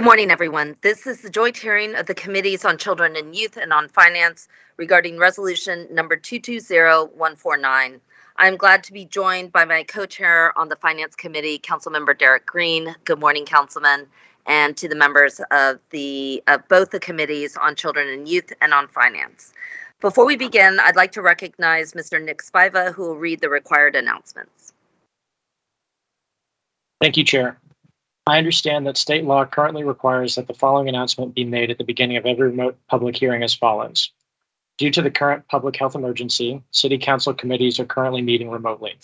Good morning, everyone. This is the joint hearing of the Committees on Children and Youth and on Finance regarding Resolution number 220149. I'm glad to be joined by my co-chair on the Finance Committee, Councilmember Derek Green. Good morning, Councilman, and to the members of both the Committees on Children and Youth and on Finance. Before we begin, I'd like to recognize Mr. Nick Spiva, who will read the required announcements. Thank you, Chair. I understand that state law currently requires that the following announcement be made at the beginning of every remote public hearing as follows. Due to the current public health emergency, City Council committees are currently meeting remotely.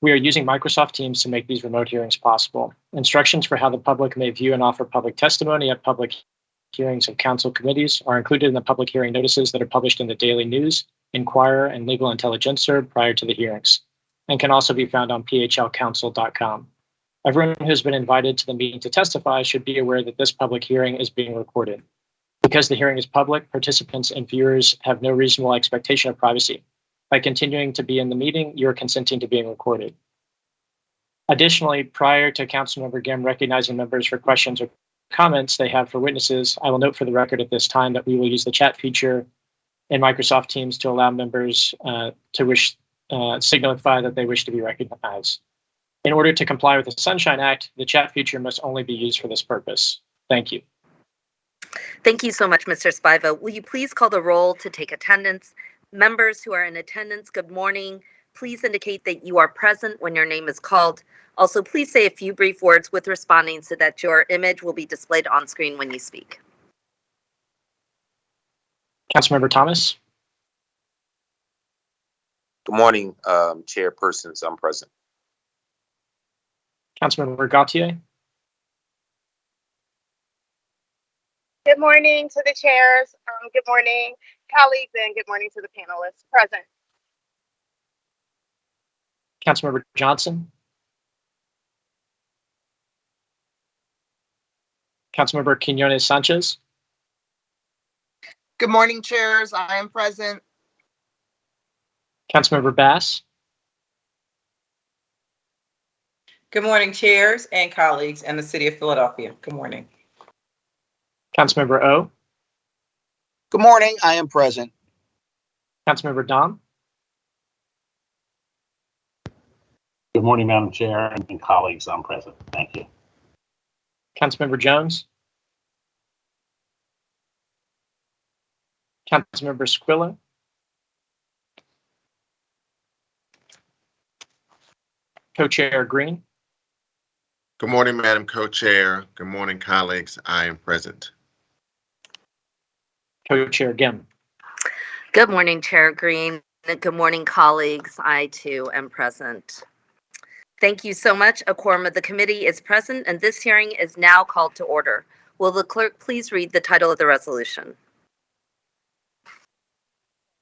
We are using Microsoft Teams to make these remote hearings possible. Instructions for how the public may view and offer public testimony at public hearings of Council committees are included in the public hearing notices that are published in the Daily News, Inquirer, and Legal Intelligencer prior to the hearings, and can also be found on phlcouncil.com. Everyone who has been invited to the meeting to testify should be aware that this public hearing is being recorded. Because the hearing is public, participants and viewers have no reasonable expectation of privacy. By continuing to be in the meeting, you are consenting to being recorded. Additionally, prior to Councilmember Gim recognizing members for questions or comments they have for witnesses, I will note for the record at this time that we will use the chat feature in Microsoft Teams to allow members to signify that they wish to be recognized. In order to comply with the Sunshine Act, the chat feature must only be used for this purpose. Thank you. Thank you so much, Mr. Spiva. Will you please call the roll to take attendance? Members who are in attendance, good morning. Please indicate that you are present when your name is called. Also, please say a few brief words with responding so that your image will be displayed on screen when you speak. Councilmember Thomas. Good morning, chairpersons. I'm present. Councilmember Gautier. Good morning to the chairs. Good morning, colleagues, and good morning to the panelists present. Councilmember Johnson. Councilmember Quinones Sanchez. Good morning, chairs. I am present. Councilmember Bass. Good morning, chairs and colleagues in the city of Philadelphia. Good morning. Councilmember O. Good morning. I am present. Councilmember Dom. Good morning, Madam Chair and colleagues. I'm present. Thank you. Councilmember Jones. Councilmember Squilla. Co-Chair Green. Good morning, Madam Co-Chair. Good morning, colleagues. I am present. Co-Chair Gim. Good morning, Chair Green. Good morning, colleagues. I too am present. Thank you so much. A quorum of the committee is present, and this hearing is now called to order. Will the clerk please read the title of the resolution?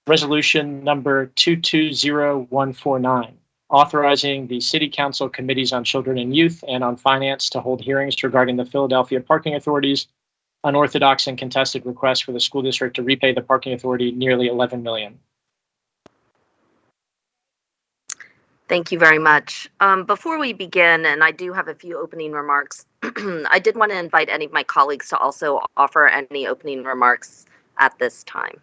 Resolution number 220149. Authorizing the City Council Committees on Children and Youth and on Finance to hold hearings regarding the Philadelphia Parking Authority's unorthodox and contested request for the school district to repay the parking authority nearly $11 million. Thank you very much. Before we begin, and I do have a few opening remarks, I did want to invite any of my colleagues to also offer any opening remarks at this time.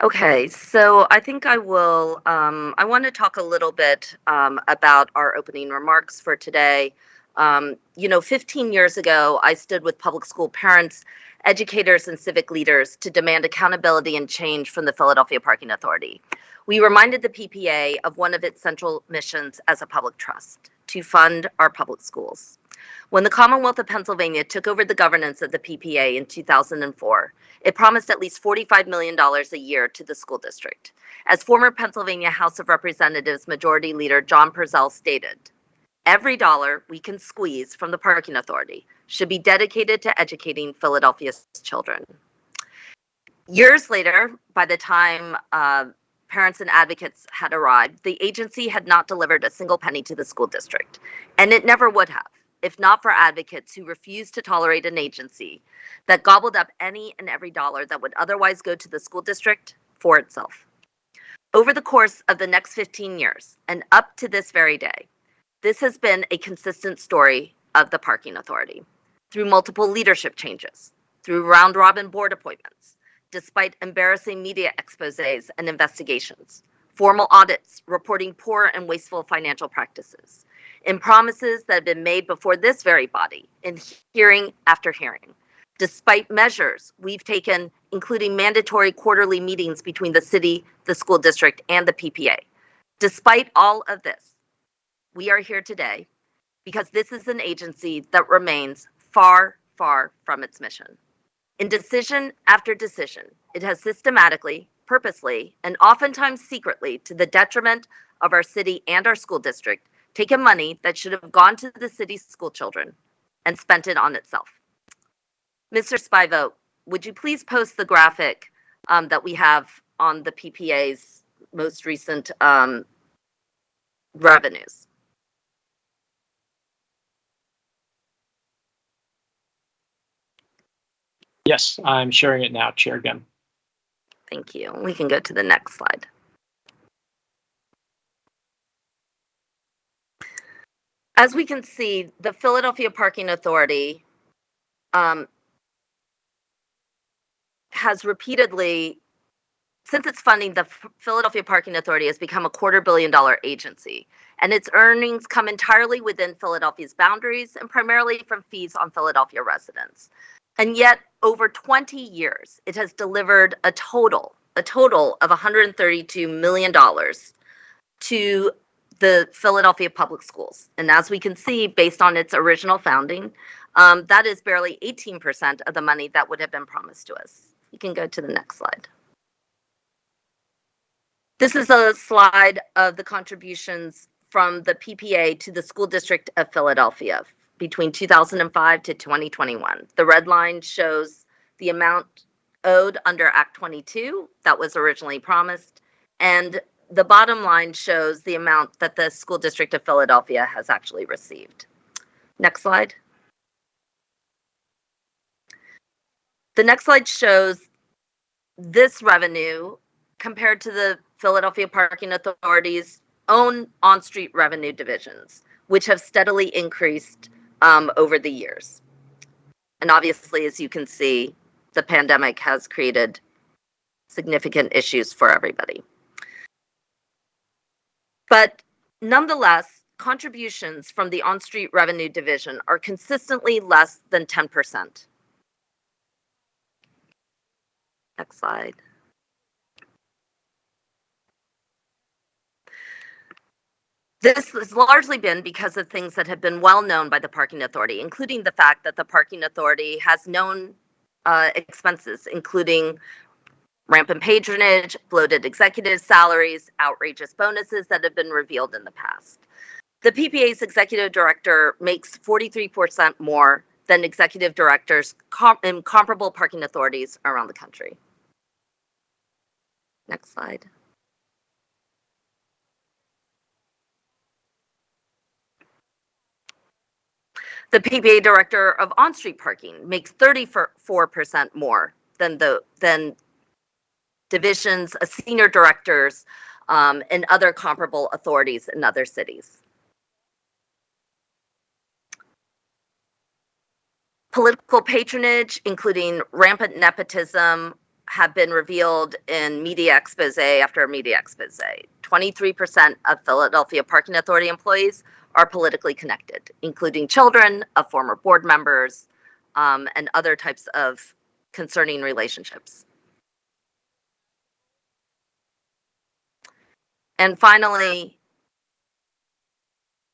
Okay, so I think I will, I want to talk a little bit about our opening remarks for today. 15 years ago, I stood with public school parents, educators, and civic leaders to demand accountability and change from the Philadelphia Parking Authority. We reminded the PPA of one of its central missions as a public trust, to fund our public schools. When the Commonwealth of Pennsylvania took over the governance of the PPA in 2004, it promised at least $45 million a year to the school district. As former Pennsylvania House of Representatives Majority Leader John Purcell stated, every dollar we can squeeze from the parking authority should be dedicated to educating Philadelphia's children. Years later, by the time parents and advocates had arrived, the agency had not delivered a single penny to the school district, and it never would have, if not for advocates who refused to tolerate an agency that gobbled up any and every dollar that would otherwise go to the school district for itself. Over the course of the next 15 years and up to this very day, this has been a consistent story of the Parking Authority through multiple leadership changes, through round-robin board appointments, despite embarrassing media exposés and investigations, formal audits reporting poor and wasteful financial practices, in promises that have been made before this very body in hearing after hearing, despite measures we've taken, including mandatory quarterly meetings between the city, the school district, and the PPA. Despite all of this, we are here today because this is an agency that remains far, far from its mission. In decision after decision, it has systematically, purposely, and oftentimes secretly, to the detriment of our city and our school district, taken money that should have gone to the city's school children and spent it on itself. Mr. Spivo, would you please post the graphic that we have on the PPA's most recent revenues? Yes, I'm sharing it now, Chair Gim. Thank you. We can go to the next slide. As we can see, the Philadelphia Parking Authority has repeatedly, since its funding, the Philadelphia Parking Authority has become a $250 million agency, and its earnings come entirely within Philadelphia's boundaries and primarily from fees on Philadelphia residents. And yet, over 20 years, it has delivered a total of $132 million to the Philadelphia public schools. And as we can see, based on its original founding, that is barely 18% of the money that would have been promised to us. You can go to the next slide. This is a slide of the contributions from the PPA to the School District of Philadelphia between 2005 to 2021. The red line shows the amount owed under Act 22 that was originally promised, and the bottom line shows the amount that the School District of Philadelphia has actually received. Next slide. The next slide shows this revenue compared to the Philadelphia Parking Authority's own on-street revenue divisions, which have steadily increased over the years. And obviously, as you can see, the pandemic has created significant issues for everybody. But nonetheless, contributions from the on-street revenue division are consistently less than 10%. Next slide. This has largely been because of things that have been well known by the Parking Authority, including the fact that the Parking Authority has known expenses, including rampant patronage, bloated executive salaries, outrageous bonuses that have been revealed in the past. The PPA's executive director makes 43% more than executive directors in comparable parking authorities around the country. Next slide. The PPA director of on-street parking makes 34% more than divisions, senior directors, and other comparable authorities in other cities. Political patronage, including rampant nepotism, have been revealed in media expose after media expose. 23% of Philadelphia Parking Authority employees are politically connected, including children of former board members and other types of concerning relationships. And finally,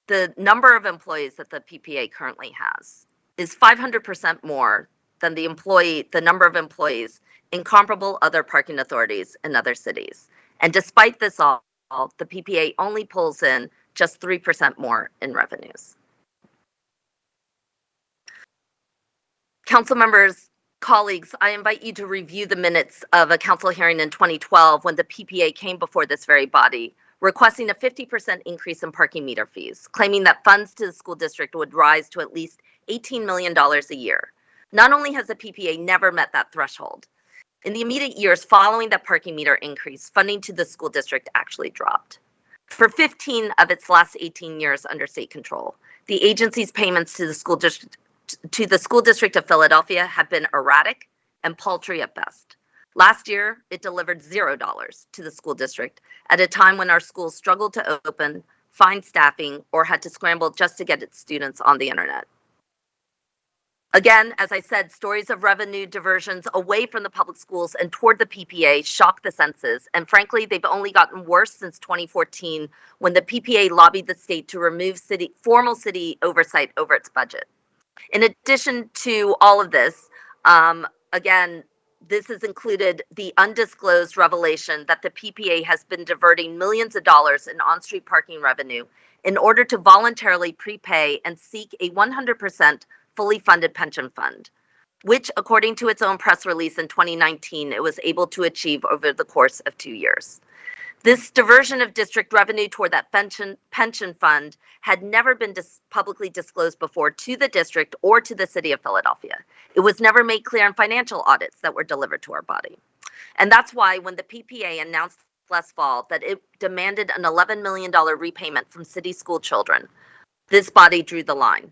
the number of employees that the PPA currently has is 500% more than the number of employees in comparable other parking authorities in other cities. And despite this all, the PPA only pulls in just 3% more in revenues. Council members, colleagues, I invite you to review the minutes of a council hearing in 2012 when the PPA came before this very body, requesting a 50% increase in parking meter fees, claiming that funds to the school district would rise to at least $18 million a year. Not only has the PPA never met that threshold, In the immediate years following that parking meter increase, funding to the school district actually dropped. For 15 of its last 18 years under state control, the agency's payments to the school district of Philadelphia have been erratic and paltry at best. Last year, it delivered $0 to the school district at a time when our schools struggled to open, find staffing, or had to scramble just to get its students on the internet. Again, as I said, stories of revenue diversions away from the public schools and toward the PPA shock the senses, and frankly, they've only gotten worse since 2014 when the PPA lobbied the state to remove formal city oversight over its budget. In addition to all of this, again, this has included the undisclosed revelation that the PPA has been diverting millions of dollars in on-street parking revenue in order to voluntarily prepay and seek a 100% fully funded pension fund, which, according to its own press release in 2019, it was able to achieve over the course of 2 years. This diversion of district revenue toward that pension fund had never been publicly disclosed before to the district or to the city of Philadelphia. It was never made clear in financial audits that were delivered to our body. And that's why when the PPA announced last fall that it demanded an $11 million repayment from city school children, this body drew the line.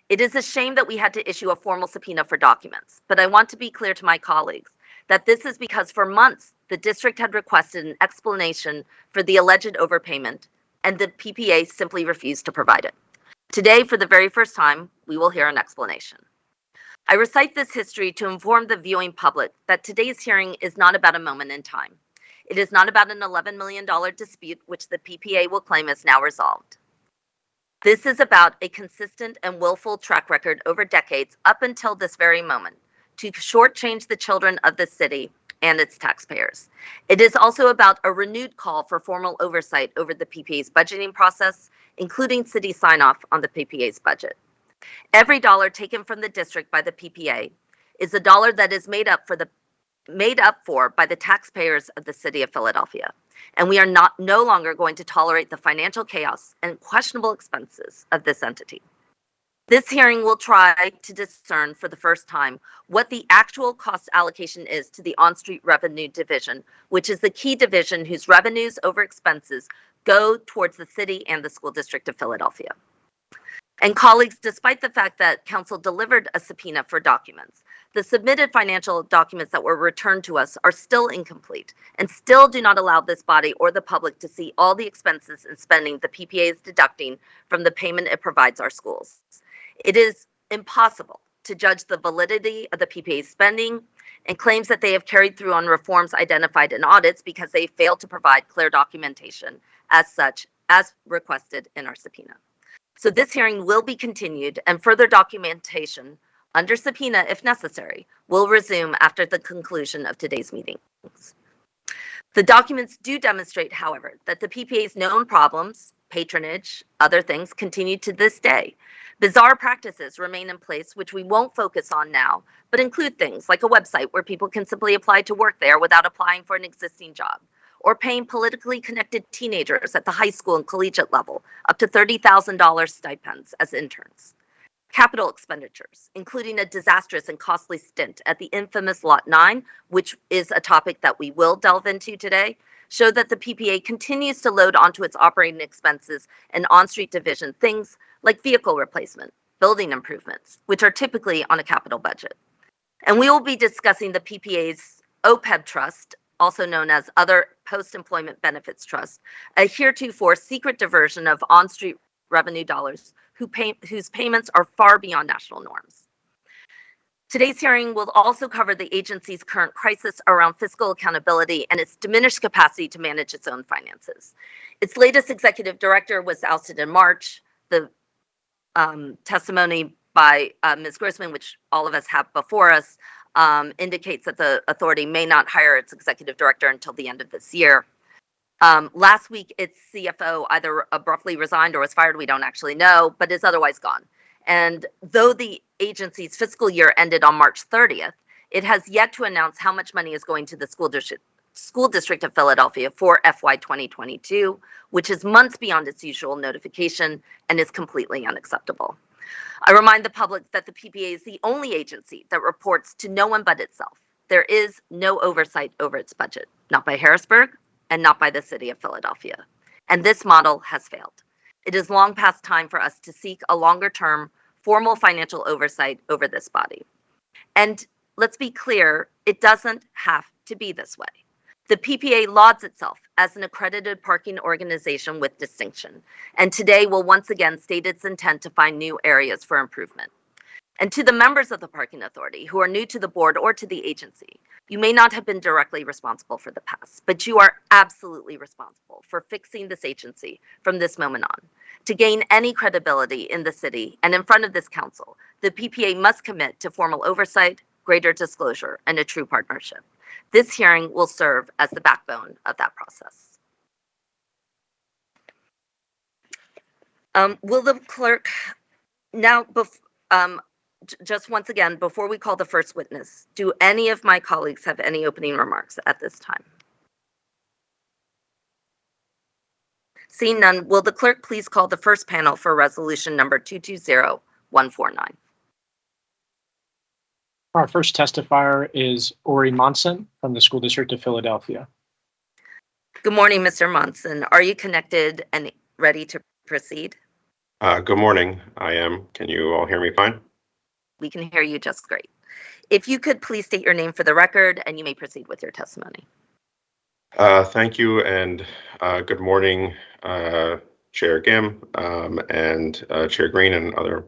It is a shame that we had to issue a formal subpoena for documents, but I want to be clear to my colleagues that this is because for months, the district had requested an explanation for the alleged overpayment, and the PPA simply refused to provide it. Today, for the very first time, we will hear an explanation. I recite this history to inform the viewing public that today's hearing is not about a moment in time. It is not about an $11 million dispute, which the PPA will claim is now resolved. This is about a consistent and willful track record over decades up until this very moment to shortchange the children of the city and its taxpayers. It is also about a renewed call for formal oversight over the PPA's budgeting process, including city sign-off on the PPA's budget. Every dollar taken from the district by the PPA is a dollar that is made up for by the taxpayers of the city of Philadelphia. And we are no longer going to tolerate the financial chaos and questionable expenses of this entity. This hearing will try to discern for the first time what the actual cost allocation is to the on-street revenue division, which is the key division whose revenues over expenses go towards the city and the school district of Philadelphia. And colleagues, despite the fact that council delivered a subpoena for documents, the submitted financial documents that were returned to us are still incomplete and still do not allow this body or the public to see all the expenses and spending the PPA is deducting from the payment it provides our schools. It is impossible to judge the validity of the PPA's spending and claims that they have carried through on reforms identified in audits because they failed to provide clear documentation as requested in our subpoena. So this hearing will be continued and further documentation under subpoena, if necessary, will resume after the conclusion of today's meetings. The documents do demonstrate, however, that the PPA's known problems, patronage, other things continue to this day. Bizarre practices remain in place, which we won't focus on now, but include things like a website where people can simply apply to work there without applying for an existing job, or paying politically connected teenagers at the high school and collegiate level up to $30,000 stipends as interns. Capital expenditures, including a disastrous and costly stint at the infamous Lot 9, which is a topic that we will delve into today, show that the PPA continues to load onto its operating expenses and on-street division things like vehicle replacement, building improvements, which are typically on a capital budget. And we will be discussing the PPA's OPEB trust, also known as Other Post-Employment Benefits Trust, a heretofore secret diversion of on-street revenue dollars whose payments are far beyond national norms. Today's hearing will also cover the agency's current crisis around fiscal accountability and its diminished capacity to manage its own finances. Its latest executive director was ousted in March. The testimony by Ms. Grossman, which all of us have before us, indicates that the authority may not hire its executive director until the end of this year. Last week, its CFO either abruptly resigned or was fired, we don't actually know, but is otherwise gone. And though the agency's fiscal year ended on March 30th, it has yet to announce how much money is going to the school district of Philadelphia for FY 2022, which is months beyond its usual notification and is completely unacceptable. I remind the public that the PPA is the only agency that reports to no one but itself. there is no oversight over its budget, not by Harrisburg and not by the city of Philadelphia. And this model has failed. It is long past time for us to seek a longer-term, formal financial oversight over this body. And let's be clear, it doesn't have to be this way. The PPA lauds itself as an accredited parking organization with distinction, and today will once again state its intent to find new areas for improvement. And to the members of the Parking Authority who are new to the board or to the agency, you may not have been directly responsible for the past, but you are absolutely responsible for fixing this agency from this moment on. To gain any credibility in the city and in front of this council, the PPA must commit to formal oversight, greater disclosure, and a true partnership. This hearing will serve as the backbone of that process. Will the clerk now, just once again, before we call the first witness, do any of my colleagues have any opening remarks at this time? Seeing none, will the clerk please call the first panel for resolution number 220149? Our first testifier is Ori Monson from the School District of Philadelphia. Good morning, Mr. Monson. Are you connected and ready to proceed? Good morning. I am. Can you all hear me fine? We can hear you just great. If you could please state your name for the record, and you may proceed with your testimony. Thank you, and good morning, Chair Gim and Chair Green and other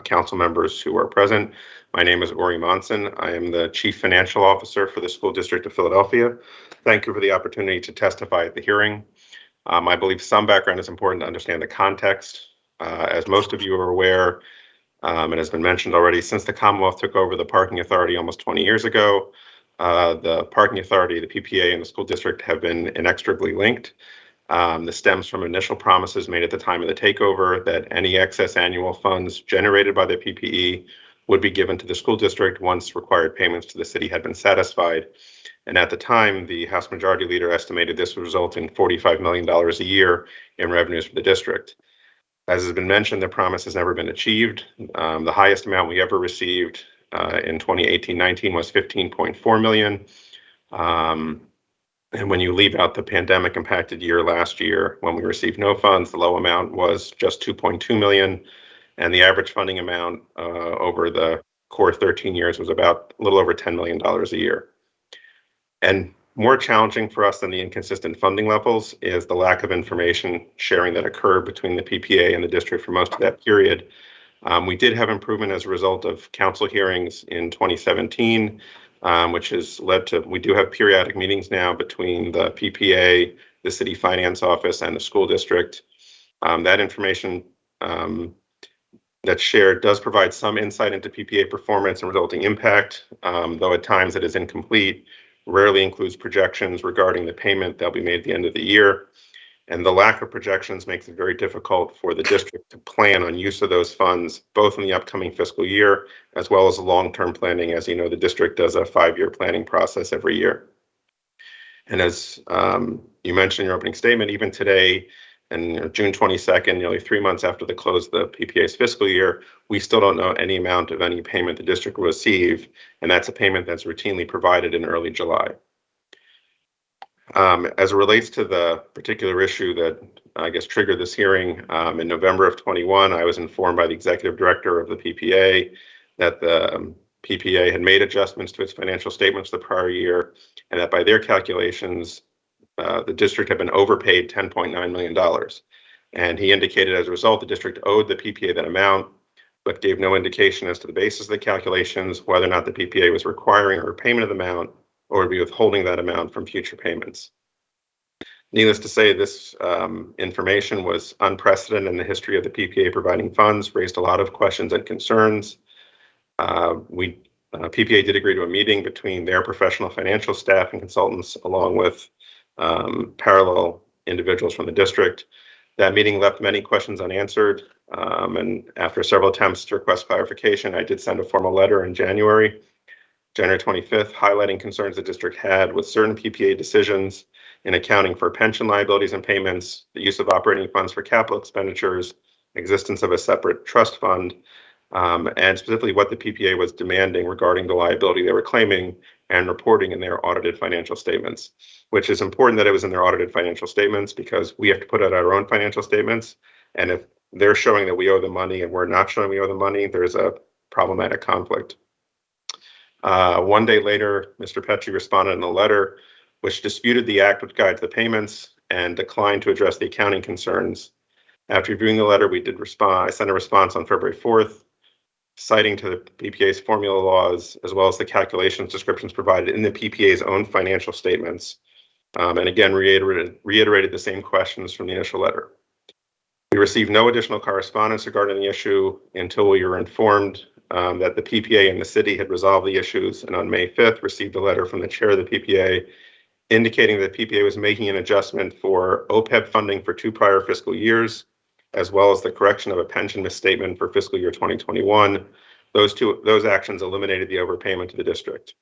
council members who are present. My name is Ori Monson. I am the Chief Financial Officer for the School District of Philadelphia. Thank you for the opportunity to testify at the hearing. I believe some background is important to understand the context. As most of you are aware, it has been mentioned already, since the Commonwealth took over the Parking Authority almost 20 years ago, the Parking Authority, the PPA, and the school district have been inextricably linked. This stems from initial promises made at the time of the takeover that any excess annual funds generated by the PPE would be given to the school district once required payments to the city had been satisfied. And at the time, the House Majority Leader estimated this would result in $45 million a year in revenues for the district. As has been mentioned, the promise has never been achieved. The highest amount we ever received in 2018-19 was $15.4 million. And when you leave out the pandemic impacted year last year, when we received no funds, the low amount was just $2.2 million. And the average funding amount over the core 13 years was about a little over $10 million a year. And more challenging for us than the inconsistent funding levels is the lack of information sharing that occurred between the PPA and the district for most of that period. We did have improvement as a result of council hearings in 2017, which has led to, we do have periodic meetings now between the PPA, the city finance office, and the school district. That information that's shared does provide some insight into PPA performance and resulting impact, though at times it is incomplete, rarely includes projections regarding the payment that'll be made at the end of the year. And the lack of projections makes it very difficult for the district to plan on use of those funds, both in the upcoming fiscal year, as well as long-term planning. As you know, the district does a 5-year planning process every year. And as you mentioned in your opening statement, even today, and June 22nd, nearly 3 months after the close of the PPA's fiscal year, we still don't know any amount of any payment the district will receive, and that's a payment that's routinely provided in early July. As it relates to the particular issue that I guess triggered this hearing, in November of 21, I was informed by the executive director of the PPA that the PPA had made adjustments to its financial statements the prior year, and that by their calculations, the district had been overpaid $10.9 million. And he indicated as a result, the district owed the PPA that amount, but gave no indication as to the basis of the calculations, whether or not the PPA was requiring a repayment of the amount or would be withholding that amount from future payments. Needless to say, this information was unprecedented in the history of the PPA providing funds, raised a lot of questions and concerns. PPA did agree to a meeting between their professional financial staff and consultants, along with parallel individuals from the district. That meeting left many questions unanswered, and after several attempts to request clarification, I did send a formal letter in January 25th, highlighting concerns the district had with certain PPA decisions in accounting for pension liabilities and payments, the use of operating funds for capital expenditures, existence of a separate trust fund, and specifically what the PPA was demanding regarding the liability they were claiming and reporting in their audited financial statements, which is important that it was in their audited financial statements because we have to put out our own financial statements. And if they're showing that we owe them money and we're not showing we owe them money, there's a problematic conflict. One day later, Mr. Petrie responded in a letter which disputed the act which guides the payments and declined to address the accounting concerns. After reviewing the letter, we did respond. I sent a response on February 4th, citing to the PPA's formula laws, as well as the calculations descriptions provided in the PPA's own financial statements, and again reiterated the same questions from the initial letter. We received no additional correspondence regarding the issue until we were informed that the PPA and the city had resolved the issues, and on May 5th received a letter from the chair of the PPA indicating that the PPA was making an adjustment for OPEB funding for 2 prior fiscal years, as well as the correction of a pension misstatement for fiscal year 2021. Those actions eliminated the overpayment to the district.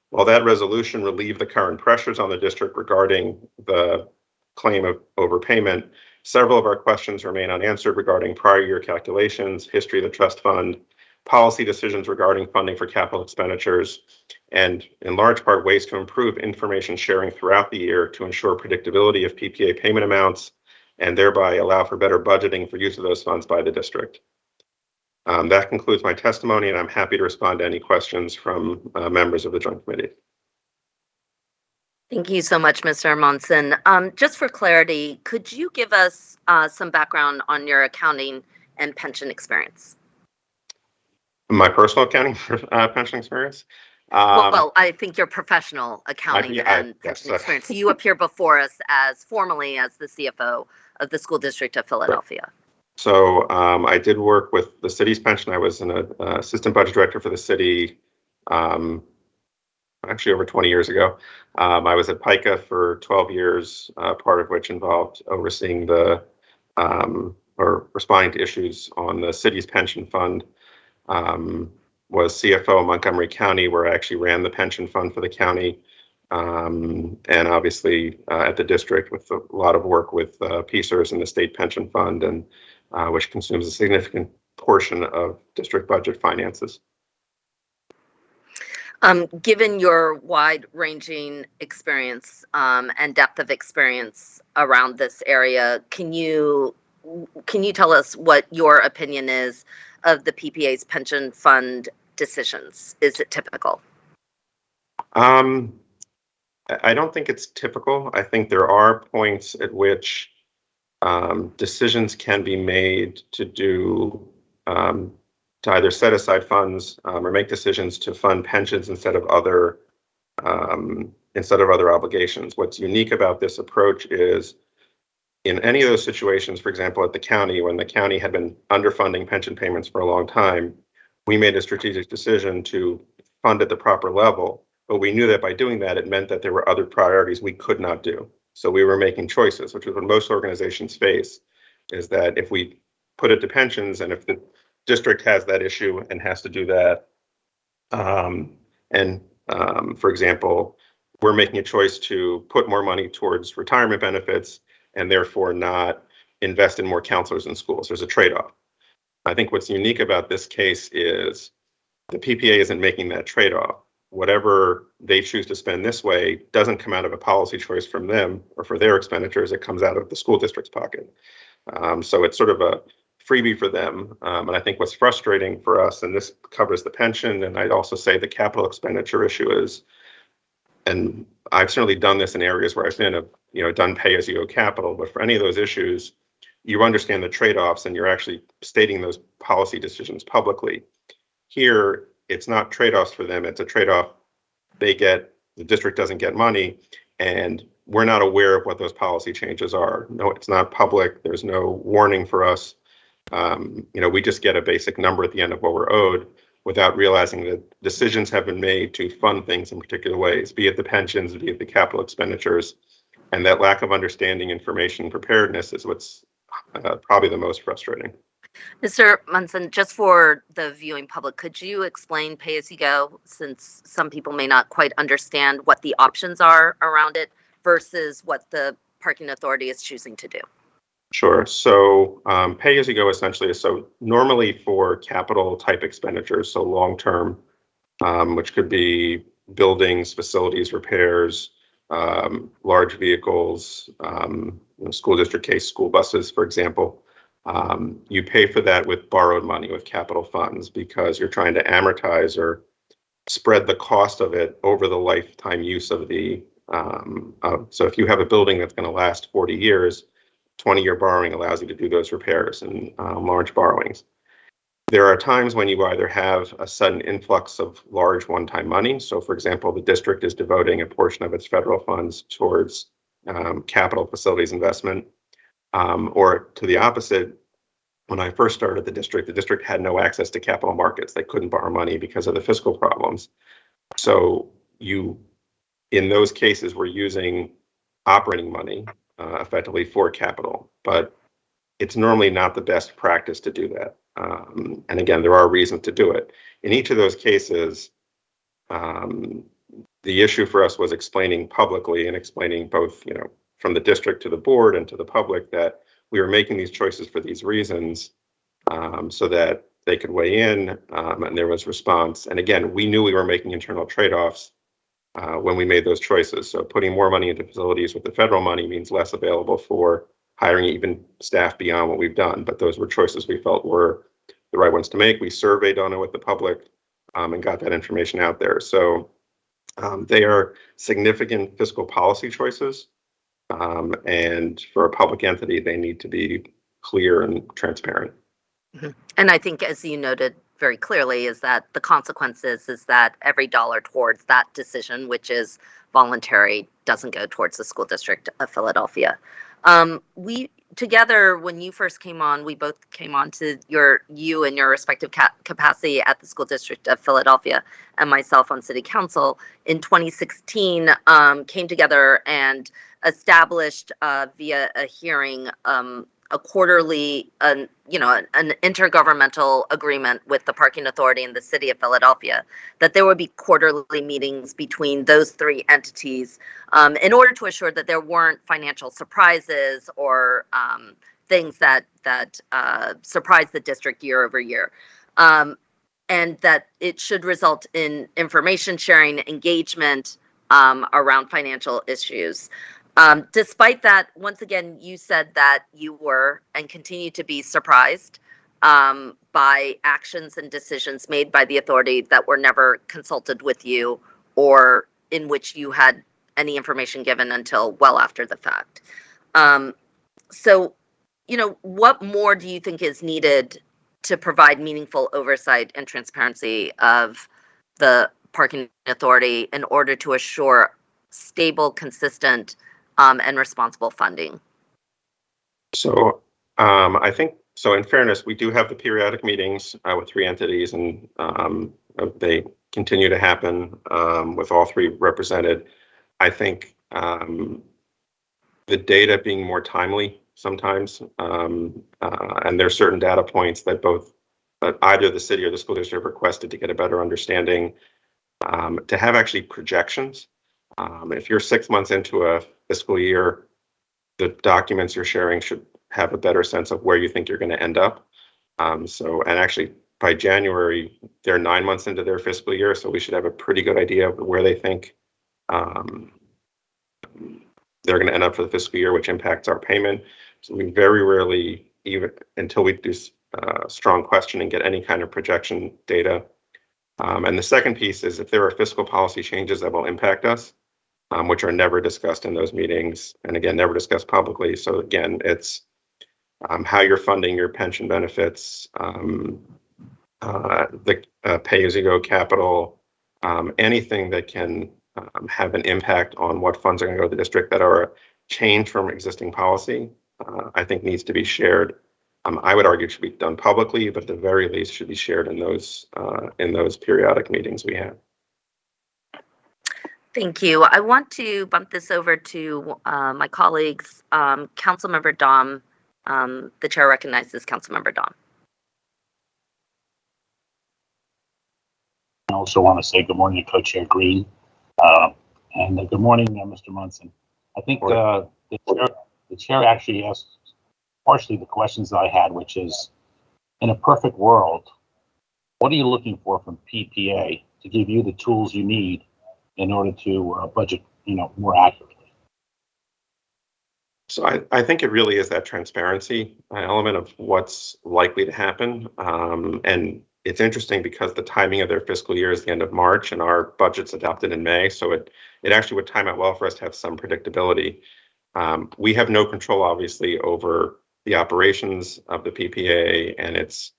While that resolution relieved the current pressures on the district regarding the claim of overpayment, several of our questions remain unanswered regarding prior year calculations, history of the trust fund, policy decisions regarding funding for capital expenditures, and in large part ways to improve information sharing throughout the year to ensure predictability of PPA payment amounts and thereby allow for better budgeting for use of those funds by the district. That concludes my testimony, and I'm happy to respond to any questions from members of the Joint Committee. Thank you so much, Mr. Monson. Just for clarity, could you give us some background on your accounting and pension experience? My personal accounting pension experience? Well, I think your professional accounting and pension yes, experience. You appear before us formally as the CFO of the School District of Philadelphia. Right. So I did work with the city's pension. I was an assistant budget director for the city actually over 20 years ago. I was at PICA for 12 years, part of which involved overseeing the or responding to issues on the city's pension fund. Was CFO of Montgomery County, where I actually ran the pension fund for the county, and obviously at the district with a lot of work with PSERS and the state pension fund, and which consumes a significant portion of district budget finances. Given your wide-ranging experience and depth of experience around this area, can you tell us what your opinion is of the PPA's pension fund decisions? Is it typical? I don't think it's typical. I think there are points at which decisions can be made to either set aside funds or make decisions to fund pensions instead of other obligations. What's unique about this approach is in any of those situations, for example, at the county, when the county had been underfunding pension payments for a long time, we made a strategic decision to fund at the proper level. But we knew that by doing that, it meant that there were other priorities we could not do. So we were making choices, which is what most organizations face, is that if we put it to pensions and if the district has that issue and has to do that, for example, we're making a choice to put more money towards retirement benefits and therefore not invest in more counselors in schools. There's a trade-off. I think what's unique about this case is the PPA isn't making that trade-off. Whatever they choose to spend this way doesn't come out of a policy choice from them or for their expenditures. It comes out of the school district's pocket. So it's sort of a freebie for them. And I think what's frustrating for us, and this covers the pension, and I'd also say the capital expenditure issue is, and I've certainly done this in areas where I've been, done pay-as-you-go capital, but for any of those issues, you understand the trade-offs and you're actually stating those policy decisions publicly. Here, it's not trade-offs for them, it's a trade-off the district doesn't get money, and we're not aware of what those policy changes are. No, it's not public, there's no warning for us. We just get a basic number at the end of what we're owed without realizing that decisions have been made to fund things in particular ways, be it the pensions, be it the capital expenditures, and that lack of understanding, information, preparedness is what's probably the most frustrating. Mr. Munson, just for the viewing public, could you explain pay-as-you-go, since some people may not quite understand what the options are around it versus what the parking authority is choosing to do? Sure. So pay-as-you-go essentially is so normally for capital type expenditures, so long-term, which could be buildings, facilities, repairs, large vehicles, school district case, school buses, for example. You pay for that with borrowed money, with capital funds, because you're trying to amortize or spread the cost of it over the lifetime use of the, so if you have a building that's going to last 40 years, 20-year borrowing allows you to do those repairs and large borrowings. There are times when you either have a sudden influx of large one-time money. So for example, the district is devoting a portion of its federal funds towards capital facilities investment, or to the opposite. When I first started the district had no access to capital markets. They couldn't borrow money because of the fiscal problems. So in those cases, we're using operating money effectively for capital, but it's normally not the best practice to do that. And again, there are reasons to do it. In each of those cases, the issue for us was explaining publicly and explaining both, from the district to the board and to the public that we were making these choices for these reasons, so that they could weigh in, and there was response. And again, we knew we were making internal trade-offs when we made those choices. So putting more money into facilities with the federal money means less available for hiring even staff beyond what we've done. But those were choices we felt were the right ones to make. We surveyed on it with the public and got that information out there. So they are significant fiscal policy choices. And for a public entity, they need to be clear and transparent. Mm-hmm. And I think, as you noted very clearly, is that the consequences is that every dollar towards that decision, which is voluntary, doesn't go towards the school district of Philadelphia. We together, when you first came on, we both came on to you and your respective capacity at the school district of Philadelphia, and myself on city council in 2016, came together and established via a hearing a quarterly, an intergovernmental agreement with the parking authority in the city of Philadelphia, that there would be quarterly meetings between those three entities in order to assure that there weren't financial surprises or things that surprise the district year over year. And that it should result in information sharing, engagement around financial issues. Despite that, once again, you said that you were and continue to be surprised by actions and decisions made by the authority that were never consulted with you or in which you had any information given until well after the fact. So, what more do you think is needed to provide meaningful oversight and transparency of the parking authority in order to assure stable, consistent, and responsible funding? So I think, so in fairness, we do have the periodic meetings with three entities, and they continue to happen with all three represented. I think the data being more timely sometimes, and there's certain data points that both either the city or the school district requested to get a better understanding, to have actually projections. If you're 6 months into a fiscal year, the documents you're sharing should have a better sense of where you think you're going to end up. And actually by January, they're 9 months into their fiscal year, so we should have a pretty good idea of where they think they're going to end up for the fiscal year, which impacts our payment. So we very rarely, even until we do strong questioning, get any kind of projection data. And the second piece is if there are fiscal policy changes that will impact us, which are never discussed in those meetings, and again, never discussed publicly. So again, it's how you're funding your pension benefits, the pay-as-you-go capital, anything that can have an impact on what funds are going to go to the district that are a change from existing policy, I think needs to be shared. I would argue it should be done publicly, but at the very least should be shared in those periodic meetings we have. Thank you. I want to bump this over to my colleagues. Councilmember Dom, the chair recognizes Councilmember Dom. I also want to say good morning to Co-Chair Green, and good morning, Mr. Munson. I think the chair actually asked partially the questions that I had, which is, in a perfect world, what are you looking for from PPA to give you the tools you need in order to budget, more accurately? So I think it really is that transparency element of what's likely to happen. And it's interesting because the timing of their fiscal year is the end of March and our budget's adopted in May. So it actually would time out well for us to have some predictability. We have no control, obviously, over the operations of the PPA, and it's,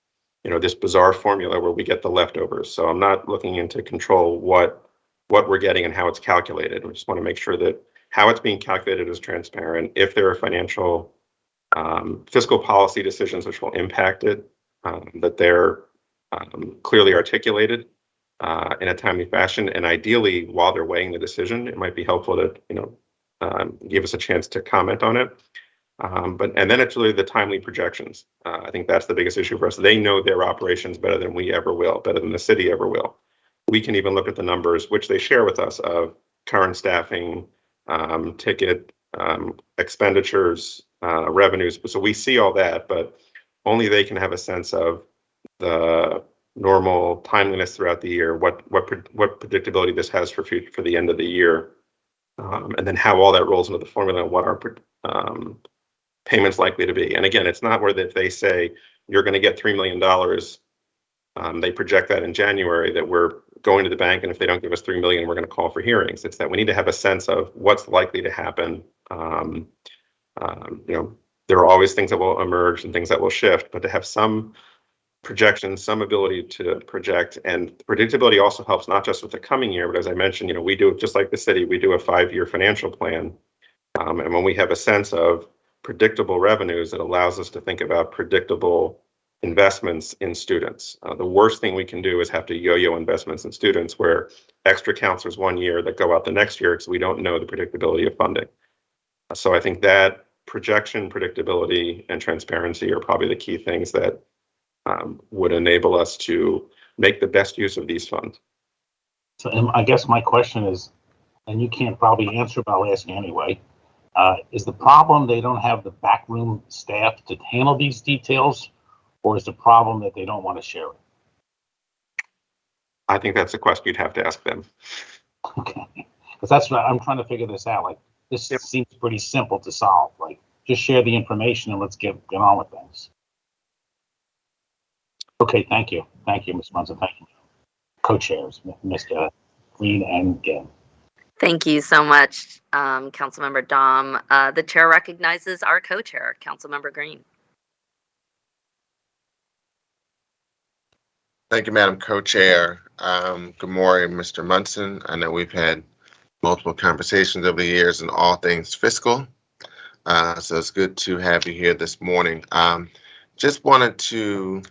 this bizarre formula where we get the leftovers. So I'm not looking into control what we're getting and how it's calculated. We just want to make sure that how it's being calculated is transparent. If there are financial fiscal policy decisions which will impact it, that they're clearly articulated in a timely fashion. And ideally, while they're weighing the decision, it might be helpful to give us a chance to comment on it. And then it's really the timely projections. I think that's the biggest issue for us. They know their operations better than we ever will, better than the city ever will. We can even look at the numbers which they share with us of current staffing, ticket expenditures, revenues. So we see all that, but only they can have a sense of the normal timeliness throughout the year, what predictability this has for the end of the year, and then how all that rolls into the formula and what our payments likely to be. And again, it's not where if they say you're going to get $3 million, they project that in January that we're going to the bank, and if they don't give us $3 million, we're going to call for hearings. It's that we need to have a sense of what's likely to happen. There are always things that will emerge and things that will shift, but to have some projection, some ability to project, and predictability also helps not just with the coming year, but as I mentioned, we do, just like the city, we do a 5-year financial plan. And when we have a sense of predictable revenues, it allows us to think about predictable investments in students. The worst thing we can do is have to yo-yo investments in students where extra counselors one year that go out the next year because we don't know the predictability of funding. So I think that projection, predictability, and transparency are probably the key things that would enable us to make the best use of these funds. So I guess my question is, and you can't probably answer, but I'll ask anyway, is the problem they don't have the backroom staff to handle these details, or is the problem that they don't want to share it? I think that's a question you'd have to ask them. Okay, because that's what I'm trying to figure this out. Like, this seems pretty simple to solve. Like, just share the information and let's get on with things. Okay, thank you, Ms. Munson. Thank you, co-chairs, Mr. Green and Gill. Thank you so much, Councilmember Dom. The chair recognizes our co-chair, Councilmember Green. Thank you, Madam Co-Chair. Good morning, Mr. Munson. I know we've had multiple conversations over the years on all things fiscal. So it's good to have you here this morning. Just wanted to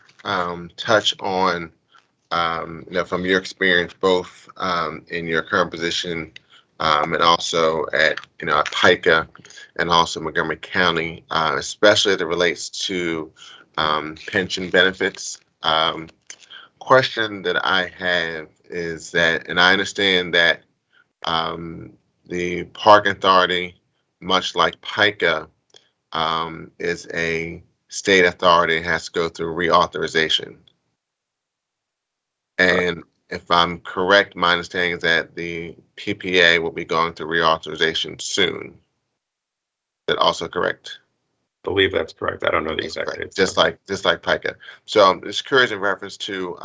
touch on, from your experience, both in your current position and also at PICA and also Montgomery County, especially as it relates to pension benefits. Question that I have is that, and I understand that the Parking Authority, much like PICA, is a state authority, has to go through reauthorization. And if I'm correct, my understanding is that the PPA will be going through reauthorization soon. Is that also correct? I believe that's correct. I don't know the exact date. Just like PICA. So I'm just curious in reference to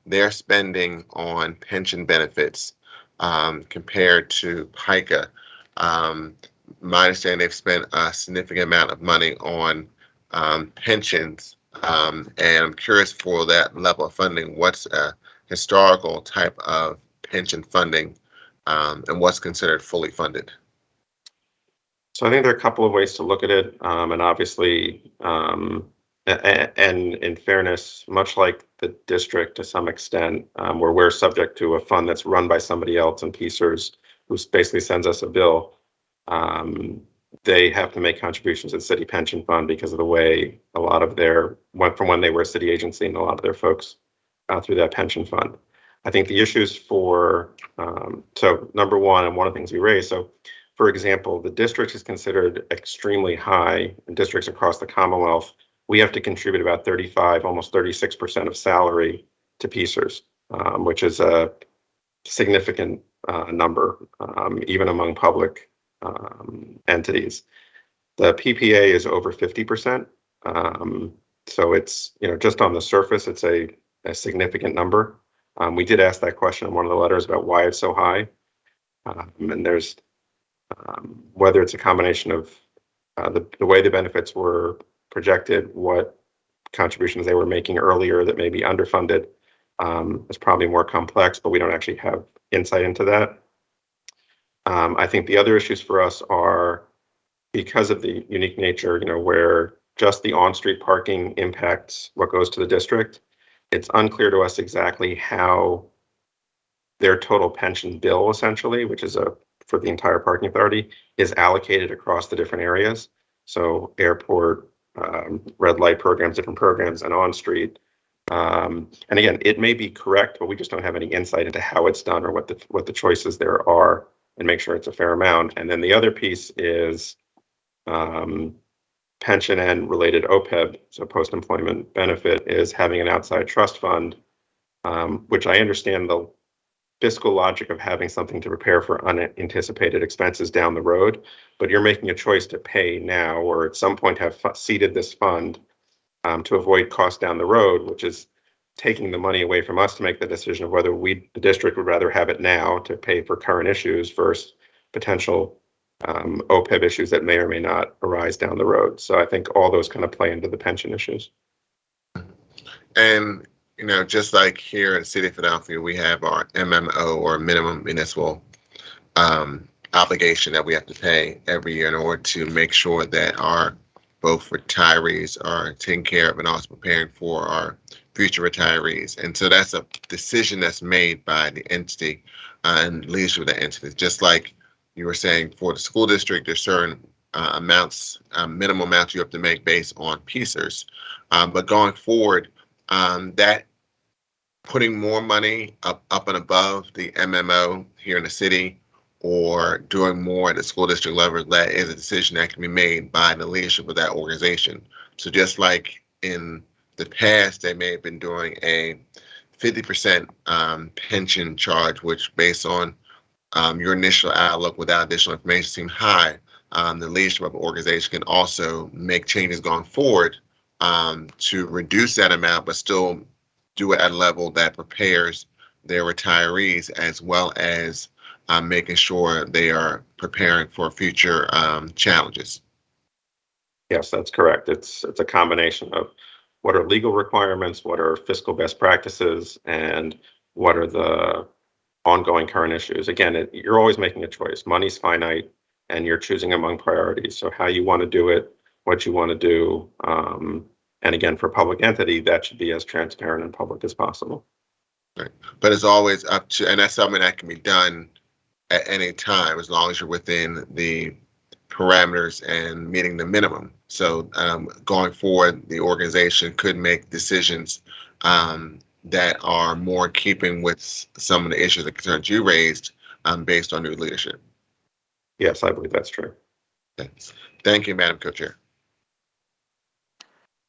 their spending on pension benefits compared to PICA. My understanding, they've spent a significant amount of money on pensions, and I'm curious for that level of funding, what's a historical type of pension funding and what's considered fully funded? So I think there are a couple of ways to look at it, and obviously, and in fairness, much like the district to some extent, where we're subject to a fund that's run by somebody else and PCERS, who basically sends us a bill, they have to make contributions to the city pension fund because of the way a lot of their went from when they were a city agency and a lot of their folks through that pension fund. I think the issues for, so number one, and one of the things we raised, so for example, the district is considered extremely high in districts across the Commonwealth. We have to contribute about 35, almost 36% of salary to PCERS, which is a significant number, even among public entities. The PPA is over 50%. So it's, just on the surface, it's a significant number. We did ask that question in one of the letters about why it's so high. And there's whether it's a combination of the way the benefits were projected, what contributions they were making earlier that may be underfunded, is probably more complex, but we don't actually have insight into that. I think the other issues for us are because of the unique nature, where just the on-street parking impacts what goes to the district. It's unclear to us exactly how their total pension bill, essentially, which is for the entire parking authority, is allocated across the different areas. So airport, red light programs, different programs, and on-street. And again, it may be correct, but we just don't have any insight into how it's done or what the choices there are, and make sure it's a fair amount. And then the other piece is pension and related OPEB, so post-employment benefit, is having an outside trust fund, which I understand the fiscal logic of having something to prepare for unanticipated expenses down the road, but you're making a choice to pay now or at some point have seeded this fund to avoid costs down the road, which is taking the money away from us to make the decision of whether the district would rather have it now to pay for current issues versus potential OPEB issues that may or may not arise down the road. So I think all those kind of play into the pension issues. And, just like here in the city of Philadelphia, we have our MMO, or minimum municipal obligation that we have to pay every year in order to make sure that our both retirees are taken care of and also preparing for our future retirees. And so that's a decision that's made by the entity and leadership of the entity. Just like you were saying, for the school district, there's certain amounts, minimum amounts you have to make based on PCERS. But going forward, that putting more money up and above the MMO here in the city, or doing more at the school district level, that is a decision that can be made by the leadership of that organization. So just like in the past, they may have been doing a 50% pension charge, which based on your initial outlook without additional information seemed high. The leadership of the organization can also make changes going forward to reduce that amount, but still do it at a level that prepares their retirees, as well as making sure they are preparing for future challenges. Yes, that's correct. It's a combination of what are legal requirements, what are fiscal best practices, and what are the ongoing current issues. Again, you're always making a choice. Money's finite, and you're choosing among priorities. So how you want to do it, what you want to do, and again, for a public entity, that should be as transparent and public as possible. Right. But it's always up to, and that's something that can be done at any time as long as you're within the parameters and meeting the minimum. So going forward, the organization could make decisions that are more in keeping with some of the issues and concerns you raised based on new leadership. Yes, I believe that's true. Thanks. Thank you, Madam Co-Chair.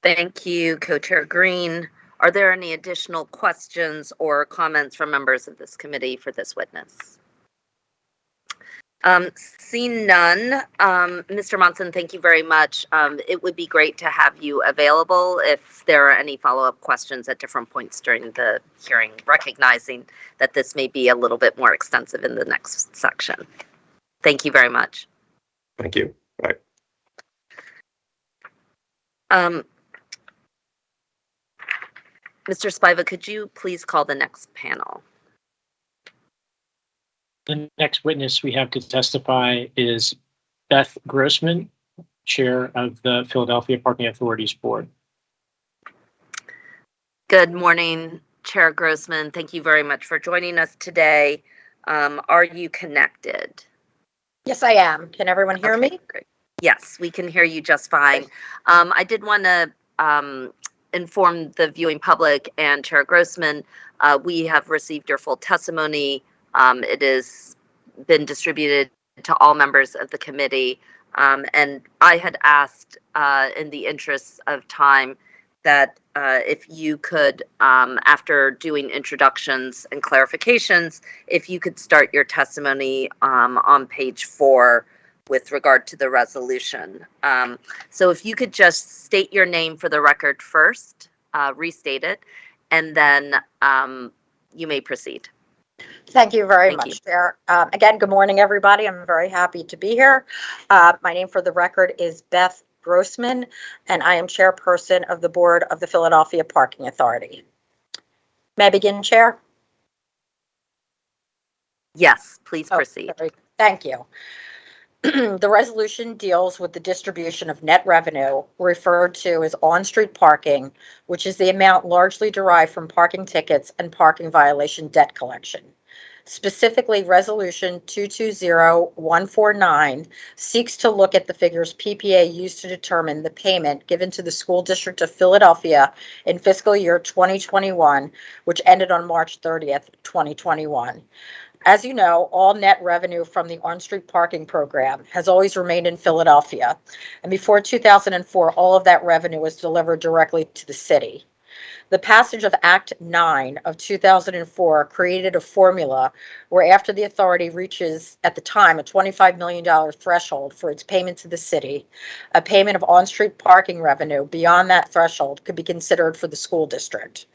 Thank you, Co-Chair Green. Are there any additional questions or comments from members of this committee for this witness? Seeing none, Mr. Monson, thank you very much. It would be great to have you available if there are any follow-up questions at different points during the hearing, recognizing that this may be a little bit more extensive in the next section. Thank you very much. Thank you. Bye. Mr. Spiva, could you please call the next panel? The next witness we have to testify is Beth Grossman, Chair of the Philadelphia Parking Authorities Board. Good morning, Chair Grossman. Thank you very much for joining us today. Are you connected? Yes, I am. Can everyone hear me? Great. Yes, we can hear you just fine. I did want to inform the viewing public and Chair Grossman, we have received your full testimony. It has been distributed to all members of the committee. And I had asked, in the interest of time, that if you could, after doing introductions and clarifications, if you could start your testimony on page 4 with regard to the resolution. So if you could just state your name for the record first, restate it, and then you may proceed. Thank you very Thank much, you. Chair. Again, good morning, everybody. I'm very happy to be here. My name for the record is Beth Grossman, and I am chairperson of the board of the Philadelphia Parking Authority. May I begin, Chair? Yes, please proceed. Thank you. The resolution deals with the distribution of net revenue referred to as on-street parking, which is the amount largely derived from parking tickets and parking violation debt collection. Specifically, Resolution 220149 seeks to look at the figures PPA used to determine the payment given to the School District of Philadelphia in fiscal year 2021, which ended on March 30th, 2021. As you know, all net revenue from the on-street parking program has always remained in Philadelphia, and before 2004, all of that revenue was delivered directly to the city. The passage of Act 9 of 2004 created a formula where, after the authority reaches, at the time, a $25 million threshold for its payment to the city, a payment of on-street parking revenue beyond that threshold could be considered for the school district.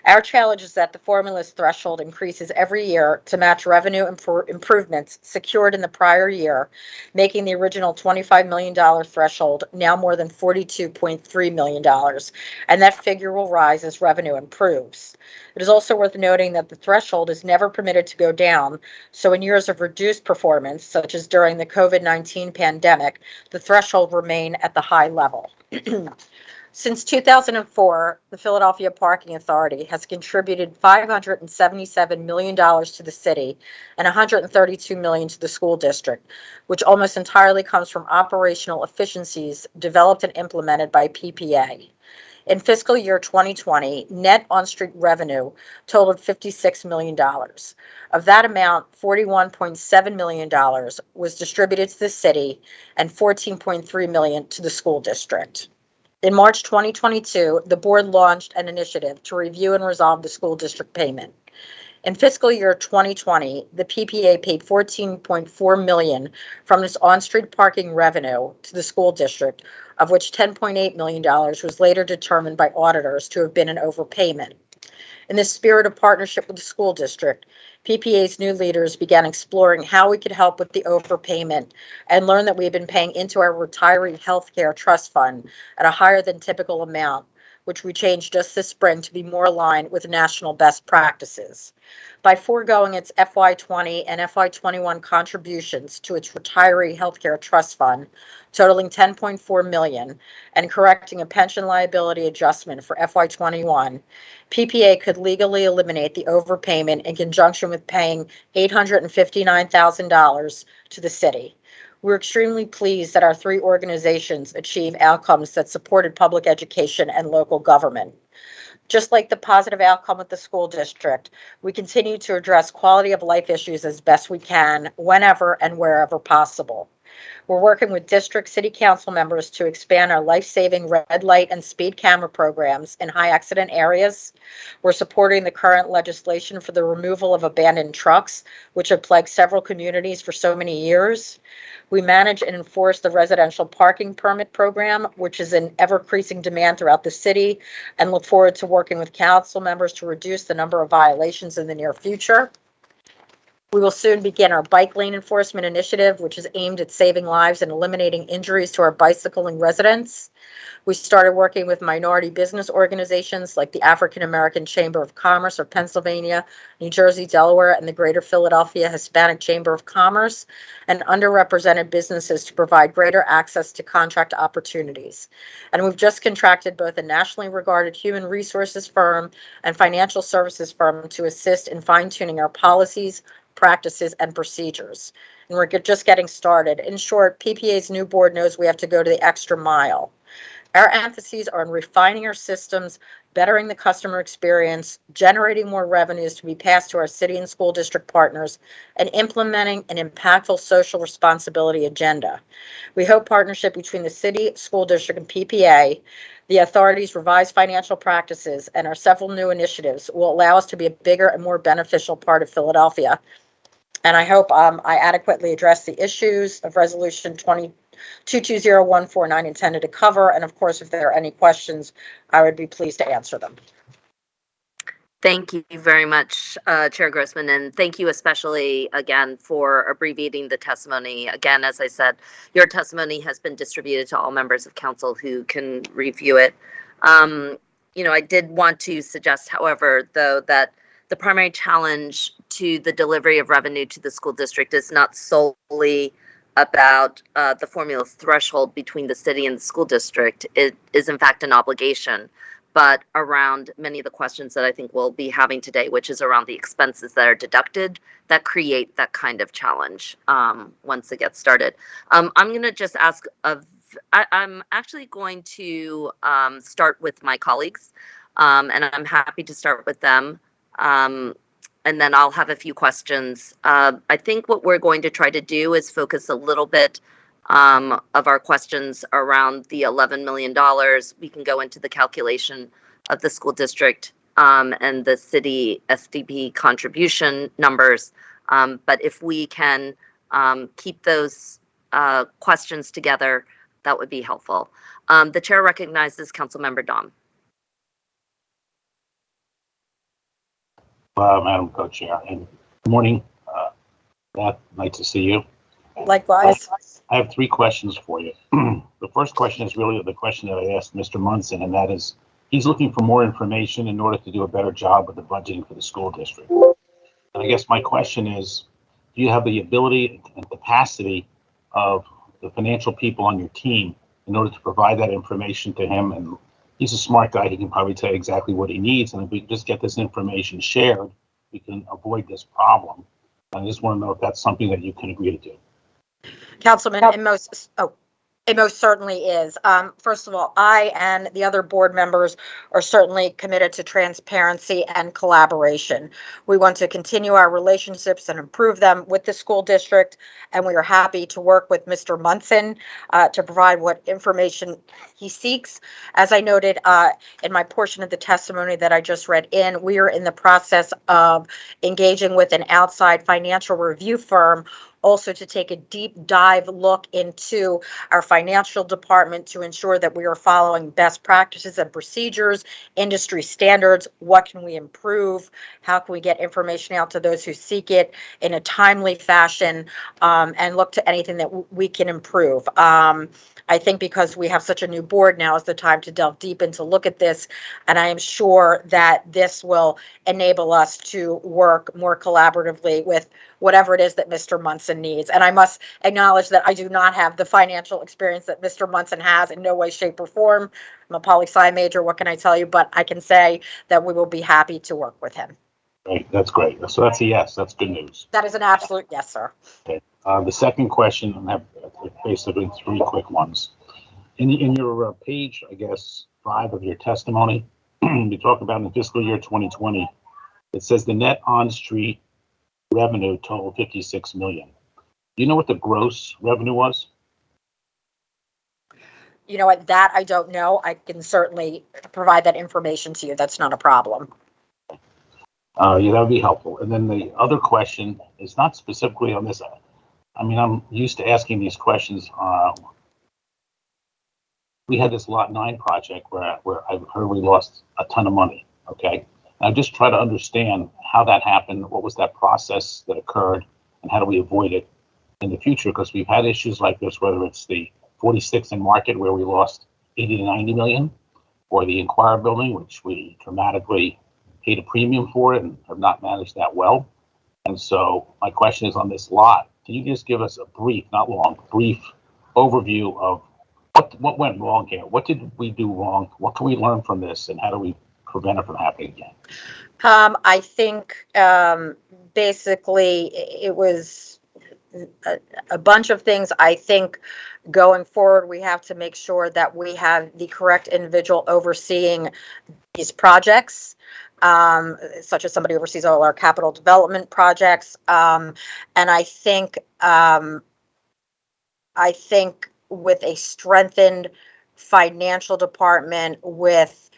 Our challenge is that the formula's threshold increases every year to match revenue improvements secured in the prior year, making the original $25 million threshold now more than $42.3 million, and that figure will rise as revenue improves. It is also worth noting that the threshold is never permitted to go down, so in years of reduced performance, such as during the COVID-19 pandemic, the threshold remain at the high level. Since 2004, the Philadelphia Parking Authority has contributed $577 million to the city and $132 million to the school district, which almost entirely comes from operational efficiencies developed and implemented by PPA. In fiscal year 2020, net on-street revenue totaled $56 million. Of that amount, $41.7 million was distributed to the city and $14.3 million to the school district. In March 2022, the board launched an initiative to review and resolve the school district payment. In fiscal year 2020, the PPA paid $14.4 million from this on-street parking revenue to the school district, of which $10.8 million was later determined by auditors to have been an overpayment. In the spirit of partnership with the school district, PPA's new leaders began exploring how we could help with the overpayment and learned that we had been paying into our retiree health care trust fund at a higher than typical amount, which we changed just this spring to be more aligned with national best practices. By foregoing its FY20 and FY21 contributions to its retiree healthcare trust fund, totaling $10.4 million, and correcting a pension liability adjustment for FY21, PPA could legally eliminate the overpayment in conjunction with paying $859,000 to the city. We're extremely pleased that our three organizations achieve outcomes that supported public education and local government. Just like the positive outcome with the school district, we continue to address quality of life issues as best we can, whenever and wherever possible. We're working with district city council members to expand our life-saving red light and speed camera programs in high accident areas. We're supporting the current legislation for the removal of abandoned trucks, which have plagued several communities for so many years. We manage and enforce the residential parking permit program, which is in ever-increasing demand throughout the city, and look forward to working with council members to reduce the number of violations in the near future. We will soon begin our bike lane enforcement initiative, which is aimed at saving lives and eliminating injuries to our bicycling residents. We started working with minority business organizations like the African American Chamber of Commerce of Pennsylvania, New Jersey, Delaware, and the Greater Philadelphia Hispanic Chamber of Commerce, and underrepresented businesses to provide greater access to contract opportunities. And we've just contracted both a nationally regarded human resources firm and financial services firm to assist in fine-tuning our policies, practices, and procedures. And we're just getting started. In short, PPA's new board knows we have to go to the extra mile. Our emphases are on refining our systems, bettering the customer experience, generating more revenues to be passed to our city and school district partners, and implementing an impactful social responsibility agenda. We hope partnership between the city, school district, and PPA, the authority's revised financial practices, and our several new initiatives will allow us to be a bigger and more beneficial part of Philadelphia. And I hope I adequately address the issues of Resolution 220149 intended to cover. And of course, if there are any questions, I would be pleased to answer them. Thank you very much, Chair Grossman, and thank you especially again for abbreviating the testimony. Again, as I said, your testimony has been distributed to all members of council who can review it. I did want to suggest, however, though, that the primary challenge to the delivery of revenue to the school district is not solely about the formula threshold between the city and the school district. It is, in fact, an obligation, but around many of the questions that I think we'll be having today, which is around the expenses that are deducted that create that kind of challenge once it gets started. I'm going to just ask I'm actually going to start with my colleagues, and I'm happy to start with them. And then I'll have a few questions. I think what we're going to try to do is focus a little bit of our questions around the $11 million. We can go into the calculation of the school district and the city SDP contribution numbers. But if we can keep those questions together, that would be helpful. The chair recognizes Councilmember Dom. Madam Co-Chair, and good morning. Beth, nice to see you. Likewise. I have three questions for you. The first question is really the question that I asked Mr. Munson, and that is, he's looking for more information in order to do a better job with the budgeting for the school district. And I guess my question is, do you have the ability and capacity of the financial people on your team in order to provide that information to him? And he's a smart guy. He can probably tell you exactly what he needs. And if we can just get this information shared, we can avoid this problem. I just want to know if that's something that you can agree to do. Councilman, it most certainly is. First of all, I and the other board members are certainly committed to transparency and collaboration. We want to continue our relationships and improve them with the school district, and we are happy to work with Mr. Munson to provide what information he seeks. As I noted in my portion of the testimony that I just read in, we are in the process of engaging with an outside financial review firm also to take a deep dive look into our financial department to ensure that we are following best practices and procedures, industry standards. What can we improve? How can we get information out to those who seek it in a timely fashion, and look to anything that we can improve? I think because we have such a new board now is the time to delve deep into look at this. And I am sure that this will enable us to work more collaboratively with whatever it is that Mr. Munson needs. And I must acknowledge that I do not have the financial experience that Mr. Munson has in no way, shape, or form. I'm a poli-sci major. What can I tell you? But I can say that we will be happy to work with him. Great, that's great. So that's a yes. That's good news. That is an absolute yes, sir. Okay. The second question, I have basically three quick ones. In your page, I guess, 5 of your testimony, you talk about in the fiscal year 2020, it says the net on-street revenue totaled 56 million. Do you know what the gross revenue was? You know what, that I don't know. I can certainly provide that information to you. That's not a problem. Yeah, that would be helpful. And then the other question is not specifically on this. I mean, I'm used to asking these questions. We had this Lot 9 project where I heard we lost a ton of money, okay? And I just try to understand how that happened, what was that process that occurred, and how do we avoid it in the future? Because we've had issues like this, whether it's the 46th and Market where we lost 80 to 90 million, or the Inquirer building, which we dramatically paid a premium for it and have not managed that well. And so my question is on this lot, can you just give us a brief, not long, brief overview of what went wrong here? What did we do wrong? What can we learn from this? And how do we prevent it from happening again? I think basically it was a bunch of things. I think Going forward, we have to make sure that we have the correct individual overseeing these projects, such as somebody oversees all our capital development projects. And I think with a strengthened financial department with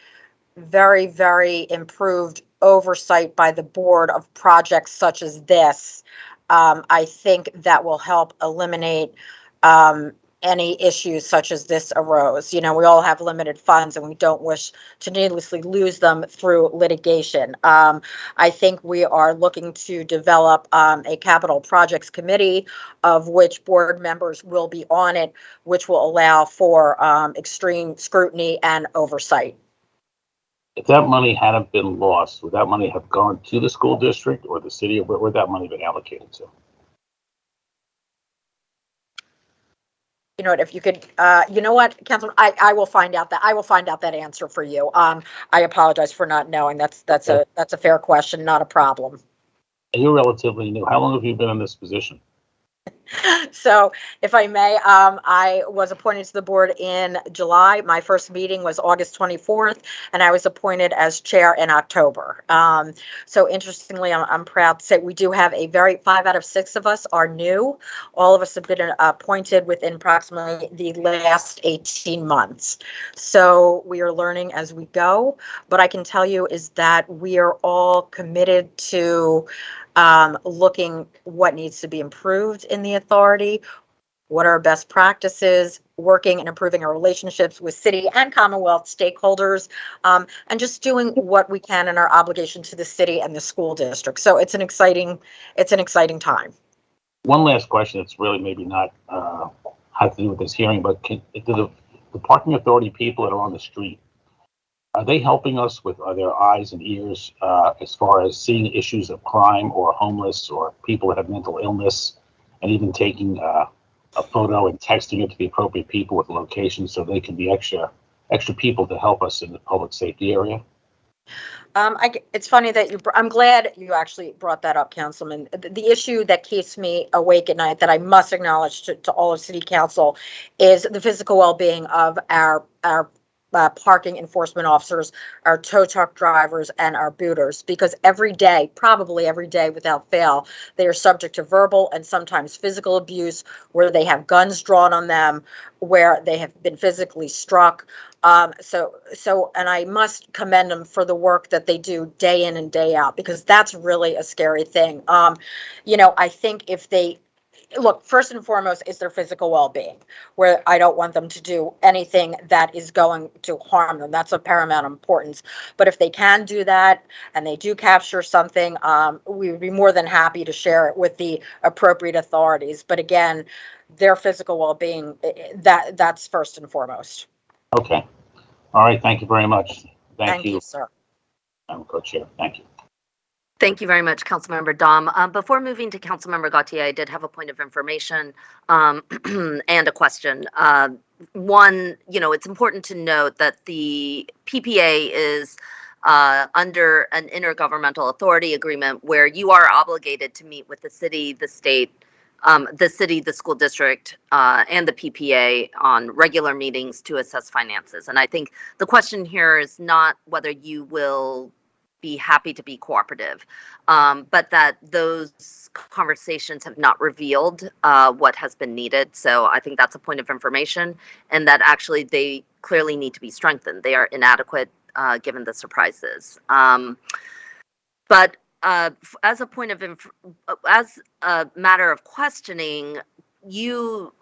very, very improved oversight by the board of projects such as this, I think that will help eliminate any issues such as this arose. You know, we all have limited funds and we don't wish to needlessly lose them through litigation. I think we are looking to develop a capital projects committee of which board members will be on it, which will allow for extreme scrutiny and oversight. If that money hadn't been lost, would that money have gone to the school district or the city, or where would that money been allocated to? You know what, if you could, you know what, Councilman, I will find out that answer for you. I apologize for not knowing. That's a fair question, not a problem. And you're relatively new. How long have you been in this position? So if I may, I was appointed to the board in July. My first meeting was August 24th, and I was appointed as chair in October. So interestingly, I'm proud to say we do have 5 out of 6 of us are new. All of us have been appointed within approximately the last 18 months. So we are learning as we go. But I can tell you is that we are all committed to looking what needs to be improved in the authority, what are best practices, working and improving our relationships with city and Commonwealth stakeholders, and just doing what we can in our obligation to the city and the school district. So it's an exciting time. One last question. It's really maybe not have to do with this hearing, but do the parking authority people that are on the street, are they helping us with their eyes and ears as far as seeing issues of crime or homeless or people that have mental illness, and even taking a photo and texting it to the appropriate people with locations so they can be extra people to help us in the public safety area? It's funny that I'm glad you actually brought that up, Councilman. The issue that keeps me awake at night that I must acknowledge to all of City Council is the physical well-being of our parking enforcement officers, our tow truck drivers, and our booters, because probably every day without fail, they are subject to verbal and sometimes physical abuse, where they have guns drawn on them, where they have been physically struck. And I must commend them for the work that they do day in and day out, because that's really a scary thing. I think if they look, first and foremost is their physical well-being, where I don't want them to do anything that is going to harm them. That's of paramount importance. But if they can do that and they do capture something, we would be more than happy to share it with the appropriate authorities. But again, their physical well-being, that's first and foremost. Okay. All right. Thank you very much. Thank you, sir. I'm co-chair. Thank you. Thank you very much, Councilmember Dom. Before moving to Councilmember Gautier, I did have a point of information and a question. One, it's important to note that the PPA is under an intergovernmental authority agreement where you are obligated to meet with the city, the state, the school district, and the PPA on regular meetings to assess finances. And I think the question here is not whether you will be happy to be cooperative, but that those conversations have not revealed what has been needed. So I think that's a point of information, and that actually they clearly need to be strengthened. They are inadequate given the surprises. But as a matter of questioning, you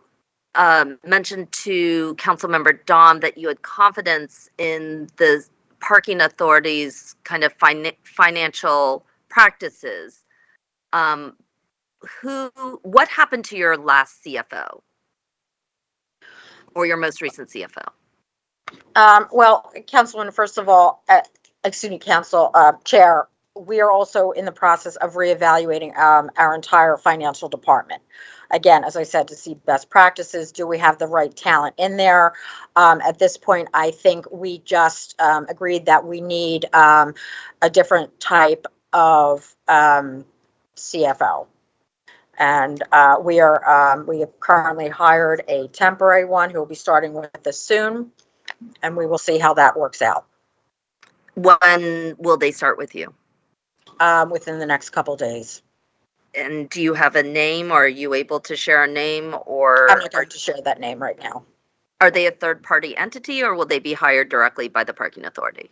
mentioned to Councilmember Dom that you had confidence in the parking authorities' kind of financial practices. What happened to your last CFO or your most recent CFO? Well, Councilman, first of all, Council Chair, we are also in the process of reevaluating our entire financial department. Again, as I said, to see best practices, do we have the right talent in there? At this point, I think we just agreed that we need a different type of CFO. And we have currently hired a temporary one who will be starting with us soon, and we will see how that works out When will they start with you? within the next couple days. And do you have a name, or are you able to share a name, I'm or not going to share that name right now. are they a third-party entity, or will they be hired directly by the parking authority?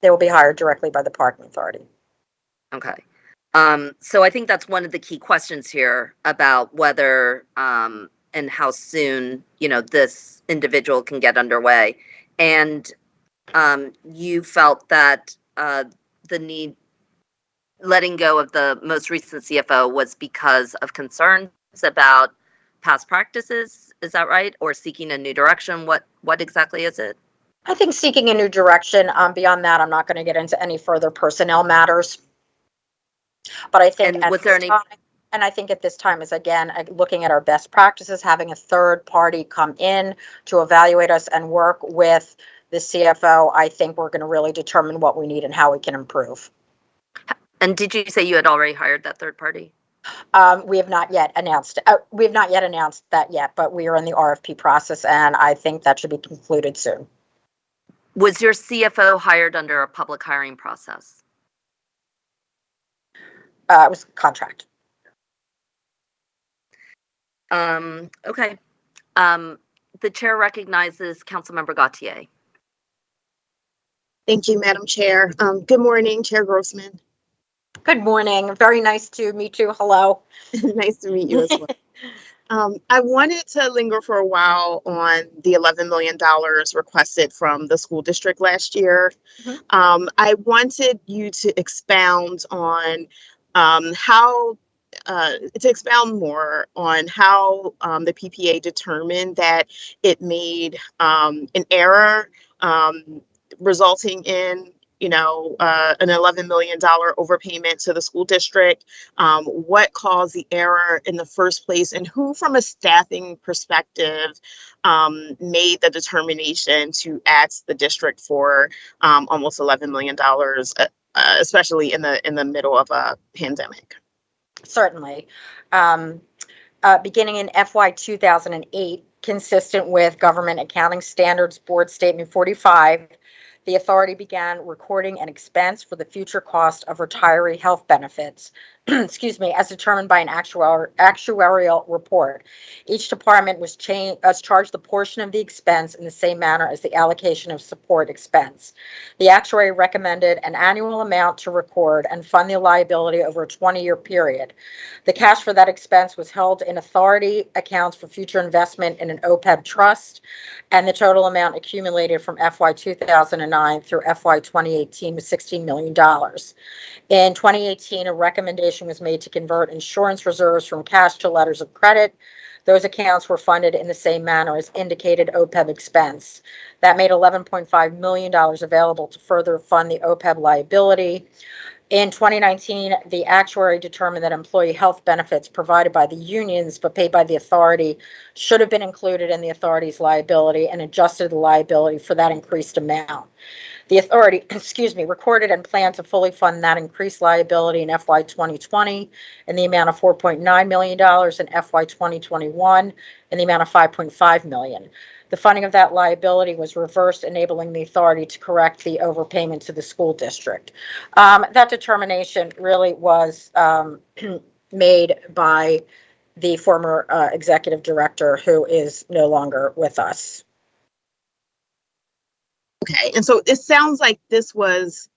They will be hired directly by the parking authority. Okay. So I think that's one of the key questions here about whether and how soon, this individual can get underway. And you felt that the need, letting go of the most recent CFO was because of concerns about past practices. Is that right? Or seeking a new direction? What exactly is it? I think seeking a new direction. Beyond that, I'm not going to get into any further personnel matters. But I think And at was there this any? time, and I think at this time is again looking at our best practices, having a third party come in to evaluate us and work with the CFO. I think we're going to really determine what we need and how we can improve. And did you say you had already hired that third party? We have not yet announced. We have not yet announced that yet, but we are in the RFP process, and I think that should be concluded soon. Was your CFO hired under a public hiring process? It was contract. Okay. The chair recognizes Councilmember Gautier. Thank you, Madam Chair. Good morning, Chair Grossman. Good morning. Very nice to meet you. Hello. Nice to meet you as well. I wanted to linger for a while on the $11 million requested from the school district last year. Mhm. I wanted you to expound on how to expound more on how the PPA determined that it made an error resulting in an $11 million overpayment to the school district. What caused the error in the first place, and who, from a staffing perspective, made the determination to ask the district for almost $11 million, especially in the middle of a pandemic? Certainly. Beginning in FY 2008, consistent with Government Accounting Standards Board Statement 45, the authority began recording an expense for the future cost of retiree health benefits, excuse me, as determined by an actuarial report. Each department was charged the portion of the expense in the same manner as the allocation of support expense. The actuary recommended an annual amount to record and fund the liability over a 20-year period. The cash for that expense was held in authority accounts for future investment in an OPEB trust, and the total amount accumulated from FY 2009 through FY 2018 was $16 million. In 2018, a recommendation was made to convert insurance reserves from cash to letters of credit. Those accounts were funded in the same manner as indicated OPEB expense. That made $11.5 million available to further fund the OPEB liability. In 2019, the actuary determined that employee health benefits provided by the unions but paid by the authority should have been included in the authority's liability and adjusted the liability for that increased amount. The authority, recorded and planned to fully fund that increased liability in FY 2020 in the amount of $4.9 million, in FY 2021 in the amount of $5.5 million. The funding of that liability was reversed, enabling the authority to correct the overpayment to the school district. That determination really was made by the former executive director, who is no longer with us. Okay, and so it sounds like this was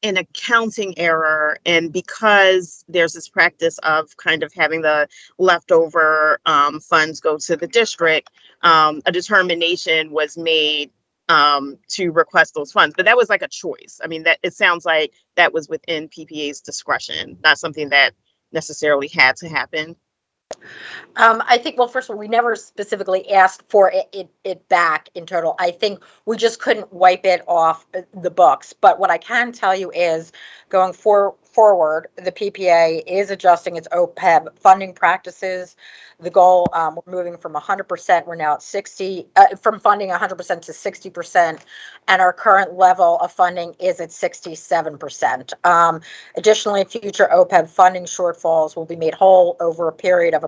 an accounting error, and because there's this practice of kind of having the leftover funds go to the district, a determination was made to request those funds. But that was like a choice. I mean, that it sounds like that was within PPA's discretion, not something that necessarily had to happen. I think, well, first of all, we never specifically asked for it back in total. I think we just couldn't wipe it off the books. But what I can tell you is going forward forward, the PPA is adjusting its OPEB funding practices. The goal, we're moving from 100%, we're now at 60, from funding 100% to 60%, and our current level of funding is at 67%. Additionally, future OPEB funding shortfalls will be made whole over a period of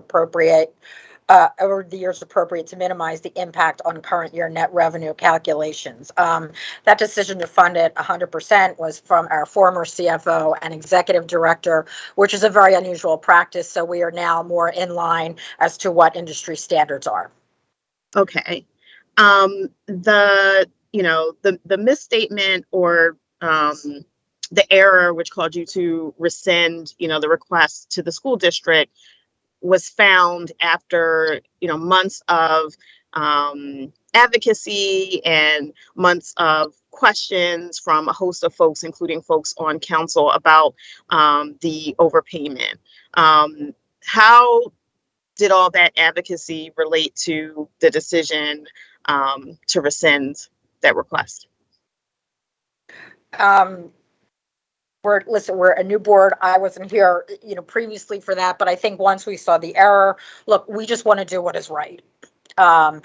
over the years appropriate to minimize the impact on current year net revenue calculations. That decision to fund it 100% was from our former CFO and executive director, which is a very unusual practice. So we are now more in line as to what industry standards are. Okay. The misstatement or the error which caused you to rescind, the request to the school district was found after, months of advocacy and months of questions from a host of folks, including folks on council, about the overpayment. How did all that advocacy relate to the decision to rescind that request? We're a new board. I wasn't here, previously for that, but I think once we saw the error, look, we just want to do what is right. And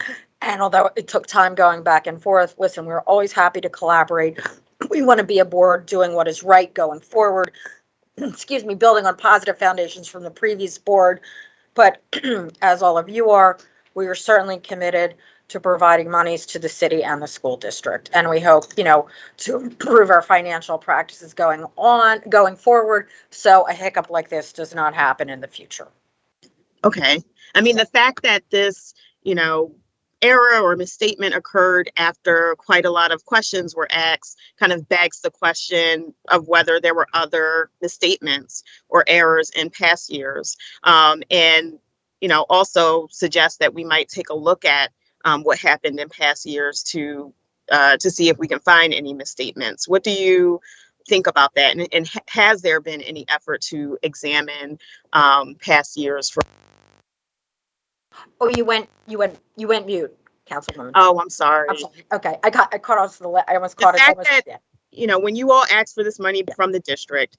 although it took time going back and forth, listen, we're always happy to collaborate. We want to be a board doing what is right going forward. Excuse me, building on positive foundations from the previous board. But as all of you are, we are certainly committed to providing monies to the city and the school district. And we hope, to improve our financial practices going forward, so a hiccup like this does not happen in the future. Okay. I mean, the fact that this, error or misstatement occurred after quite a lot of questions were asked kind of begs the question of whether there were other misstatements or errors in past years. And, also suggests that we might take a look at what happened in past years to see if we can find any misstatements. What do you think about that? And has there been any effort to examine past years for? Oh, you went mute, Councilwoman. Oh, I'm sorry. Okay, I caught off I almost caught it. When you all asked for this money from the district,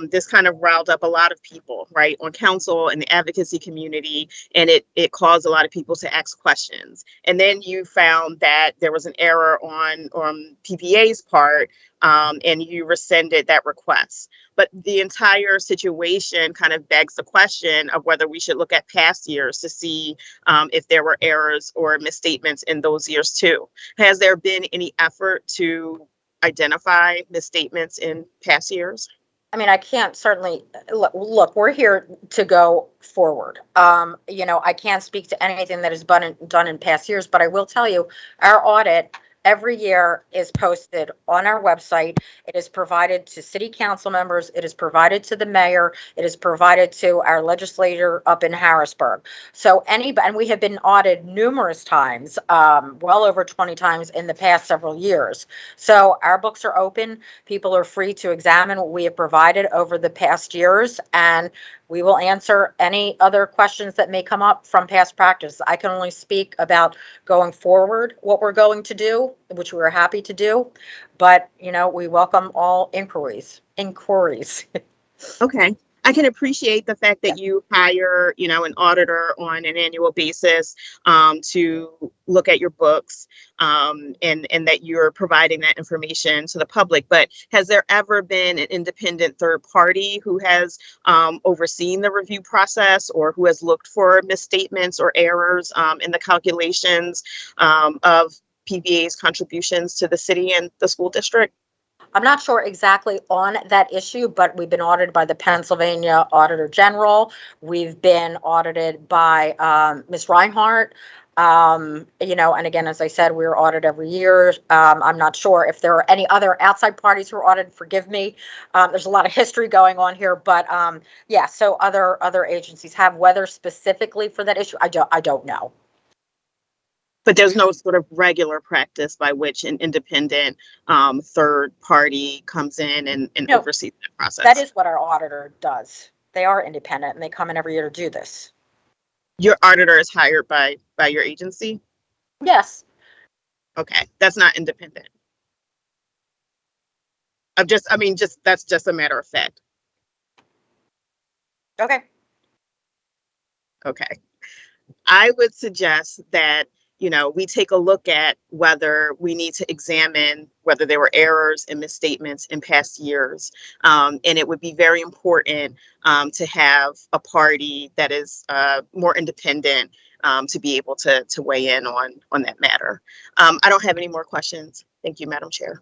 this kind of riled up a lot of people, right, on council and the advocacy community, and it caused a lot of people to ask questions. And then you found that there was an error on PPA's part, and you rescinded that request. But the entire situation kind of begs the question of whether we should look at past years to see if there were errors or misstatements in those years too. Has there been any effort to identify misstatements in past years? I mean, I can't certainly look, we're here to go forward. I can't speak to anything that has been done in past years, but I will tell you our audit every year is posted on our website. It is provided to city council members. It is provided to the mayor. It is provided to our legislator up in Harrisburg. So and we have been audited numerous times, well over 20 times in the past several years. So our books are open. People are free to examine what we have provided over the past years, and we will answer any other questions that may come up from past practice. I can only speak about going forward, what we're going to do, which we're happy to do. But, we welcome all inquiries. Okay. I can appreciate the fact that you hire, an auditor on an annual basis to look at your books and that you're providing that information to the public. But has there ever been an independent third party who has overseen the review process or who has looked for misstatements or errors in the calculations of PVA's contributions to the city and the school district? I'm not sure exactly on that issue, but we've been audited by the Pennsylvania Auditor General. We've been audited by Ms. Reinhardt. And again, as I said, we're audited every year. I'm not sure if there are any other outside parties who are audited. Forgive me. There's a lot of history going on here, but yeah. So other agencies have. Whether specifically for that issue, I don't know. But there's no sort of regular practice by which an independent third party comes in and oversees that process. That is what our auditor does. They are independent and they come in every year to do this. Your auditor is hired by your agency? Yes. Okay, that's not independent. That's just a matter of fact. Okay. Okay. I would suggest that, we take a look at whether we need to examine whether there were errors and misstatements in past years. And it would be very important to have a party that is more independent to be able to weigh in on that matter. I don't have any more questions. Thank you, Madam Chair.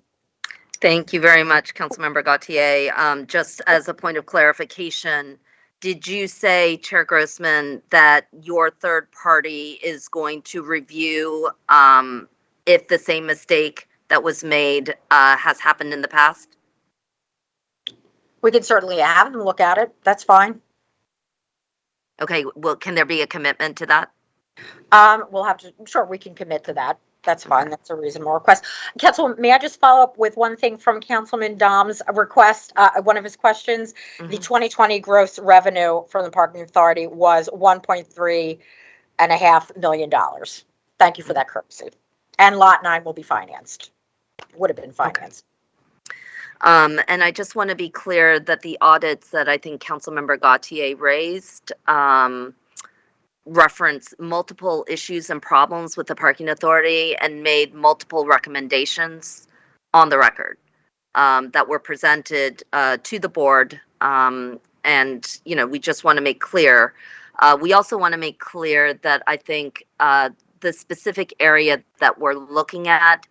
Thank you very much, Councilmember Gautier. Just as a point of clarification, did you say, Chair Grossman, that your third party is going to review if the same mistake that was made has happened in the past? We can certainly have them look at it. That's fine. Okay, well, can there be a commitment to that? We'll have to, sure, we can commit to that. That's fine. That's a reasonable request. Council, may I just follow up with one thing from Councilman Dom's request? One of his questions, the 2020 gross revenue from the parking authority was $1.3 million. Thank you for that courtesy. And lot 9 will be financed. Would have been financed. And I just want to be clear that the audits that I think Councilmember Gautier raised reference multiple issues and problems with the parking authority and made multiple recommendations on the record that were presented to the board. And, we just want to make clear. We also want to make clear that I think the specific area that we're looking at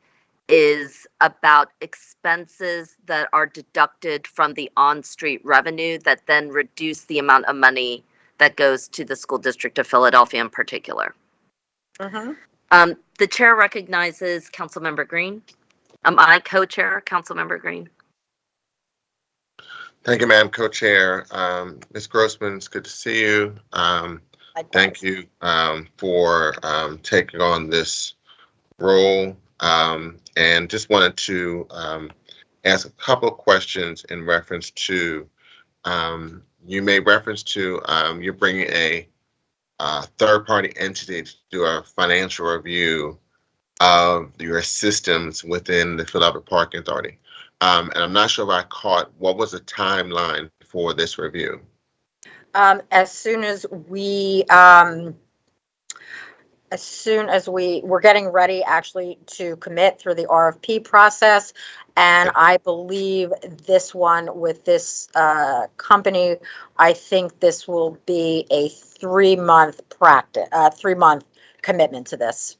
is about expenses that are deducted from the on-street revenue that then reduce the amount of money that goes to the School District of Philadelphia in particular. The chair recognizes Councilmember Green. I co-chair Councilmember Green. Thank you, Madam Co-Chair. Ms. Grossman, it's good to see you. Thank you for taking on this role. And just wanted to ask a couple of questions in reference to, you made reference to you're bringing a third-party entity to do a financial review of your systems within the Philadelphia Parking Authority. And I'm not sure if I caught, what was the timeline for this review? As soon as we're getting ready actually to commit through the RFP process. And I believe this one with this company, I think this will be a 3-month commitment to this.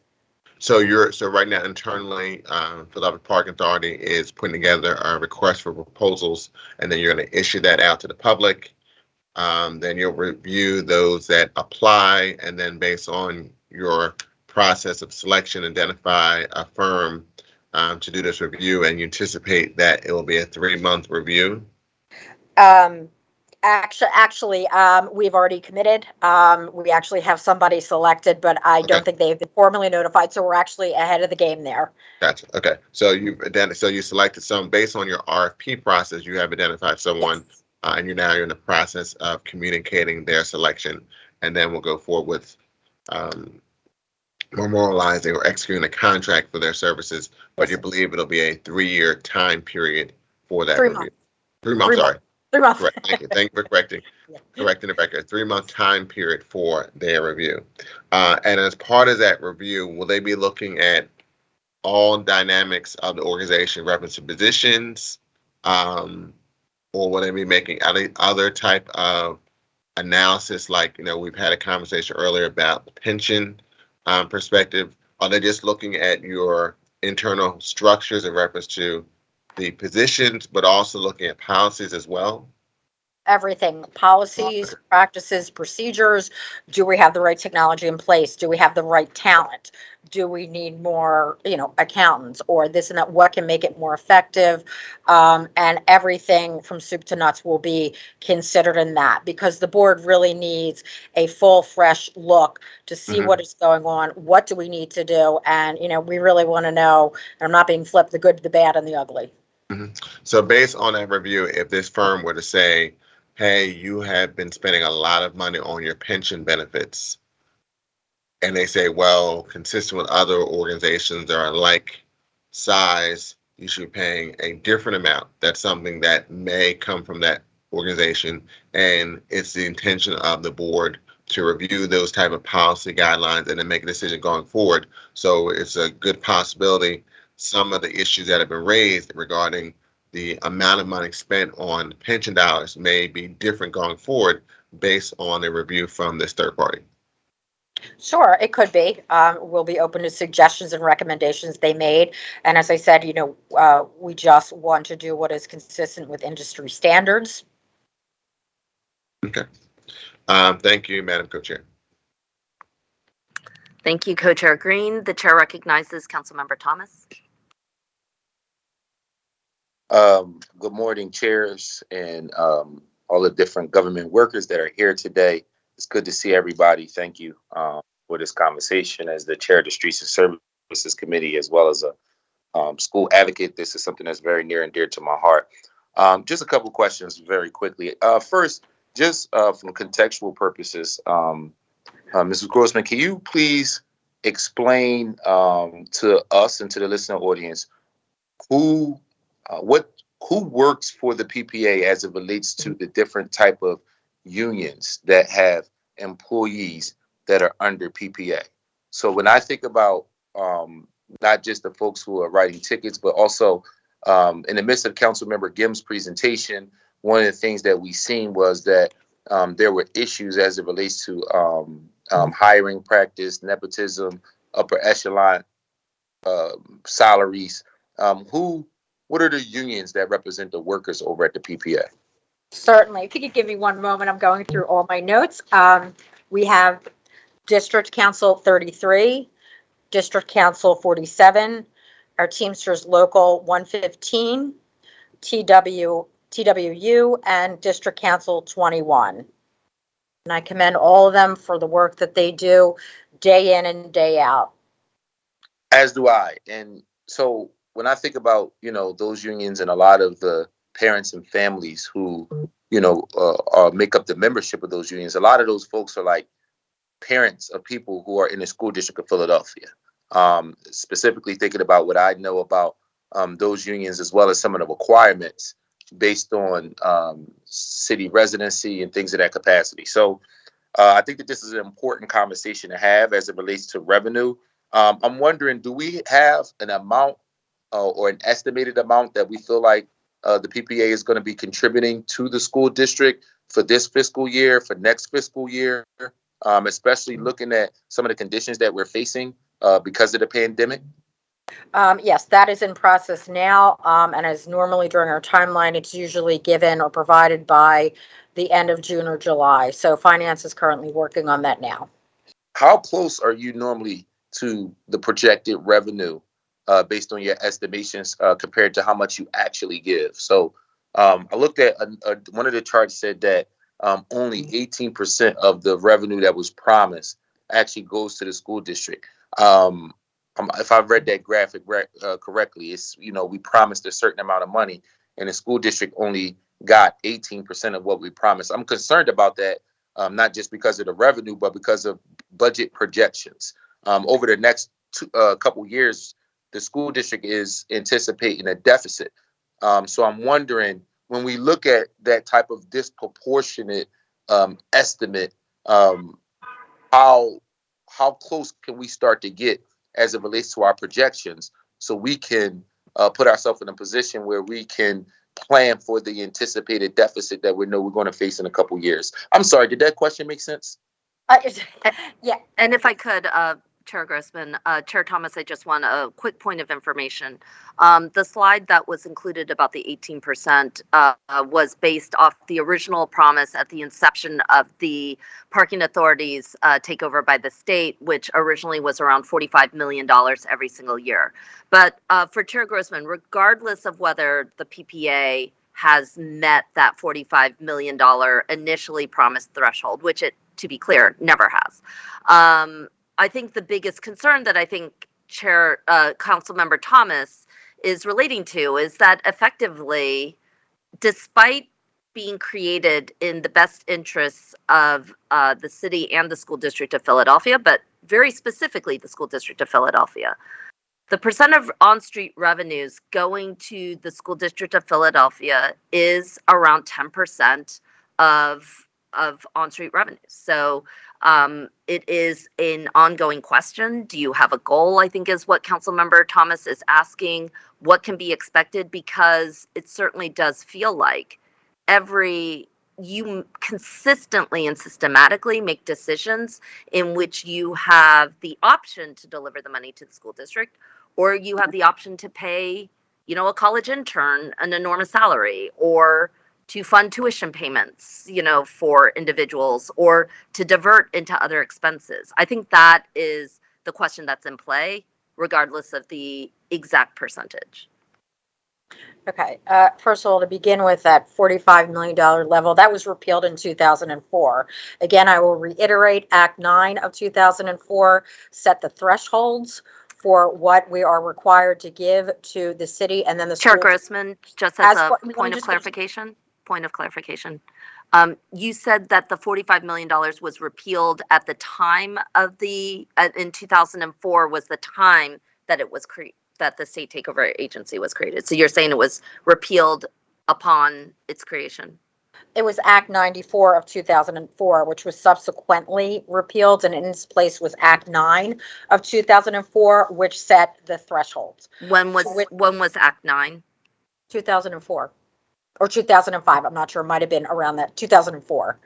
So right now internally, Philadelphia Parking Authority is putting together a request for proposals, and then you're going to issue that out to the public. Then you'll review those that apply, and then based on your process of selection, identify a firm to do this review, and you anticipate that it will be a 3-month review? Actually, we've already committed. We actually have somebody selected, but I don't think they've been formally notified, so we're actually ahead of the game there. Gotcha. Okay. So you selected some based on your RFP process. You have identified someone. Yes. And you're in the process of communicating their selection, and then we'll go forward with memorializing or executing a contract for their services. But you believe it'll be a 3-year time period for that review? 3 months. 3 months. Sorry. 3 months. Correct. Thank you. Thank you for correcting the record. 3-month time period for their review. And as part of that review, will they be looking at all dynamics of the organization, reference to positions? Or will they be making other type of analysis? Like, we've had a conversation earlier about the pension perspective. Are they just looking at your internal structures in reference to the positions, but also looking at policies as well? Everything, policies, practices, procedures. Do we have the right technology in place? Do we have the right talent? Do we need more, accountants or this and that? What can make it more effective? And everything from soup to nuts will be considered in that, because the board really needs a full, fresh look to see what is going on. What do we need to do? And, we really want to know, and I'm not being flipped, the good, the bad, and the ugly. So based on that review, if this firm were to say, hey, you have been spending a lot of money on your pension benefits, and they say, well, consistent with other organizations that are like size, you should be paying a different amount. That's something that may come from that organization, and it's the intention of the board to review those type of policy guidelines and then make a decision going forward. So it's a good possibility some of the issues that have been raised regarding the amount of money spent on pension dollars may be different going forward based on a review from this third party. Sure, it could be. We'll be open to suggestions and recommendations they made. And as I said, we just want to do what is consistent with industry standards. Okay. Thank you, Madam Co-Chair. Thank you, Co-Chair Green. The chair recognizes Councilmember Thomas. Good morning, chairs, and all the different government workers that are here today. It's good to see everybody. Thank you for this conversation. As the chair of the Streets and Services Committee, as well as a school advocate, this is something that's very near and dear to my heart. Just a couple questions very quickly. First, just from contextual purposes, Mrs. Grossman, can you please explain to us and to the listening audience who works for the PPA as it relates to the different type of unions that have employees that are under PPA? So when I think about not just the folks who are writing tickets, but also in the midst of Councilmember Gim's presentation, one of the things that we seen was that there were issues as it relates to hiring practice, nepotism, upper echelon salaries. What are the unions that represent the workers over at the PPA? Certainly. If you could give me one moment, I'm going through all my notes. We have District Council 33, District Council 47, our Teamsters Local 115, TWU, and District Council 21. And I commend all of them for the work that they do day in and day out. As do I. And so when I think about, those unions and a lot of the parents and families who, make up the membership of those unions, a lot of those folks are like parents of people who are in the school district of Philadelphia. Specifically thinking about what I know about those unions, as well as some of the requirements based on city residency and things of that capacity. So I think that this is an important conversation to have as it relates to revenue. I'm wondering, do we have an amount or an estimated amount that we feel like the PPA is going to be contributing to the school district for this fiscal year, for next fiscal year, especially looking at some of the conditions that we're facing because of the pandemic? Yes, that is in process now. And as normally during our timeline, it's usually given or provided by the end of June or July. So finance is currently working on that now. How close are you normally to the projected revenue based on your estimations compared to how much you actually give? So I looked at one of the charts said that only 18% of the revenue that was promised actually goes to the school district. If I read that graphic correctly, it's, we promised a certain amount of money and the school district only got 18% of what we promised. I'm concerned about that, not just because of the revenue, but because of budget projections. Over the next couple years, the school district is anticipating a deficit. So I'm wondering, when we look at that type of disproportionate estimate, how close can we start to get as it relates to our projections so we can put ourselves in a position where we can plan for the anticipated deficit that we know we're going to face in a couple years? I'm sorry, did that question make sense? Yeah. And if I could, Chair Grossman, Chair Thomas, I just want a quick point of information. The slide that was included about the 18% was based off the original promise at the inception of the parking authorities takeover by the state, which originally was around $45 million every single year. But for Chair Grossman, regardless of whether the PPA has met that $45 million initially promised threshold, which it, to be clear, never has. I think the biggest concern that I think Councilmember Thomas is relating to is that effectively, despite being created in the best interests of the city and the school district of Philadelphia, but very specifically the school district of Philadelphia, The percent of on-street revenues going to the school district of Philadelphia is around 10% of on-street revenues. So it is an ongoing question. Do you have a goal? I think is what Councilmember Thomas is asking. What can be expected? Because it certainly does feel like you consistently and systematically make decisions in which you have the option to deliver the money to the school district, or you have the option to pay, a college intern an enormous salary, or to fund tuition payments, for individuals, or to divert into other expenses. I think that is the question that's in play, regardless of the exact percentage. Okay, first of all, to begin with, that $45 million level, that was repealed in 2004. Again, I will reiterate, Act 9 of 2004 set the thresholds for what we are required to give to the city, and then the Chair school. Grossman, just as a point of clarification, you said that the $45 million was repealed at the time of in 2004 was the time that it was that the state takeover agency was created. So you're saying it was repealed upon its creation? It was Act 94 of 2004, which was subsequently repealed, and in its place was Act 9 of 2004, which set the thresholds. When was Act 9? 2004 or 2005. I'm not sure. It might have been around that 2004.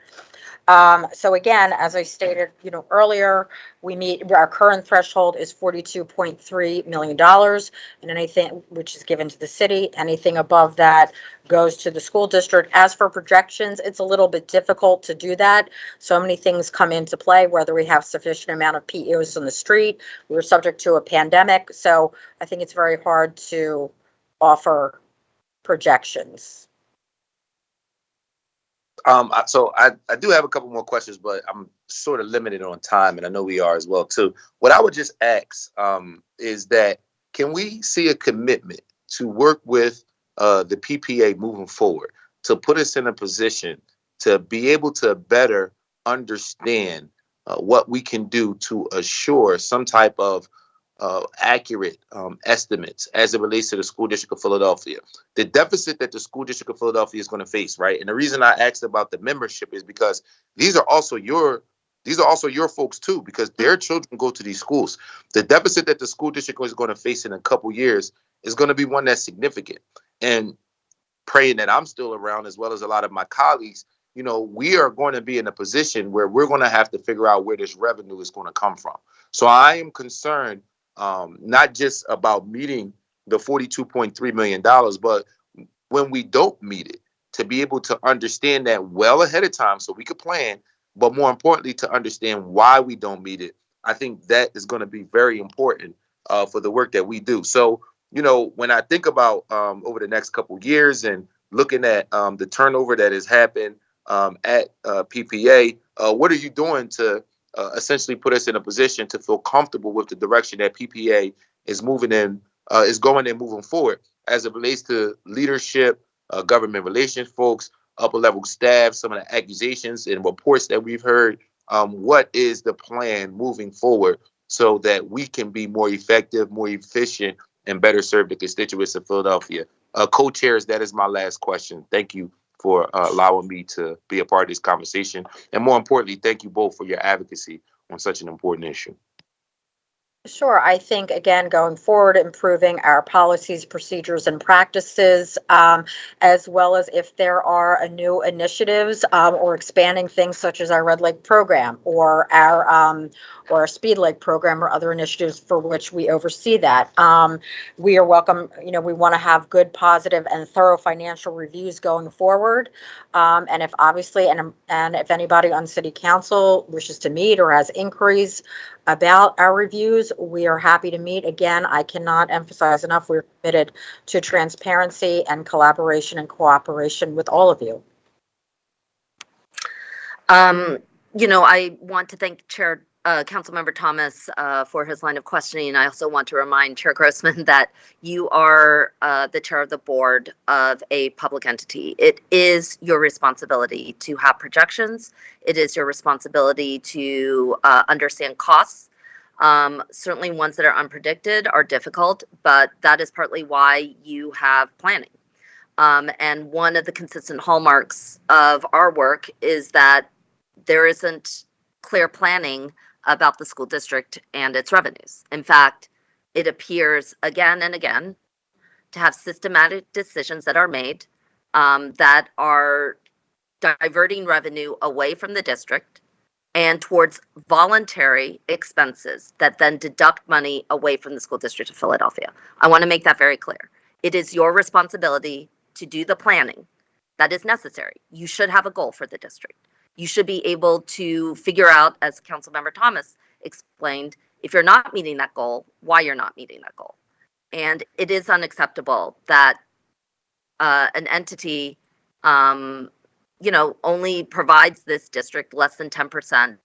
So again, as I stated, earlier, our current threshold is $42.3 million, and anything which is given to the city, anything above that goes to the school district. As for projections, it's a little bit difficult to do that. So many things come into play, whether we have sufficient amount of PEOs on the street, we're subject to a pandemic. So I think it's very hard to offer projections. So I do have a couple more questions, but I'm sort of limited on time, and I know we are as well too. What I would just ask is that can we see a commitment to work with the PPA moving forward to put us in a position to be able to better understand what we can do to assure some type of accurate estimates as it relates to the school district of Philadelphia, the deficit that the school district of Philadelphia is going to face, right? And the reason I asked about the membership is because these are also your folks too, because their children go to these schools. The deficit that the school district is going to face in a couple years is going to be one that's significant. And praying that I'm still around, as well as a lot of my colleagues, we are going to be in a position where we're going to have to figure out where this revenue is going to come from. So I am concerned not just about meeting the $42.3 million, but when we don't meet it, to be able to understand that well ahead of time so we could plan, but more importantly, to understand why we don't meet it. I think that is going to be very important for the work that we do. So, when I think about over the next couple of years and looking at the turnover that has happened at PPA, what are you doing to essentially put us in a position to feel comfortable with the direction that PPA is moving in, is going and moving forward as it relates to leadership, government relations folks, upper level staff, some of the accusations and reports that we've heard. What is the plan moving forward so that we can be more effective, more efficient, and better serve the constituents of Philadelphia? Co-chairs, that is my last question. Thank you for allowing me to be a part of this conversation. And more importantly, thank you both for your advocacy on such an important issue. Sure. I think, again, going forward, improving our policies, procedures, and practices, as well as if there are new initiatives or expanding things such as our Red Lake program or our Speed Lake program or other initiatives for which we oversee that. We are welcome. We want to have good, positive, and thorough financial reviews going forward. And if obviously, and if anybody on City Council wishes to meet or has inquiries about our reviews, we are happy to meet. Again, I cannot emphasize enough, we're committed to transparency and collaboration and cooperation with all of you. I want to thank Councilmember Thomas for his line of questioning. I also want to remind Chair Grossman that you are the chair of the board of a public entity. It is your responsibility to have projections. It is your responsibility to understand costs. Certainly ones that are unpredicted are difficult, but that is partly why you have planning. And one of the consistent hallmarks of our work is that there isn't clear planning about the school district and its revenues. In fact, it appears again and again to have systematic decisions that are made that are diverting revenue away from the district and towards voluntary expenses that then deduct money away from the school district of Philadelphia. I want to make that very clear. It is your responsibility to do the planning that is necessary. You should have a goal for the district. You should be able to figure out, as Councilmember Thomas explained, if you're not meeting that goal, why you're not meeting that goal. And it is unacceptable that an entity only provides this district less than 10%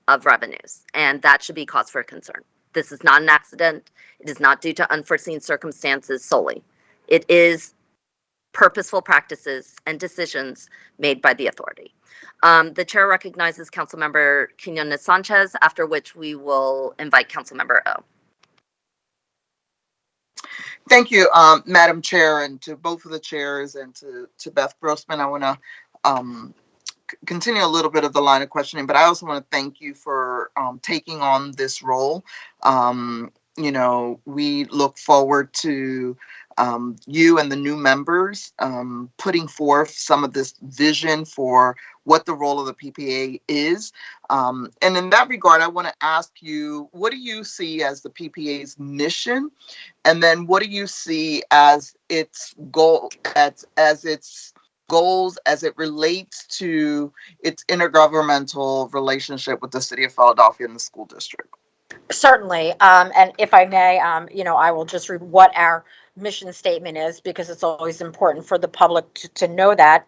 of revenues, and that should be cause for concern. This is not an accident. It is not due to unforeseen circumstances solely. It is purposeful practices and decisions made by the authority. The chair recognizes Councilmember Quinones Sanchez, after which we will invite Councilmember O. Thank you, Madam Chair, and to both of the chairs, and to Beth Grossman. I want to continue a little bit of the line of questioning, but I also want to thank you for taking on this role. We look forward to you and the new members putting forth some of this vision for what the role of the PPA is. And in that regard, I want to ask you, what do you see as the PPA's mission? And then what do you see as its goal, as its goals as it relates to its intergovernmental relationship with the city of Philadelphia and the school district? Certainly. And if I may, I will just read what our mission statement is, because it's always important for the public to know that,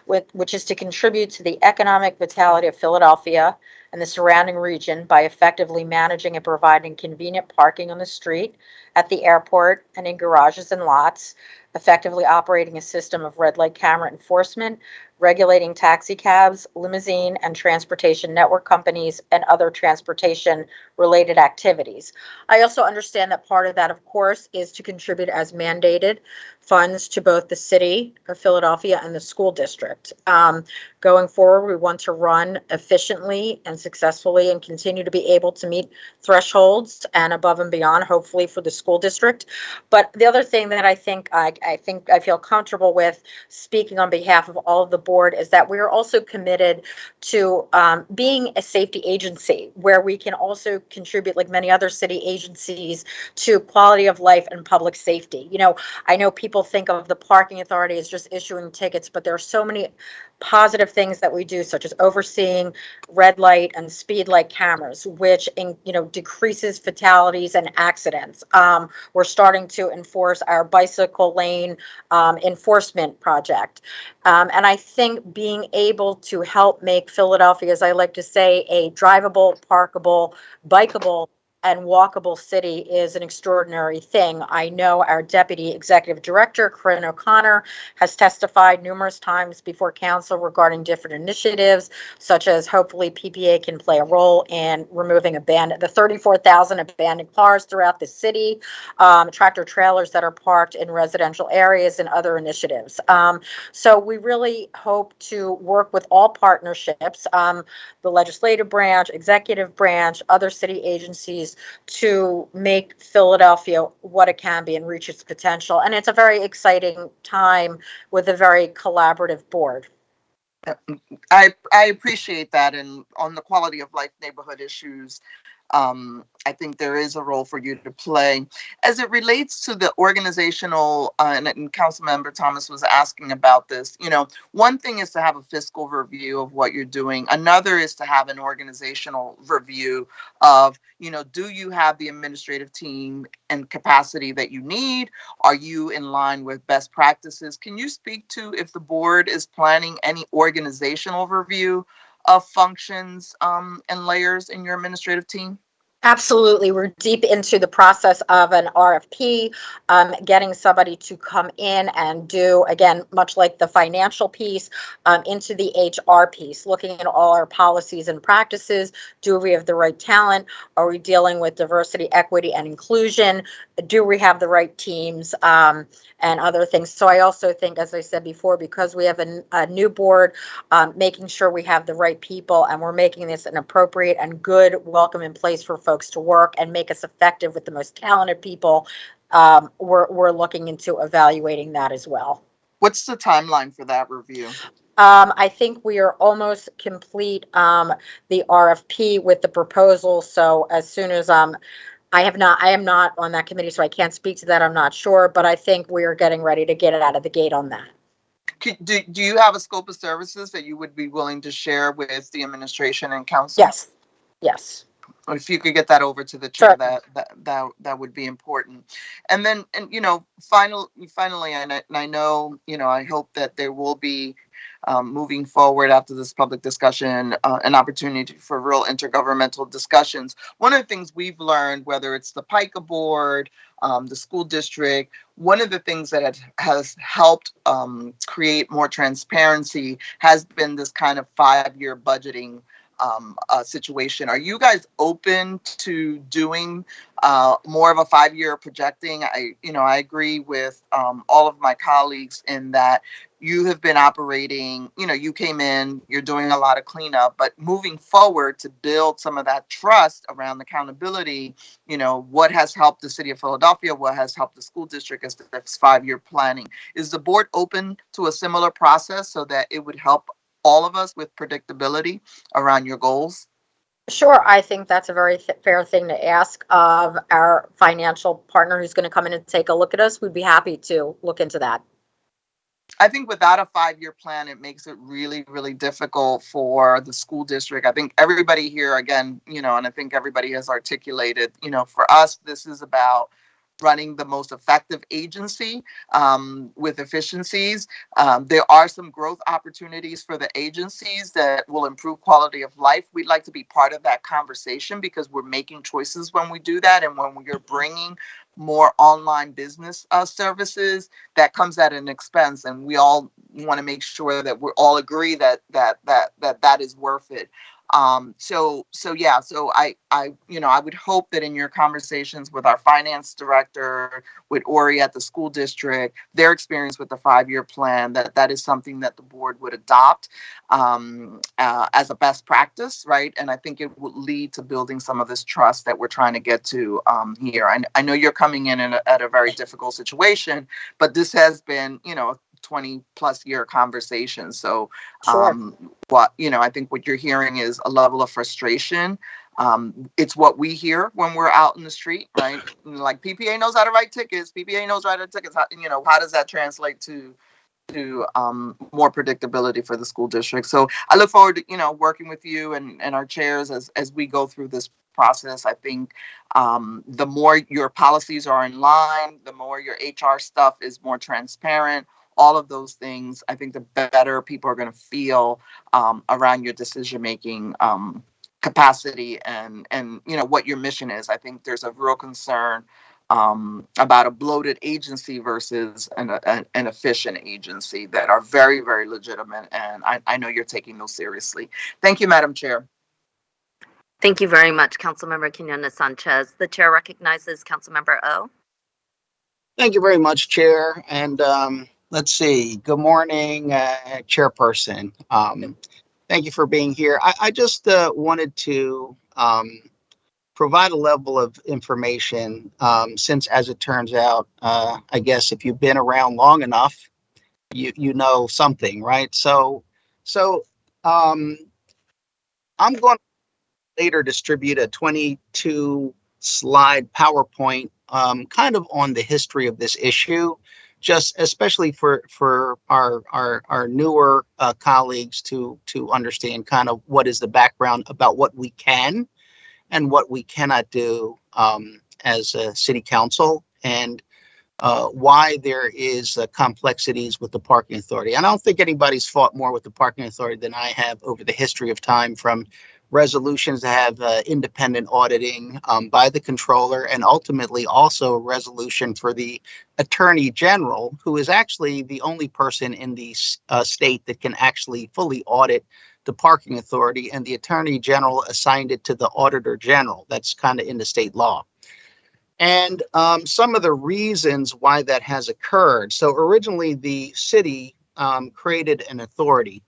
which is to contribute to the economic vitality of Philadelphia and the surrounding region by effectively managing and providing convenient parking on the street, at the airport, and in garages and lots, effectively operating a system of red light camera enforcement, regulating taxi cabs, limousine, and transportation network companies, and other transportation related activities. I also understand that part of that, of course, is to contribute as mandated funds to both the city of Philadelphia and the school district. Going forward, we want to run efficiently and successfully and continue to be able to meet thresholds and above and beyond, hopefully, for the school district. But the other thing that I feel comfortable with speaking on behalf of all of the board is that we are also committed to being a safety agency where we can also contribute, like many other city agencies, to quality of life and public safety. I know people think of the parking authority as just issuing tickets, but there are so many positive things that we do, such as overseeing red light and speed light cameras, which decreases fatalities and accidents. We're starting to enforce our bicycle lane enforcement project. And I think being able to help make Philadelphia, as I like to say, a drivable, parkable, bikeable, and walkable city is an extraordinary thing. I know our Deputy Executive Director, Corinne O'Connor, has testified numerous times before council regarding different initiatives, such as hopefully PPA can play a role in removing the 34,000 abandoned cars throughout the city, tractor trailers that are parked in residential areas, and other initiatives. So we really hope to work with all partnerships, the legislative branch, executive branch, other city agencies, to make Philadelphia what it can be and reach its potential. And it's a very exciting time with a very collaborative board. I appreciate that. And on the quality of life neighborhood issues, I think there is a role for you to play. As it relates to the organizational, and Councilmember Thomas was asking about this, one thing is to have a fiscal review of what you're doing. Another is to have an organizational review of, do you have the administrative team and capacity that you need? Are you in line with best practices? Can you speak to if the board is planning any organizational review of functions and layers in your administrative team? Absolutely. We're deep into the process of an RFP, getting somebody to come in and do, again, much like the financial piece, into the HR piece, looking at all our policies and practices. Do we have the right talent? Are we dealing with diversity, equity, and inclusion? Do we have the right teams, and other things? So I also think, as I said before, because we have a new board, making sure we have the right people and we're making this an appropriate and good welcoming place for folks to work and make us effective with the most talented people. We're looking into evaluating that as well. What's the timeline for that review? I think we are almost complete, the RFP with the proposal. So as soon as I am not on that committee, so I can't speak to that. I'm not sure, but I think we are getting ready to get it out of the gate on that. Do you have a scope of services that you would be willing to share with the administration and council? Yes. Yes. If you could get that over to the chair, Sure. that would be important. And then, and finally, and I know, I hope that there will be, moving forward after this public discussion, an opportunity for real intergovernmental discussions. One of the things we've learned, whether it's the PICA board, the school district, one of the things that has helped create more transparency has been this kind of 5-year budgeting situation. Are you guys open to doing more of a 5-year projecting? I agree with all of my colleagues in that you have been operating, you came in, you're doing a lot of cleanup, but moving forward to build some of that trust around accountability, what has helped the city of Philadelphia, what has helped the school district as the next 5-year planning. Is the board open to a similar process so that it would help all of us with predictability around your goals? Sure. I think that's a very fair thing to ask of our financial partner who's going to come in and take a look at us. We'd be happy to look into that. I think without a 5-year plan, it makes it really, really difficult for the school district. I think everybody here, again, and I think everybody has articulated, for us, this is about running the most effective agency with efficiencies. There are some growth opportunities for the agencies that will improve quality of life. We'd like to be part of that conversation because we're making choices when we do that. And when you're bringing more online business services, that comes at an expense. And we all want to make sure that we all agree that is worth it. So I would hope that in your conversations with our finance director, with Ori at the school district, their experience with the 5-year plan, that is something that the board would adopt as a best practice, right? And I think it would lead to building some of this trust that we're trying to get to here. I know you're coming in at a very difficult situation, but this has been, 20 plus year conversation. So Sure. I think what you're hearing is a level of frustration. It's what we hear when we're out in the street, right? Like PPA knows how to write tickets. PPA knows how to write tickets. How does that translate to more predictability for the school district? So I look forward to, working with you and our chairs as we go through this process. I think the more your policies are in line, the more your HR stuff is more transparent, all of those things, I think the better people are going to feel around your decision-making capacity and what your mission is. I think there's a real concern about a bloated agency versus an efficient agency that are very, very legitimate. And I know you're taking those seriously. Thank you, Madam Chair. Thank you very much, Councilmember Quinones Sanchez. The chair recognizes Councilmember O. Thank you very much, Chair. And let's see. Good morning, Chairperson. Thank you for being here. I just wanted to provide a level of information since, as it turns out, I guess if you've been around long enough, you know something, right? So I'm going to later distribute a 22 slide PowerPoint kind of on the history of this issue, just especially for our newer colleagues to understand kind of what is the background about what we can and what we cannot do as a city council, and why there is complexities with the parking authority. And I don't think anybody's fought more with the parking authority than I have over the history of time, from resolutions that have independent auditing by the controller, and ultimately also a resolution for the attorney general, who is actually the only person in the state that can actually fully audit the parking authority, and the attorney general assigned it to the auditor general. That's kind of in the state law. And some of the reasons why that has occurred. So originally the city created an authority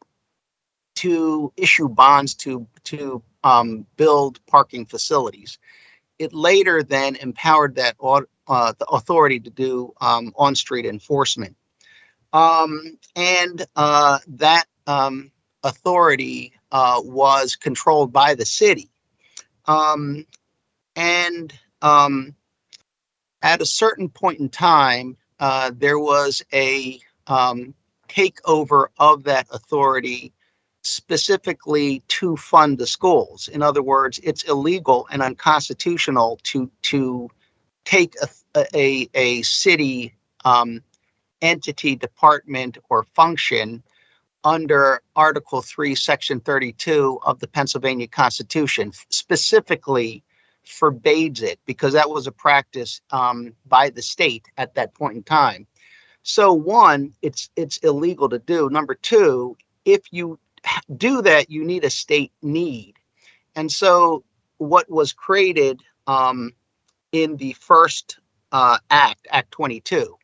to issue bonds to build parking facilities. It later then empowered that the authority to do on-street enforcement. That authority was controlled by the city. At a certain point in time, there was a takeover of that authority specifically to fund the schools. In other words, it's illegal and unconstitutional to take a city entity, department, or function under Article 3, Section 32 of the Pennsylvania Constitution, specifically forbids it, because that was a practice by the state at that point in time. So one, it's illegal to do. Number two, if you do that, you need a state need. And so what was created in the first Act 22,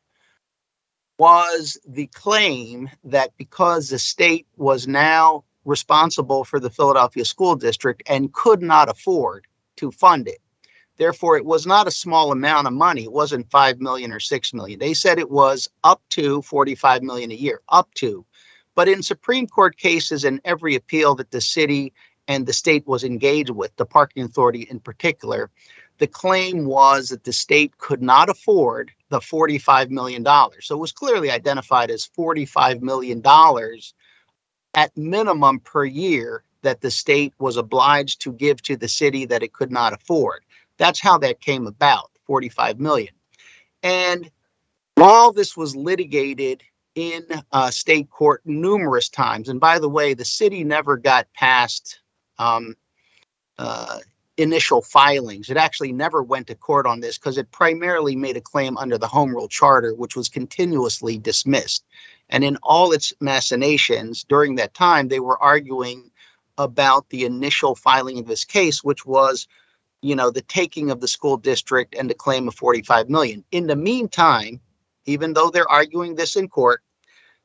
was the claim that because the state was now responsible for the Philadelphia School District and could not afford to fund it, therefore it was not a small amount of money. It wasn't $5 million or $6 million. They said it was up to $45 million a year, up to. But in Supreme Court cases and every appeal that the city and the state was engaged with, the parking authority in particular, the claim was that the state could not afford the $45 million. So it was clearly identified as $45 million at minimum per year that the state was obliged to give to the city that it could not afford. That's how that came about, $45 million. And while this was litigated in state court numerous times, and by the way, the city never got past initial filings. It actually never went to court on this because it primarily made a claim under the Home Rule Charter, which was continuously dismissed. And in all its machinations during that time, they were arguing about the initial filing of this case, which was, the taking of the school district and the claim of $45 million. In the meantime, even though they're arguing this in court,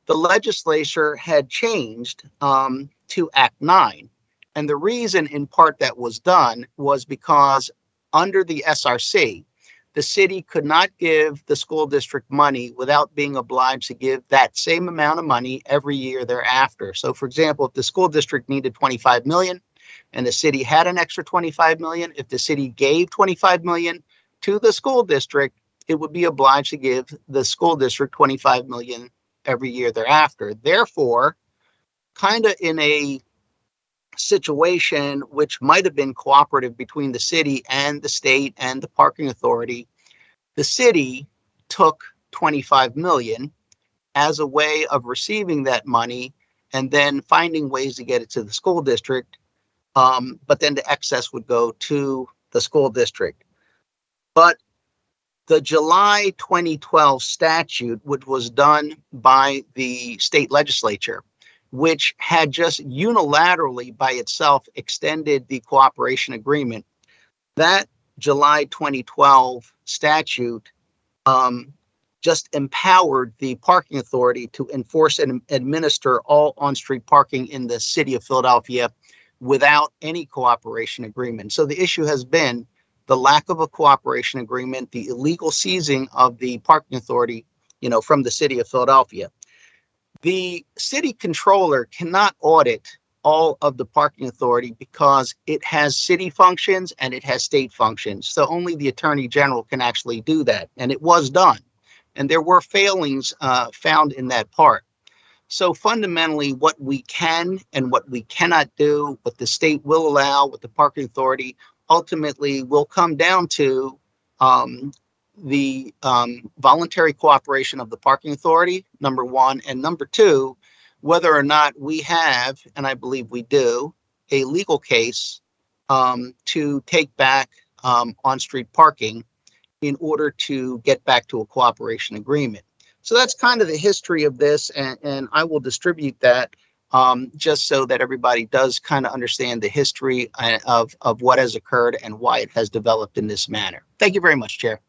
the legislature had changed to Act 9. And the reason in part that was done was because under the SRC, the city could not give the school district money without being obliged to give that same amount of money every year thereafter. So for example, if the school district needed $25 million and the city had an extra $25 million, if the city gave $25 million to the school district, it would be obliged to give the school district $25 million every year thereafter. Therefore, kind of in a situation which might have been cooperative between the city and the state and the parking authority, the city took $25 million as a way of receiving that money and then finding ways to get it to the school district. But then the excess would go to the school district. But the July 2012 statute, which was done by the state legislature, which had just unilaterally by itself extended the cooperation agreement, that July 2012 statute just empowered the parking authority to enforce and administer all on-street parking in the city of Philadelphia without any cooperation agreement. So the issue has been the lack of a cooperation agreement, the illegal seizing of the parking authority, from the city of Philadelphia. The city controller cannot audit all of the parking authority because it has city functions and it has state functions. So only the attorney general can actually do that. And it was done. And there were failings found in that part. So fundamentally, what we can and what we cannot do, what the state will allow, what the parking authority ultimately will come down to the voluntary cooperation of the parking authority, number one, and number two, whether or not we have, and I believe we do, a legal case to take back on-street parking in order to get back to a cooperation agreement. So that's kind of the history of this, and I will distribute that just so that everybody does kind of understand the history of what has occurred and why it has developed in this manner. Thank you very much, Chair.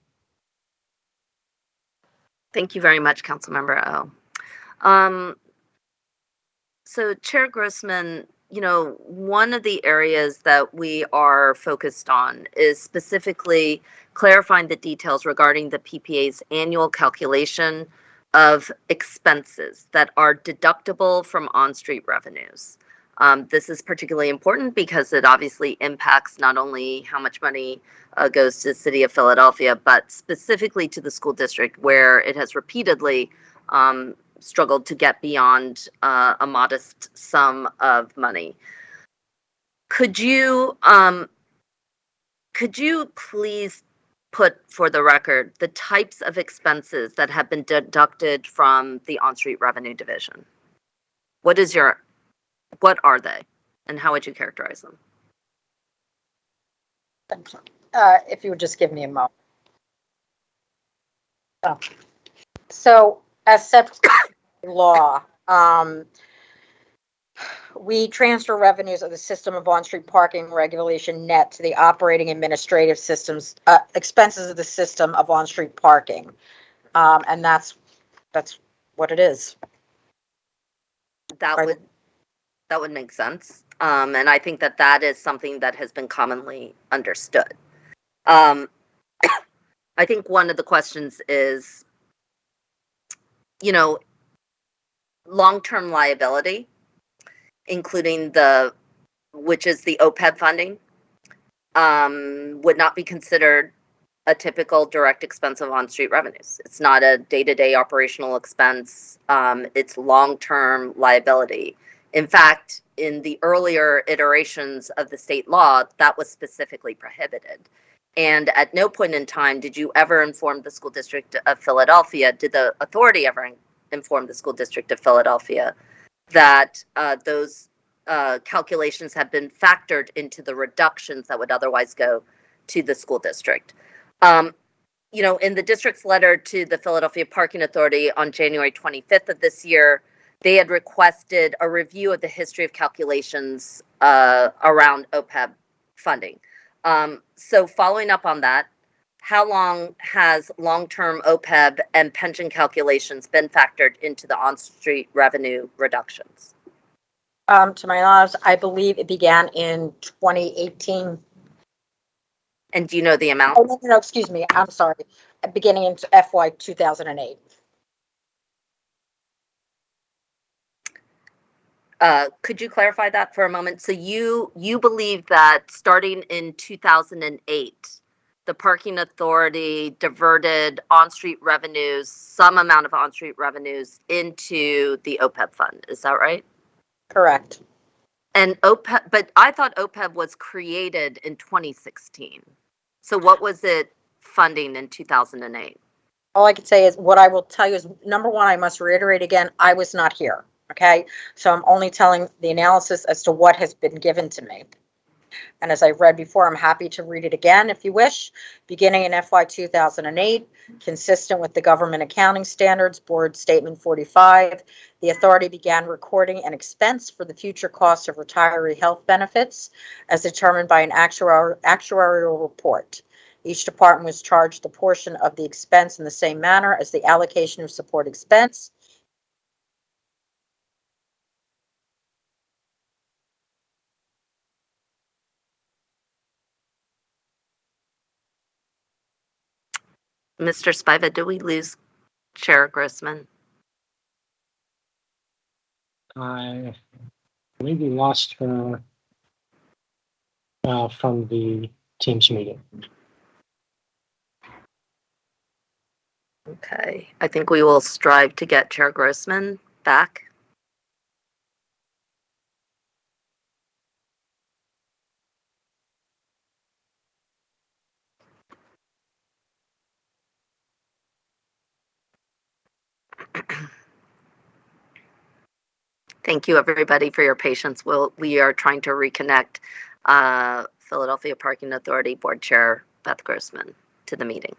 Thank you very much, Councilmember O. So Chair Grossman, one of the areas that we are focused on is specifically clarifying the details regarding the PPA's annual calculation of expenses that are deductible from on-street revenues. This is particularly important because it obviously impacts not only how much money goes to the city of Philadelphia, but specifically to the school district, where it has repeatedly struggled to get beyond a modest sum of money. Could you please put for the record the types of expenses that have been deducted from the on-street revenue division? What are they, and how would you characterize them? If you would just give me a moment. Oh. So, as set law, we transfer revenues of the system of on-street parking regulation net to the operating administrative systems expenses of the system of on-street parking, and that's what it is. That would make sense, and I think that is something that has been commonly understood. I think one of the questions is, long-term liability, including which is the OPEB funding, would not be considered a typical direct expense of on-street revenues. It's not a day-to-day operational expense. It's long-term liability. In fact, in the earlier iterations of the state law, that was specifically prohibited. And at no point in time did you ever inform the school district of Philadelphia, did the authority ever inform the school district of Philadelphia that those calculations have been factored into the reductions that would otherwise go to the school district. In the district's letter to the Philadelphia Parking Authority on January 25th of this year, they had requested a review of the history of calculations around OPEB funding. So following up on that, how long has long-term OPEB and pension calculations been factored into the on-street revenue reductions? To my knowledge, I believe it began in 2018. And do you know the amount? Oh, no, excuse me. I'm sorry. Beginning in FY 2008. Could you clarify that for a moment? So you believe that starting in 2008, the parking authority diverted on-street revenues, some amount of on-street revenues, into the OPEB fund. Is that right? Correct. And OPEB, but I thought OPEB was created in 2016. So what was it funding in 2008? All I can say is, what I will tell you is, number one, I must reiterate again, I was not here. Okay, so I'm only telling the analysis as to what has been given to me. And as I read before, I'm happy to read it again if you wish. Beginning in FY 2008, consistent with the government accounting standards, board statement 45, the authority began recording an expense for the future costs of retiree health benefits as determined by an actuarial report. Each department was charged a portion of the expense in the same manner as the allocation of support expense. Mr. Spiva, do we lose Chair Grossman? I believe we lost her from the Teams meeting. Okay, I think we will strive to get Chair Grossman back. Thank you, everybody, for your patience. We are trying to reconnect Philadelphia Parking Authority Board Chair Beth Grossman to the meeting.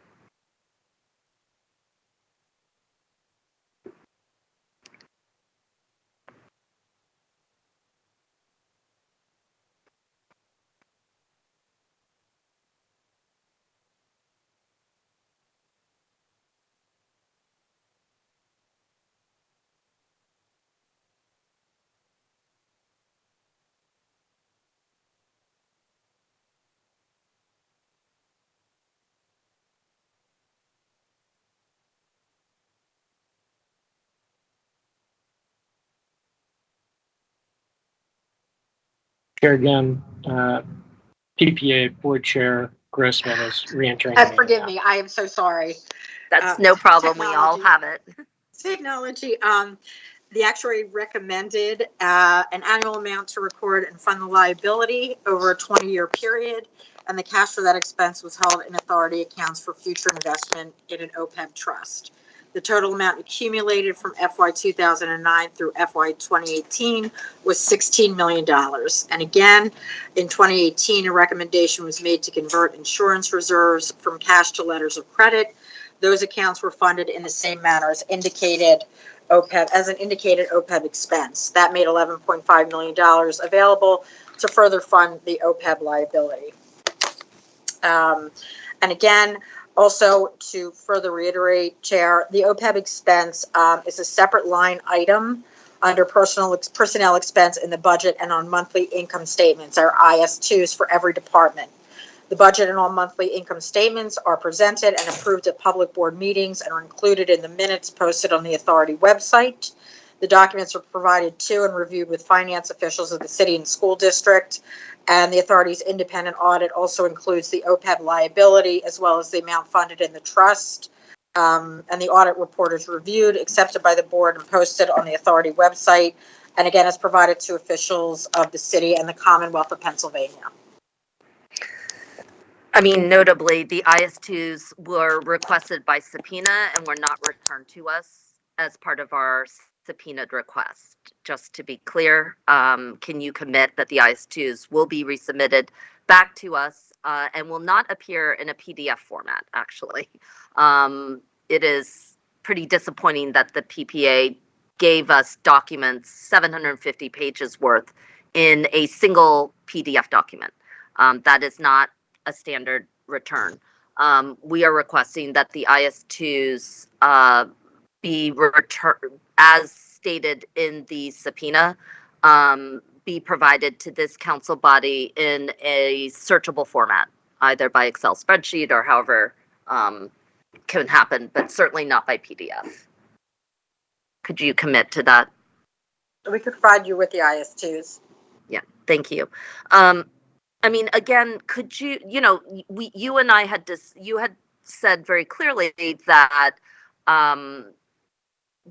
Chair again, PPA Board Chair Grossman is re-entering. Forgive me, I am so sorry. That's no problem. We all have it. Technology, the actuary recommended an annual amount to record and fund the liability over a 20-year period, and the cash for that expense was held in authority accounts for future investment in an OPEB trust. The total amount accumulated from FY 2009 through FY 2018 was $16 million. And again, in 2018, a recommendation was made to convert insurance reserves from cash to letters of credit. Those accounts were funded in the same manner as indicated OPEB, as an indicated OPEB expense. That made $11.5 million available to further fund the OPEB liability. And again, also to further reiterate, Chair, the OPEB expense is a separate line item under personnel expense in the budget and on monthly income statements, or IS2s, for every department. The budget and all monthly income statements are presented and approved at public board meetings and are included in the minutes posted on the authority website. The documents are provided to and reviewed with finance officials of the city and school district. And the authority's independent audit also includes the OPEB liability as well as the amount funded in the trust. And the audit report is reviewed, accepted by the board, and posted on the authority website. And again, is provided to officials of the city and the Commonwealth of Pennsylvania. I mean, notably, the IS2s were requested by subpoena and were not returned to us as part of our subpoenaed request. Just to be clear, can you commit that the IS2s will be resubmitted back to us and will not appear in a PDF format, actually? It is pretty disappointing that the PPA gave us documents, 750 pages worth, in a single PDF document. That is not a standard return. We are requesting that the IS2s be returned, as stated in the subpoena, be provided to this council body in a searchable format, either by Excel spreadsheet or however can happen, but certainly not by PDF. Could you commit to that? We could provide you with the IS2s. Yeah, thank you. I mean, again, could you, you and I had you had said very clearly that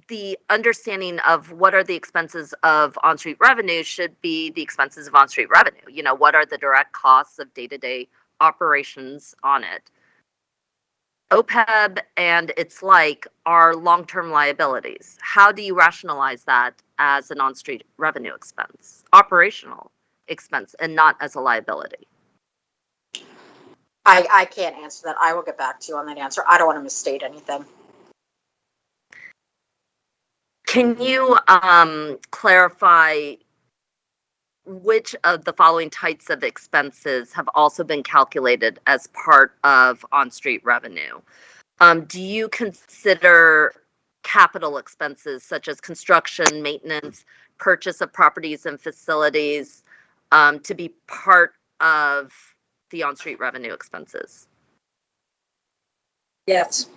the understanding of what are the expenses of on-street revenue should be the expenses of on-street revenue. What are the direct costs of day-to-day operations on it? OPEB and its like are long-term liabilities. How do you rationalize that as an on-street revenue expense, operational expense, and not as a liability? I can't answer that. I will get back to you on that answer. I don't want to misstate anything. Can you clarify which of the following types of expenses have also been calculated as part of on-street revenue? Do you consider capital expenses such as construction, maintenance, purchase of properties and facilities to be part of the on-street revenue expenses? Yes.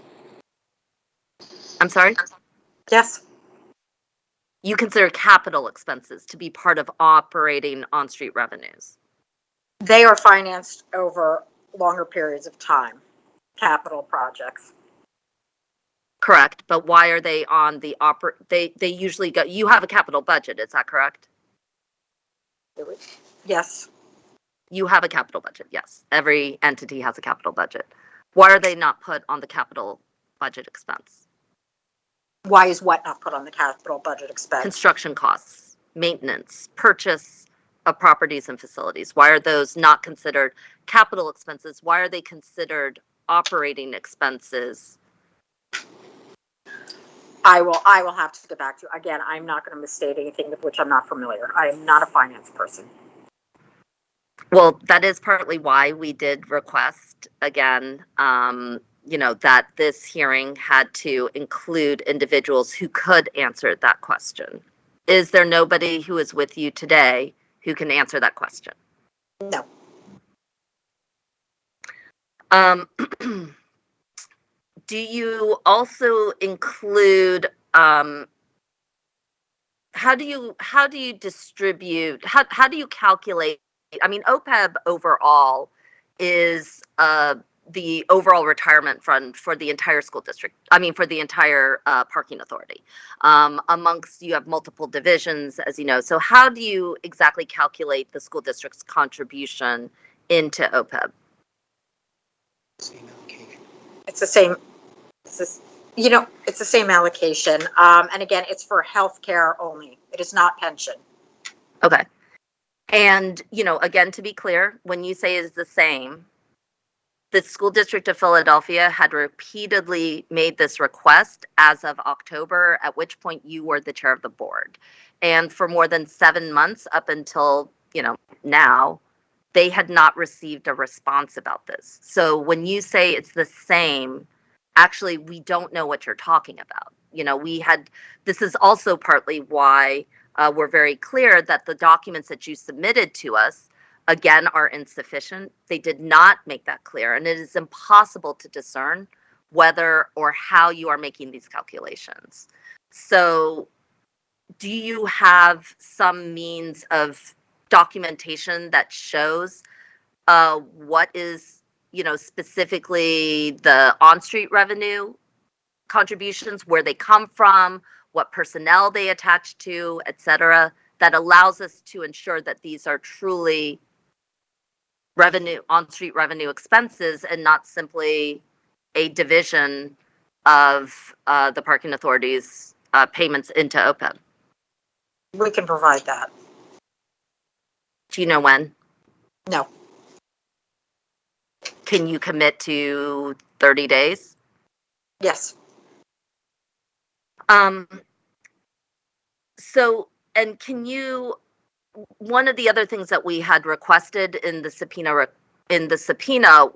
I'm sorry? Yes. You consider capital expenses to be part of operating on-street revenues? They are financed over longer periods of time, capital projects. Correct, but why are they on the they usually go, you have a capital budget, is that correct? Yes. You have a capital budget, yes. Every entity has a capital budget. Why are they not put on the capital budget expense? Why is what not put on the capital budget expense? Construction costs, maintenance, purchase of properties and facilities? Why are those not considered capital expenses? Why are they considered operating expenses? I will have to get back to you. Again, I'm not going to misstate anything with which I'm not familiar. I am not a finance person. Well, that is partly why we did request again, that this hearing had to include individuals who could answer that question. Is there nobody who is with you today who can answer that question? No. Do you also include how do you distribute, how do you calculate? I mean, OPEB overall is the overall retirement fund for the entire school district. I mean, for the entire parking authority. Amongst, you have multiple divisions, as you know. So how do you exactly calculate the school district's contribution into OPEB? It's the same. It's the same allocation. And again, it's for healthcare only. It is not pension. Okay. And, again, to be clear, when you say it's the same, the school district of Philadelphia had repeatedly made this request as of October, at which point you were the chair of the board. And for more than 7 months up until, now, they had not received a response about this. So when you say it's the same, actually, we don't know what you're talking about. This is also partly why we're very clear that the documents that you submitted to us, again, are insufficient. They did not make that clear, and it is impossible to discern whether or how you are making these calculations. So do you have some means of documentation that shows what is, specifically the on-street revenue contributions, where they come from, what personnel they attach to, et cetera, that allows us to ensure that these are truly on-street revenue expenses and not simply a division of the parking authority's payments into OPEB? We can provide that. Do you know when? No. Can you commit to 30 days? Yes. So, and one of the other things that we had requested in the subpoena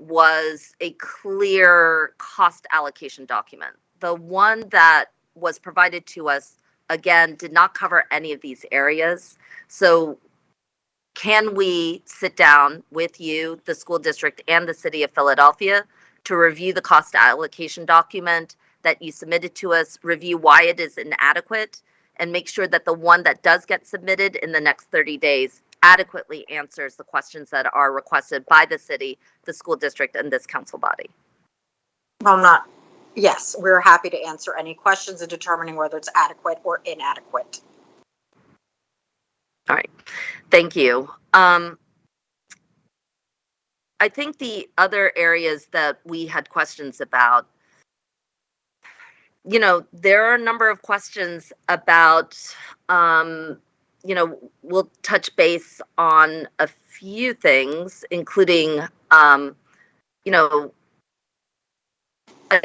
was a clear cost allocation document. The one that was provided to us, again, did not cover any of these areas. So can we sit down with you, the school district, and the city of Philadelphia to review the cost allocation document that you submitted to us, review why it is inadequate, and make sure that the one that does get submitted in the next 30 days adequately answers the questions that are requested by the city, the school district, and this council body? Yes, we're happy to answer any questions in determining whether it's adequate or inadequate. All right. Thank you. I think the other areas that we had questions about, there are a number of questions about, we'll touch base on a few things, including, I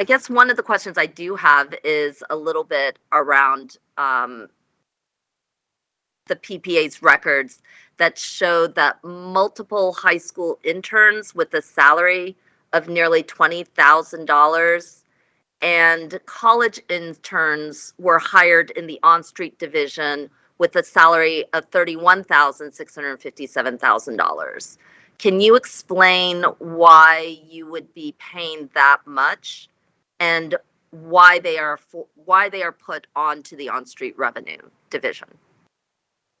guess one of the questions I do have is a little bit around the PPA's records that showed that multiple high school interns with a salary of nearly $20,000 and college interns were hired in the on-street division with a salary of $31,657,000. Can you explain why you would be paying that much and why they are put onto the on-street revenue division?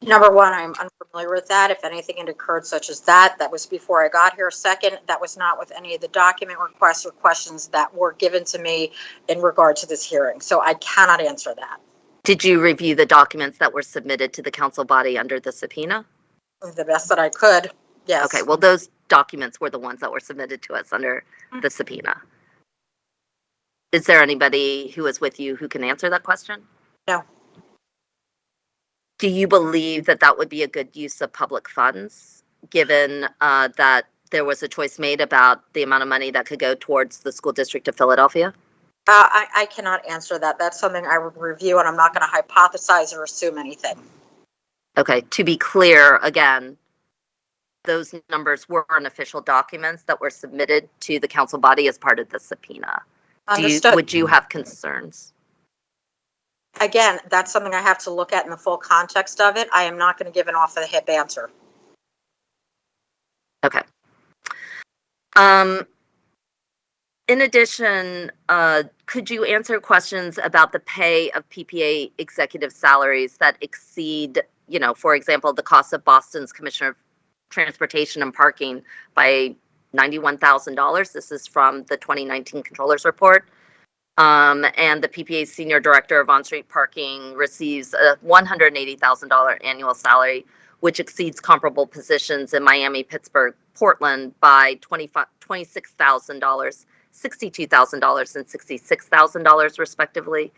Number one, I'm unfamiliar with that. If anything had occurred such as that was before I got here. Second, that was not with any of the document requests or questions that were given to me in regard to this hearing. So I cannot answer that. Did you review the documents that were submitted to the council body under the subpoena? The best that I could, yes. Okay, well, those documents were the ones that were submitted to us under the subpoena. Is there anybody who is with you who can answer that question? No. Do you believe that that would be a good use of public funds, given that there was a choice made about the amount of money that could go towards the school district of Philadelphia? I cannot answer that. That's something I would review, and I'm not going to hypothesize or assume anything. Okay, to be clear, again, those numbers were in official documents that were submitted to the council body as part of the subpoena. Understood. Would you have concerns? Again, that's something I have to look at in the full context of it. I am not going to give an off the hip answer. Okay. In addition, could you answer questions about the pay of PPA executive salaries that exceed, for example, the cost of Boston's Commissioner of Transportation and Parking by $91,000? This is from the 2019 Controller's Report. And the PPA's Senior Director of On-Street Parking receives a $180,000 annual salary, which exceeds comparable positions in Miami, Pittsburgh, Portland by $26,000. $62,000 and $66,000 respectively.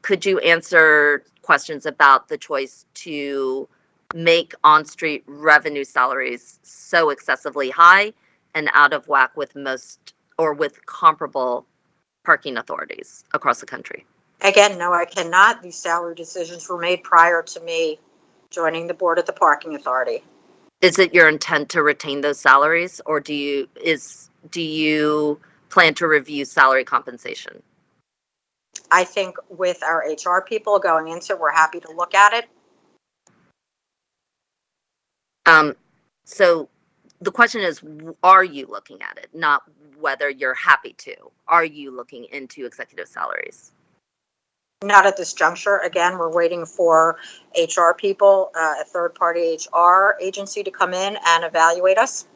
Could you answer questions about the choice to make on-street revenue salaries so excessively high and out of whack with most or with comparable parking authorities across the country? Again, no, I cannot. These salary decisions were made prior to me joining the board of the parking authority. Is it your intent to retain those salaries, or do you plan to review salary compensation? I think with our HR people going into it, we're happy to look at it. So the question is, are you looking at it? Not whether you're happy to. Are you looking into executive salaries? Not at this juncture. Again, we're waiting for HR people, a third-party HR agency to come in and evaluate us.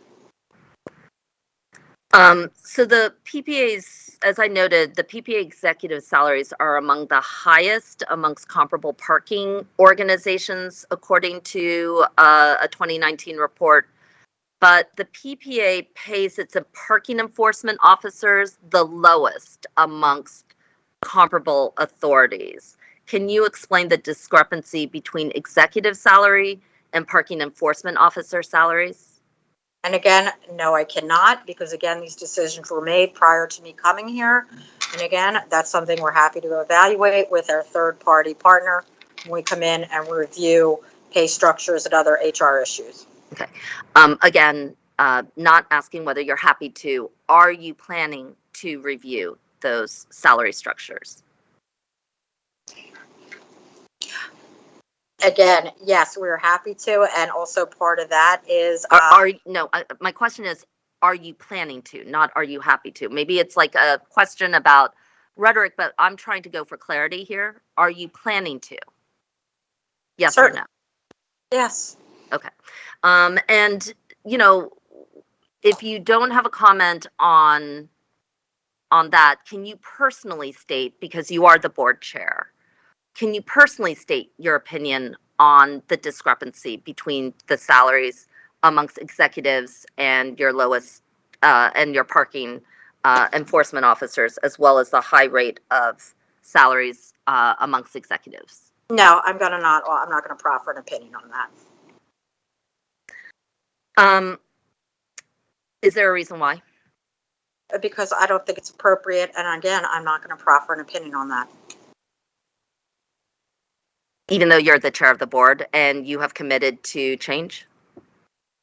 So the PPAs, as I noted, the PPA executive salaries are among the highest amongst comparable parking organizations, according to a 2019 report. But the PPA pays its parking enforcement officers the lowest amongst comparable authorities. Can you explain the discrepancy between executive salary and parking enforcement officer salaries? And again, no, I cannot, because again, these decisions were made prior to me coming here. And again, that's something we're happy to evaluate with our third-party partner when we come in and review pay structures and other HR issues. Okay. Again, not asking whether you're happy to. Are you planning to review those salary structures? Again, yes, we're happy to, and also part of that is. My question is, are you planning to? Not are you happy to? Maybe it's like a question about rhetoric, but I'm trying to go for clarity here. Are you planning to? Yes or no? Yes. Okay. And if you don't have a comment on that, can you personally state, because you are the board chair, can you personally state your opinion on the discrepancy between the salaries amongst executives and your lowest and your parking enforcement officers, as well as the high rate of salaries amongst executives? No, I'm not going to proffer an opinion on that. Is there a reason why? Because I don't think it's appropriate, and again, I'm not going to proffer an opinion on that. Even though you're the chair of the board and you have committed to change?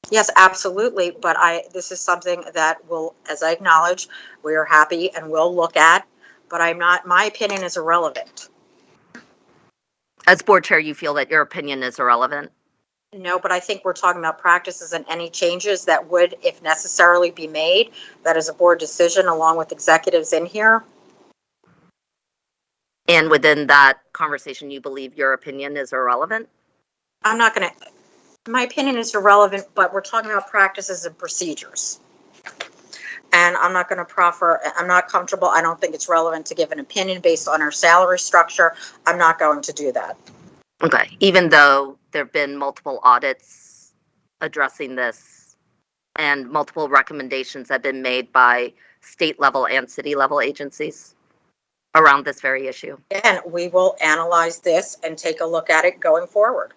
Yes, absolutely. But this is something that will, as I acknowledge, we are happy and will look at, but my opinion is irrelevant. As board chair, you feel that your opinion is irrelevant? No, but I think we're talking about practices and any changes that would, if necessarily, be made. That is a board decision along with executives in here. And within that conversation, you believe your opinion is irrelevant? My opinion is irrelevant, but we're talking about practices and procedures. And I'm not going to proffer, I'm not comfortable. I don't think it's relevant to give an opinion based on our salary structure. I'm not going to do that. Okay. Even though there have been multiple audits addressing this and multiple recommendations have been made by state level and city level agencies around this very issue? And we will analyze this and take a look at it going forward.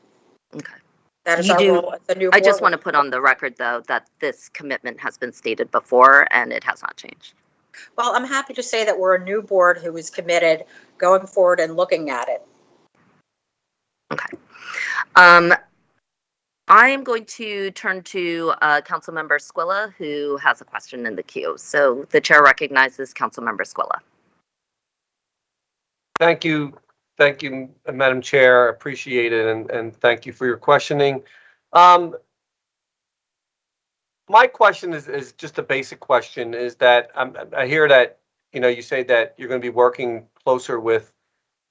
Okay. That is You our do- role as a new I board. just want to put on the record, though, that this commitment has been stated before and it has not changed. Well, I'm happy to say that we're a new board who is committed going forward and looking at it. Okay. I am going to turn to Councilmember Squilla, who has a question in the queue. So the chair recognizes Councilmember Squilla. Thank you. Thank you, Madam Chair. Appreciate it. And thank you for your questioning. My question is just a basic question, is that I hear that, you say that you're going to be working closer with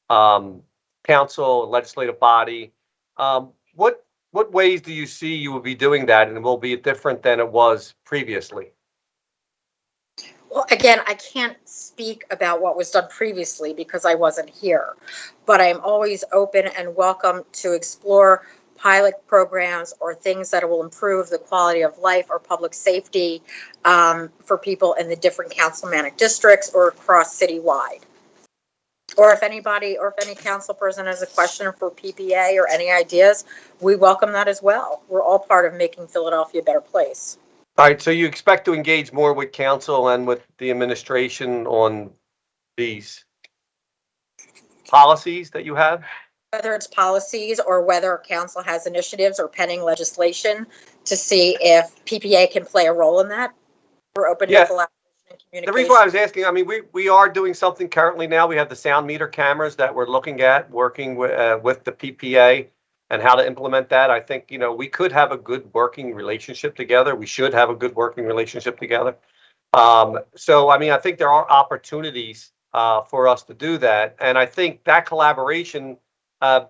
council and legislative body. What ways do you see you will be doing that, and will be different than it was previously? Well, again, I can't speak about what was done previously because I wasn't here, but I'm always open and welcome to explore pilot programs or things that will improve the quality of life or public safety for people in the different councilmanic districts or across citywide. Or if anybody or if any council person has a question for PPA or any ideas, we welcome that as well. We're all part of making Philadelphia a better place. All right, so you expect to engage more with council and with the administration on these policies that you have? Whether it's policies or whether council has initiatives or pending legislation to see if PPA can play a role in that. We're open to collaboration and communication. The reason why I was asking, I mean, we are doing something currently now. We have the sound meter cameras that we're looking at, working with the PPA and how to implement that. I think, we could have a good working relationship together. We should have a good working relationship together. So, I mean, I think there are opportunities for us to do that. And I think that collaboration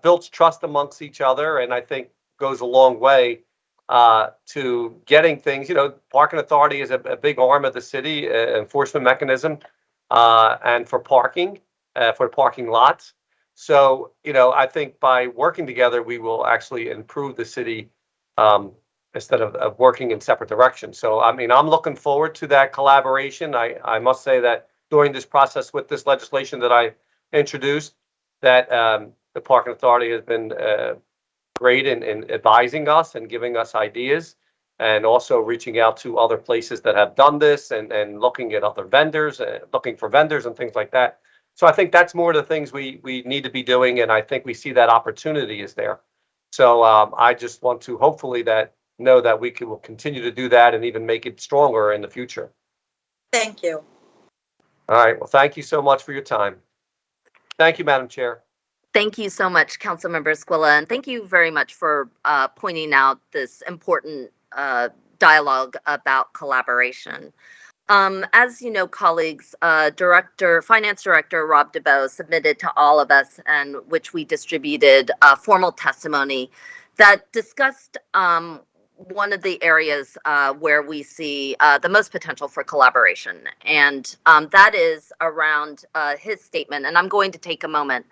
builds trust amongst each other, and I think goes a long way to getting things. Parking authority is a big arm of the city enforcement mechanism, and for parking lots. So, I think by working together, we will actually improve the city instead of working in separate directions. So, I mean, I'm looking forward to that collaboration. I must say that during this process with this legislation that I introduced, that the parking authority has been great in advising us and giving us ideas, and also reaching out to other places that have done this and looking at other vendors, looking for vendors and things like that. So I think that's more of the things we need to be doing, and I think we see that opportunity is there. So I just want to hopefully know that we will continue to do that and even make it stronger in the future. Thank you. All right. Well, thank you so much for your time. Thank you, Madam Chair. Thank you so much, Councilmember Squilla, and thank you very much for pointing out this important dialogue about collaboration. As you know, colleagues, Finance Director Rob DeBow submitted to all of us, and which we distributed formal testimony that discussed one of the areas where we see the most potential for collaboration, and that is around his statement. And I'm going to take a moment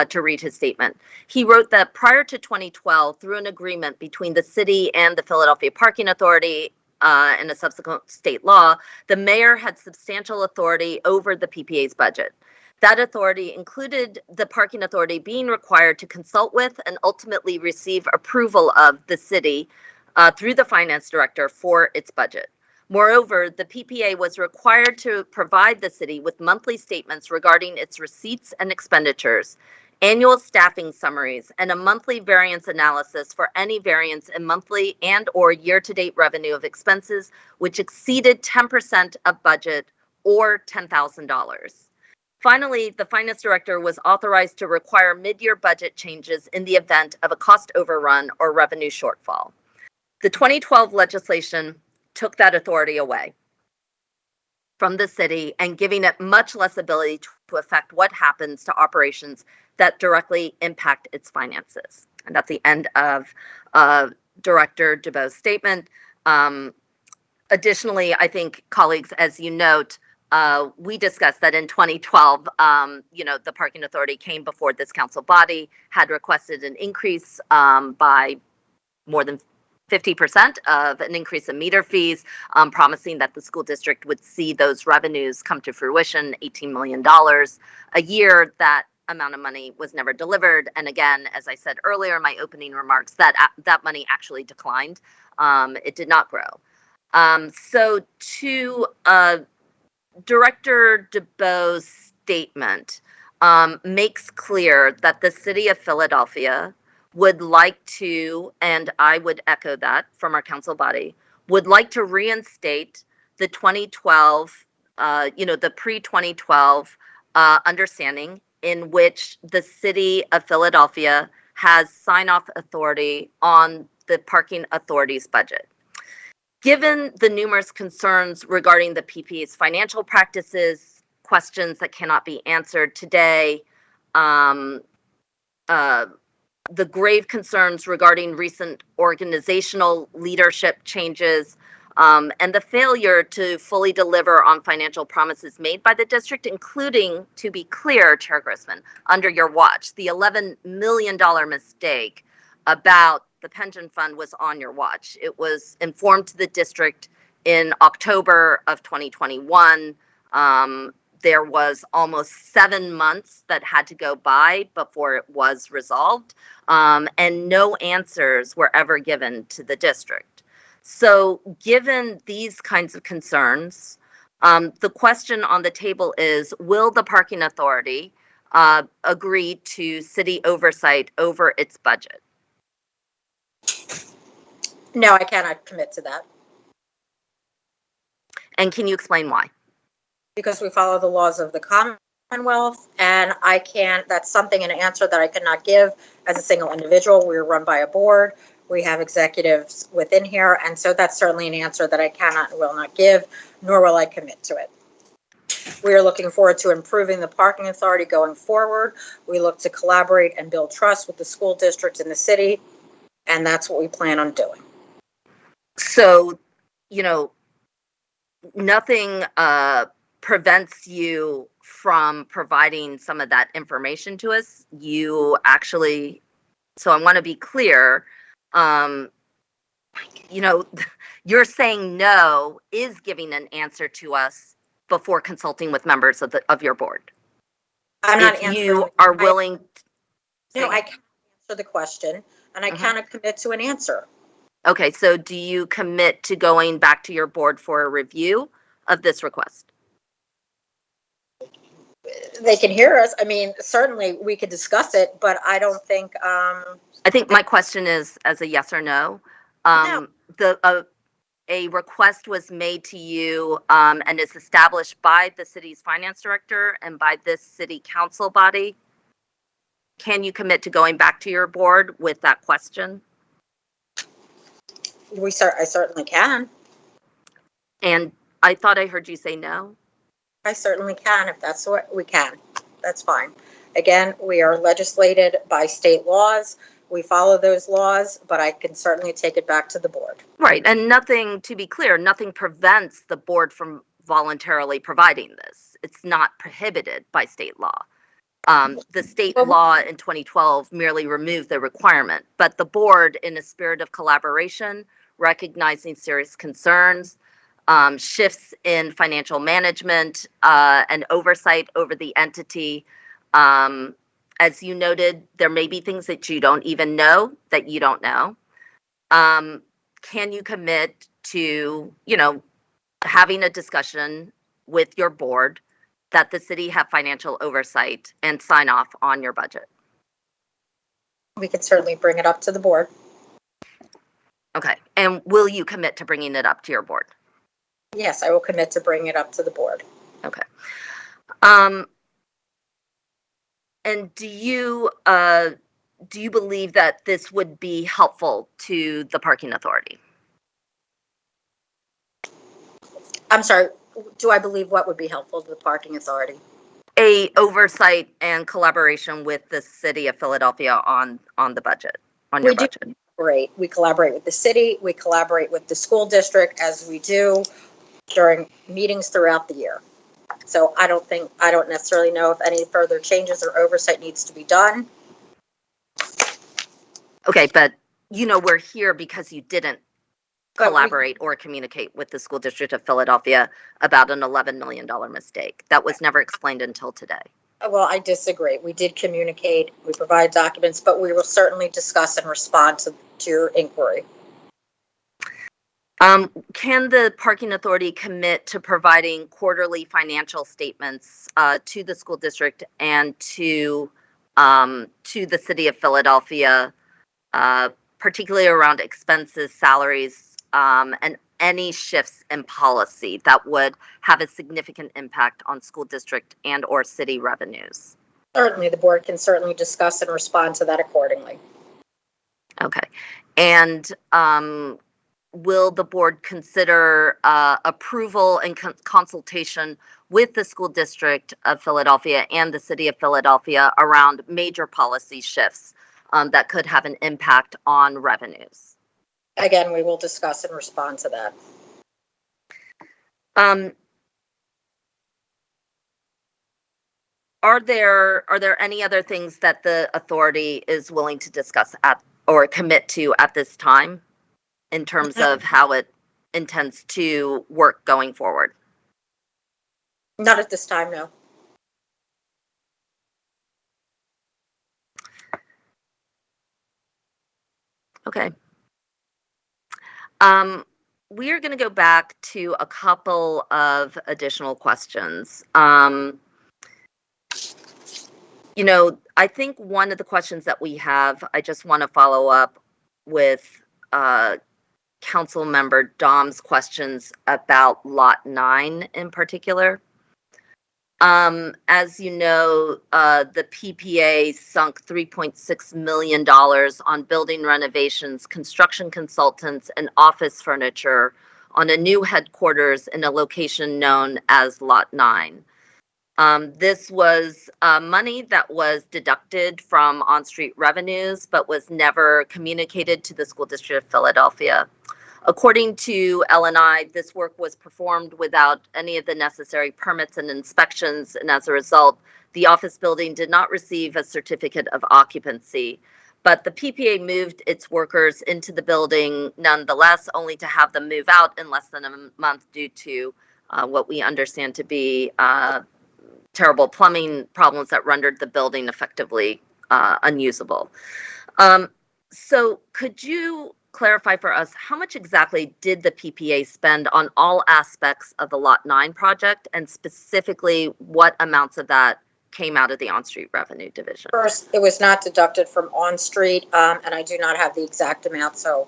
to read his statement. He wrote that prior to 2012, through an agreement between the city and the Philadelphia Parking Authority and a subsequent state law, the mayor had substantial authority over the PPA's budget. That authority included the parking authority being required to consult with and ultimately receive approval of the city through the finance director for its budget. Moreover, the PPA was required to provide the city with monthly statements regarding its receipts and expenditures, annual staffing summaries, and a monthly variance analysis for any variance in monthly and or year-to-date revenue of expenses which exceeded 10% of budget or $10,000. Finally, the finance director was authorized to require mid-year budget changes in the event of a cost overrun or revenue shortfall. The 2012 legislation took that authority away from the city and giving it much less ability to affect what happens to operations that directly impact its finances. And that's the end of Director DeBow's statement. Additionally, I think, colleagues, as you note, we discussed that in 2012, the Parking Authority came before this council body, had requested an increase by more than 50% of an increase in meter fees, promising that the school district would see those revenues come to fruition, $18 million a year that amount of money was never delivered. And again, as I said earlier in my opening remarks, that money actually declined. It did not grow. So to Director DeBoe's statement makes clear that the city of Philadelphia would like to, and I would echo that from our council body, would like to reinstate the 2012, the pre-2012 understanding in which the city of Philadelphia has sign-off authority on the parking authority's budget. Given the numerous concerns regarding the PPA's financial practices, questions that cannot be answered today, the grave concerns regarding recent organizational leadership changes, and the failure to fully deliver on financial promises made by the district, including, to be clear, Chair Grossman, under your watch, the $11 million mistake about the pension fund was on your watch. It was informed to the district in October of 2021. There was almost 7 months that had to go by before it was resolved, and no answers were ever given to the district. So given these kinds of concerns, the question on the table is, will the parking authority agree to city oversight over its budget? No, I cannot commit to that And can you explain why? because we follow the laws of the Commonwealth, and I can't, that's something, an answer that I cannot give as a single individual. We're run by a board. We have executives within here, and so that's certainly an answer that I cannot and will not give, nor will I commit to it. We are looking forward to improving the parking authority going forward. We look to collaborate and build trust with the school district and the city, and that's what we plan on doing. So, nothing prevents you from providing some of that information to us. You actually, so I want to be clear, you're saying no is giving an answer to us before consulting with members of your board. I'm not If answering. you are willing. No, I can't answer the question, and I cannot commit to an answer. Okay, so do you commit to going back to your board for a review of this request? They can hear us. I mean, certainly we could discuss it, but I don't think. I think my question is as a yes or no. No. A request was made to you and is established by the city's finance director and by this city council body. Can you commit to going back to your board with that question? I certainly can. And I thought I heard you say no. I certainly can, if that's what we can. That's fine. Again, we are legislated by state laws. We follow those laws, but I can certainly take it back to the board. Right. And nothing, to be clear, nothing prevents the board from voluntarily providing this. It's not prohibited by state law. The state law in 2012 merely removed the requirement, but the board, in a spirit of collaboration, recognizing serious concerns, shifts in financial management and oversight over the entity. As you noted, there may be things that you don't even know that you don't know. Can you commit to, having a discussion with your board that the city have financial oversight and sign off on your budget? We can certainly bring it up to the board. Okay. And will you commit to bringing it up to your board? Yes, I will commit to bring it up to the board. Okay. And do you believe that this would be helpful to the parking authority? I'm sorry, do I believe what would be helpful to the parking authority? A oversight and collaboration with the city of Philadelphia on the budget, on your budget. Great. We collaborate with the city. We collaborate with the school district, as we do during meetings throughout the year. So I don't necessarily know if any further changes or oversight needs to be done. Okay, but we're here because you didn't collaborate or communicate with the school district of Philadelphia about an $11 million mistake. That was never explained until today. Well, I disagree. We did communicate, we provide documents, but we will certainly discuss and respond to your inquiry. Can the parking authority commit to providing quarterly financial statements to the school district and to the city of Philadelphia, particularly around expenses, salaries, and any shifts in policy that would have a significant impact on school district and or city revenues? Certainly, the board can certainly discuss and respond to that accordingly. Okay. And will the board consider approval and consultation with the school district of Philadelphia and the city of Philadelphia around major policy shifts that could have an impact on revenues? Again, we will discuss and respond to that. Are there any other things that the authority is willing to discuss or commit to at this time in terms of how it intends to work going forward? Not at this time, no. Okay. We are going to go back to a couple of additional questions. I think one of the questions that we have, I just want to follow up with Council Member Dom's questions about Lot 9 in particular. As you know, the PPA sunk $3.6 million on building renovations, construction consultants, and office furniture on a new headquarters in a location known as Lot 9. This was money that was deducted from on-street revenues, but was never communicated to the School District of Philadelphia. According to L&I, this work was performed without any of the necessary permits and inspections, and as a result, the office building did not receive a certificate of occupancy. But the PPA moved its workers into the building nonetheless, only to have them move out in less than a month due to what we understand to be terrible plumbing problems that rendered the building effectively unusable. So could you clarify for us, how much exactly did the PPA spend on all aspects of the Lot 9 project, and specifically what amounts of that came out of the on-street revenue division? First, it was not deducted from on-street, and I do not have the exact amount, so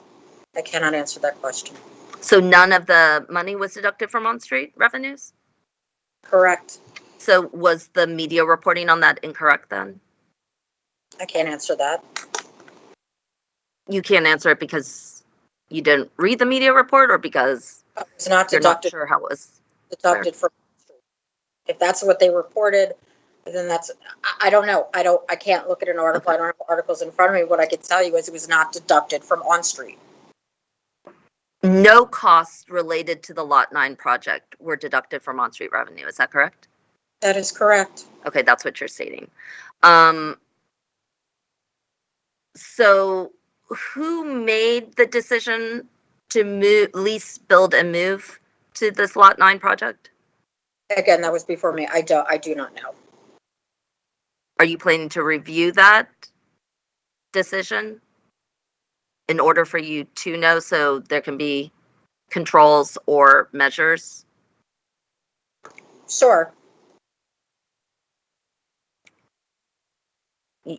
I cannot answer that question. So none of the money was deducted from on-street revenues? Correct. So was the media reporting on that incorrect then? I can't answer that. You can't answer it because you didn't read the media report, or because It's not you're not deducted. sure how it was Deducted from on-street. If that's what they reported, then that's, I don't know. I can't look at an article. Okay. I don't have articles in front of me. What I can tell you is it was not deducted from on-street. No costs related to the Lot 9 project were deducted from on-street revenue. Is that correct? That is correct. Okay, that's what you're stating. So who made the decision to move, lease, build, and move to this Lot 9 project? Again, that was before me. I do not know. Are you planning to review that decision in order for you to know, so there can be controls or measures? Sure.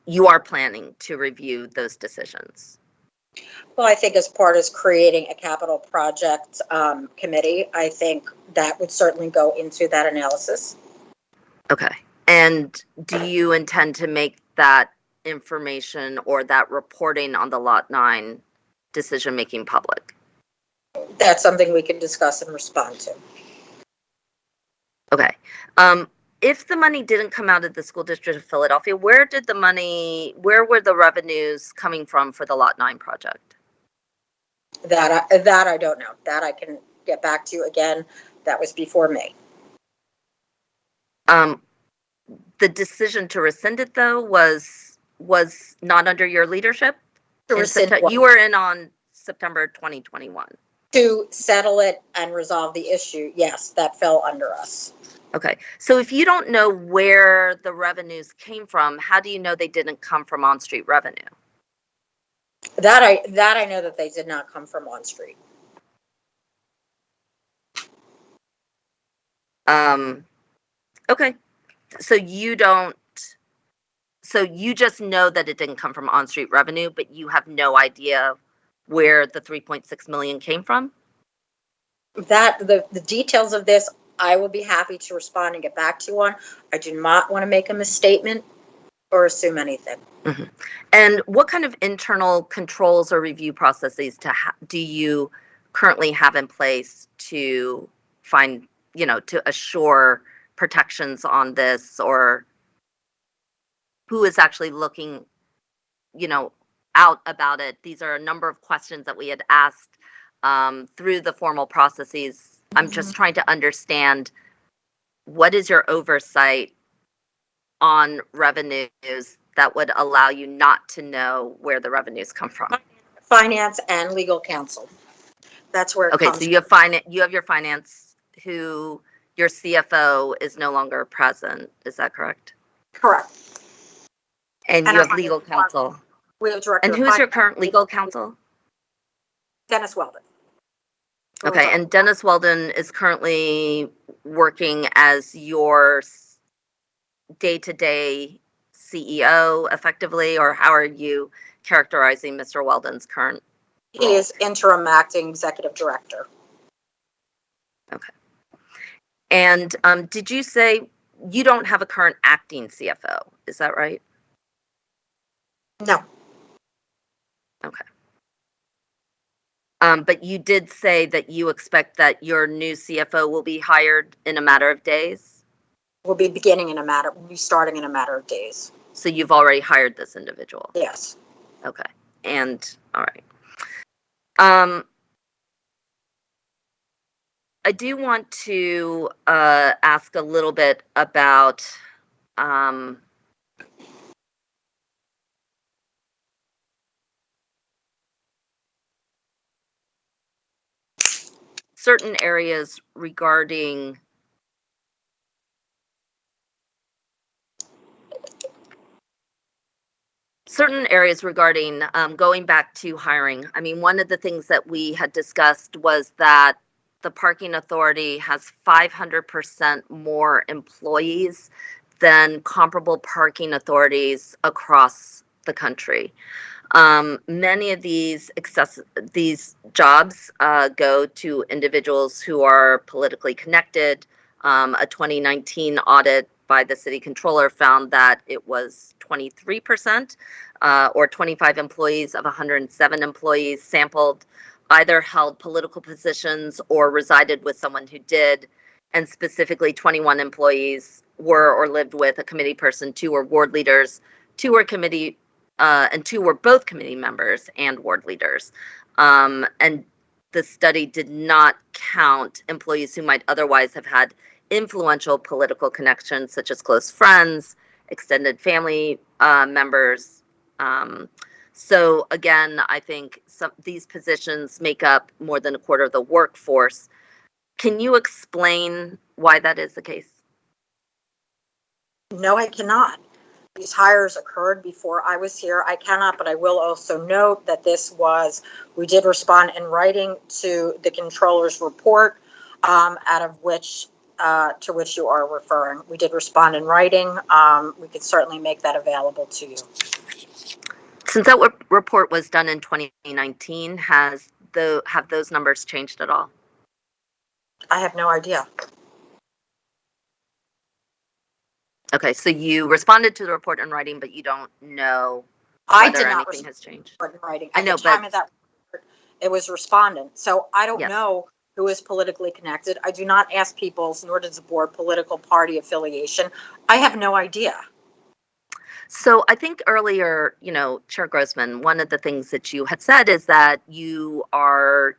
You are planning to review those decisions? Well, I think as part of creating a capital project committee, I think that would certainly go into that analysis. Okay. And do you intend to make that information or that reporting on the Lot 9 decision-making public? That's something we can discuss and respond to. Okay. If the money didn't come out of the School District of Philadelphia, where were the revenues coming from for the Lot 9 project? That I don't know. That I can get back to you again. That was before me. The decision to rescind it, though, was not under your leadership? You were in on September 2021. To settle it and resolve the issue, yes, that fell under us. Okay. So if you don't know where the revenues came from, how do you know they didn't come from on-street revenue? That I know that they did not come from on street. Okay. So you don't, so you just know that it didn't come from on-street revenue, but you have no idea where the 3.6 million came from? That the details of this, I will be happy to respond and get back to you on. I do not want to make a misstatement or assume anything. Mm-hmm. And what kind of internal controls or review processes do you currently have in place to find, to assure protections on this, or who is actually looking, out about it? These are a number of questions that we had asked through the formal processes. I'm just trying to understand, what is your oversight on revenues that would allow you not to know where the revenues come from? Finance and legal counsel. That's where it Okay, comes so you have your finance, who your CFO is no longer present. Is that correct? Correct. And you have legal counsel. We have director. And who is your current legal counsel? Dennis Weldon. Okay, and Dennis Weldon is currently working as your day-to-day CEO effectively, or how are you characterizing Mr. Weldon's current role? He is interim acting executive director. Okay. And did you say you don't have a current acting CFO? Is that right? No. Okay. But you did say that you expect that your new CFO will be hired in a matter of days? We'll be starting in a matter of days. So you've already hired this individual? Yes. Okay. And all right. I do want to ask a little bit about certain areas regarding going back to hiring. I mean, one of the things that we had discussed was that the parking authority has 500% more employees than comparable parking authorities across the country. Many of these jobs go to individuals who are politically connected. A 2019 audit by the city controller found that it was 23%, or 25 employees of 107 employees sampled either held political positions or resided with someone who did, and specifically 21 employees were or lived with a committee person, 2 were ward leaders, 2 were committee and 2 were both committee members and ward leaders. And the study did not count employees who might otherwise have had influential political connections, such as close friends, extended family members. So again, I think these positions make up more than a quarter of the workforce. Can you explain why that is the case? No, I cannot. These hires occurred before I was here. I cannot, but I will also note that we did respond in writing to the controller's report, out of which, to which you are referring. We did respond in writing. We could certainly make that available to you. Since that report was done in 2019, have those numbers changed at all? I have no idea. Okay, so you responded to the report in writing, but you don't know I whether did not anything has changed. respond in writing. I know, At the time but of that report, it was respondent. So I don't yes. know who is politically connected. I do not ask people, nor does the board, political party affiliation. I have no idea. So I think earlier, Chair Grossman, one of the things that you had said is that you are,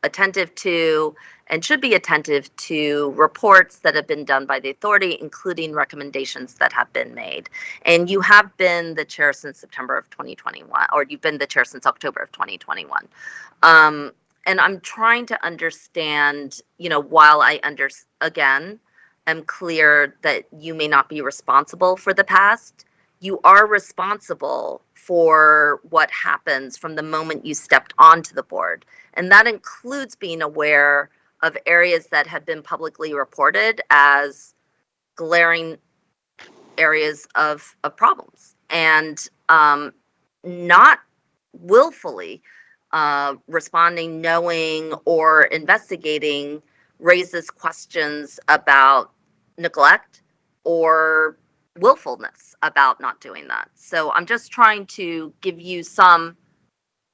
attentive to and should be attentive to reports that have been done by the authority, including recommendations that have been made. And you have been the chair since September of 2021, or you've been the chair since October of 2021. And I'm trying to understand, while again, am clear that you may not be responsible for the past. You are responsible for what happens from the moment you stepped onto the board. And that includes being aware of areas that have been publicly reported as glaring areas of problems, and not willfully responding, knowing, or investigating raises questions about neglect or willfulness about not doing that. So I'm just trying to give you some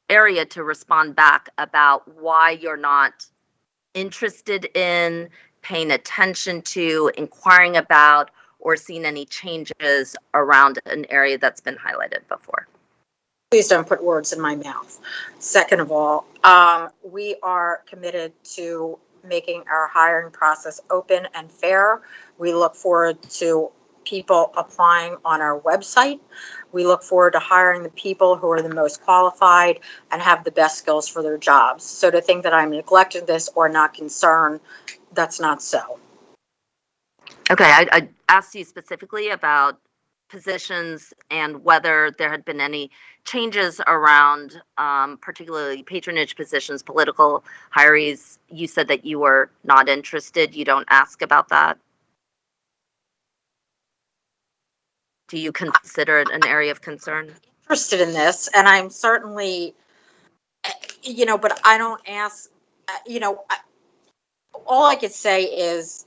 area to respond back about why you're not interested in, paying attention to, inquiring about, or seeing any changes around an area that's been highlighted before. Please don't put words in my mouth. Second of all, we are committed to making our hiring process open and fair. We look forward to people applying on our website. We look forward to hiring the people who are the most qualified and have the best skills for their jobs. So to think that I'm neglecting this or not concerned, that's not so. Okay, I asked you specifically about positions and whether there had been any changes around particularly patronage positions, political hires. You said that you were not interested. You don't ask about that. Do you consider it an area of concern? Interested in this, and I'm certainly, but I don't ask, all I could say is,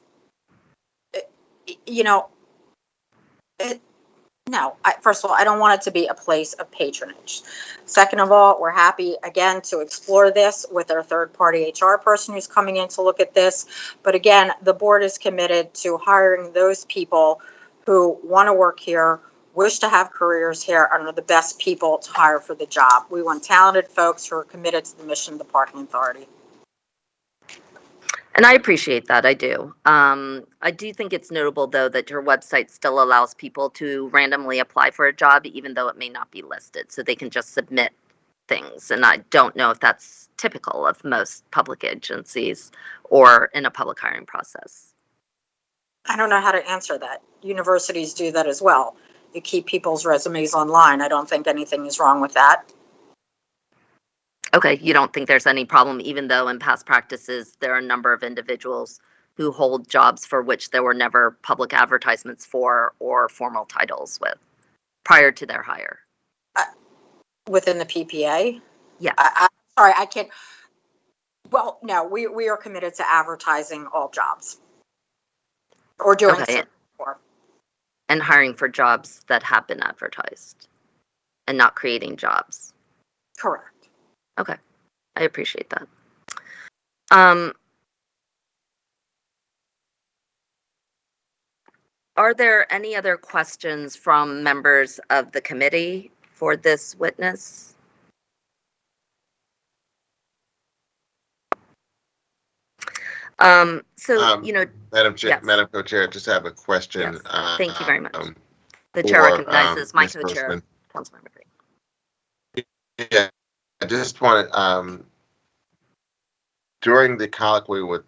no, first of all, I don't want it to be a place of patronage. Second of all, we're happy, again, to explore this with our third-party HR person who's coming in to look at this. But again, the board is committed to hiring those people who want to work here, wish to have careers here, and are the best people to hire for the job. We want talented folks who are committed to the mission of the Parking Authority. And I appreciate that. I do. I do think it's notable, though, that your website still allows people to randomly apply for a job, even though it may not be listed. So they can just submit things. And I don't know if that's typical of most public agencies or in a public hiring process. I don't know how to answer that. Universities do that as well. You keep people's resumes online. I don't think anything is wrong with that. Okay, you don't think there's any problem, even though in past practices there are a number of individuals who hold jobs for which there were never public advertisements for or formal titles with prior to their hire? Within the PPA? Yes. Sorry, I can't. Well, no, we are committed to advertising all jobs. Or doing Okay. so before. And hiring for jobs that have been advertised and not creating jobs. Correct. Okay, I appreciate that. Are there any other questions from members of the committee for this witness? Madam Yes. Madam Co-Chair, I just have a question. Yes. Thank you very much. The chair for, recognizes my Ms. co-chair, Grossman. Councilmember Green. Yeah, I just wanted, during the colloquy with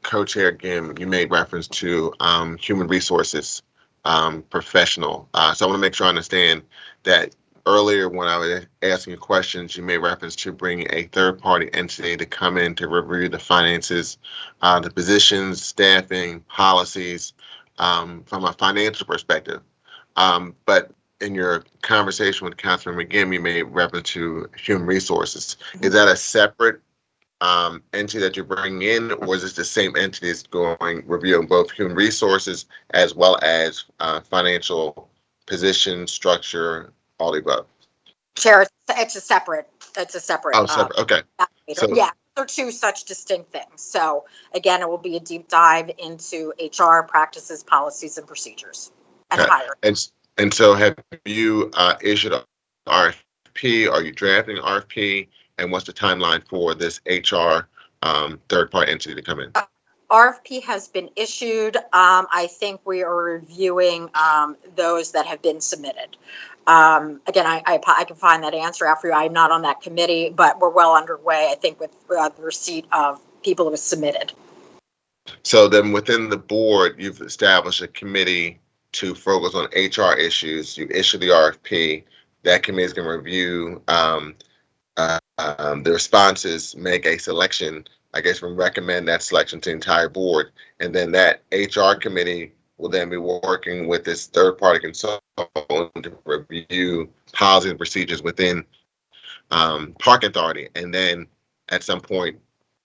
Co-Chair Gim, you made reference to human resources professional. So I want to make sure I understand that earlier when I was asking you questions, you made reference to bringing a third-party entity to come in to review the finances, the positions, staffing, policies from a financial perspective. But in your conversation with Councilman McGinn, you made reference to human resources. Is that a separate entity that you're bringing in, or is this the same entity that's reviewing both human resources as well as financial position, structure, all the above? Chair, it's a separate. Oh, separate. Okay. So, yeah, they're two such distinct things. So again, it will be a deep dive into HR practices, policies, and procedures, and okay. hiring. And so, have you issued an RFP? Are you drafting an RFP? And what's the timeline for this HR third-party entity to come in? RFP has been issued. I think we are reviewing those that have been submitted. Again, I can find that answer after you. I'm not on that committee, but we're well underway, I think, with the receipt of people who have submitted. So then within the board, you've established a committee to focus on HR issues. You issue the RFP. That committee is going to review the responses, make a selection, I guess, and recommend that selection to the entire board. And then that HR committee will then be working with this third party consultant to review policies and procedures within Park Authority. And then at some point,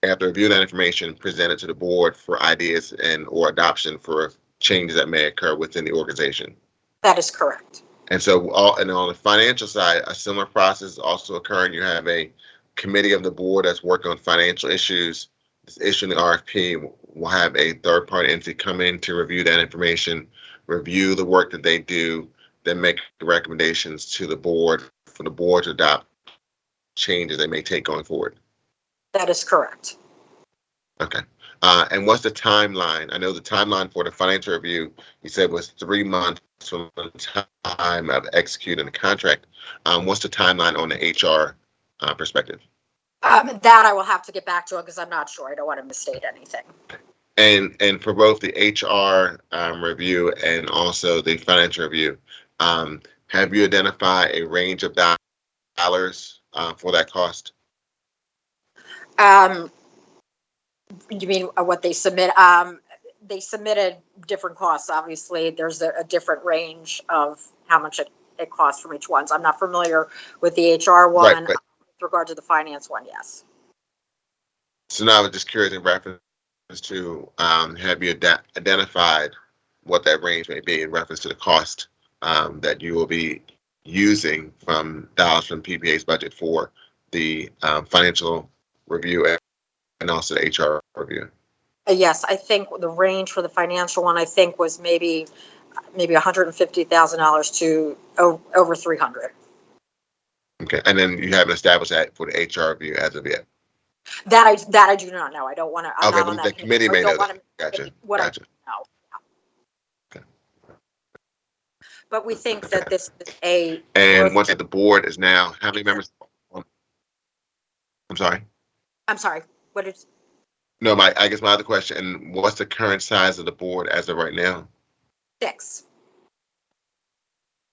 after reviewing that information, present it to the board for ideas and or adoption for changes that may occur within the organization. That is correct. And so, and on the financial side, a similar process is also occurring. You have a committee of the board that's working on financial issues, is issuing the RFP. We'll have a third-party entity come in to review that information, review the work that they do, then make recommendations to the board for the board to adopt changes they may take going forward. That is correct. Okay. And what's the timeline? I know the timeline for the financial review, you said, was 3 months from the time of executing the contract. What's the timeline on the HR perspective? That I will have to get back to it because I'm not sure. I don't want to misstate anything. And for both the HR review and also the financial review, have you identified a range of dollars for that cost? You mean what they submit? They submitted different costs. Obviously, there's a different range of how much it costs from each one. So I'm not familiar with the HR one. Right, but, with regard to the finance one, yes. So now I was just curious in reference to have you identified what that range may be in reference to the cost that you will be using from dollars from PPA's budget for the financial review and also the HR review? Yes, I think the range for the financial one, I think, was maybe $150,000 to over 300. Okay, and then you haven't established that for the HR review as of yet. That I do not know. I don't want to. I'm Okay, not on but that the committee may know that. Gotcha. Gotcha. Okay. But we think that this is a. And once the board is now, how many members? I'm sorry. I'm sorry. What is? No, I guess my other question, what's the current size of the board as of right now? 6.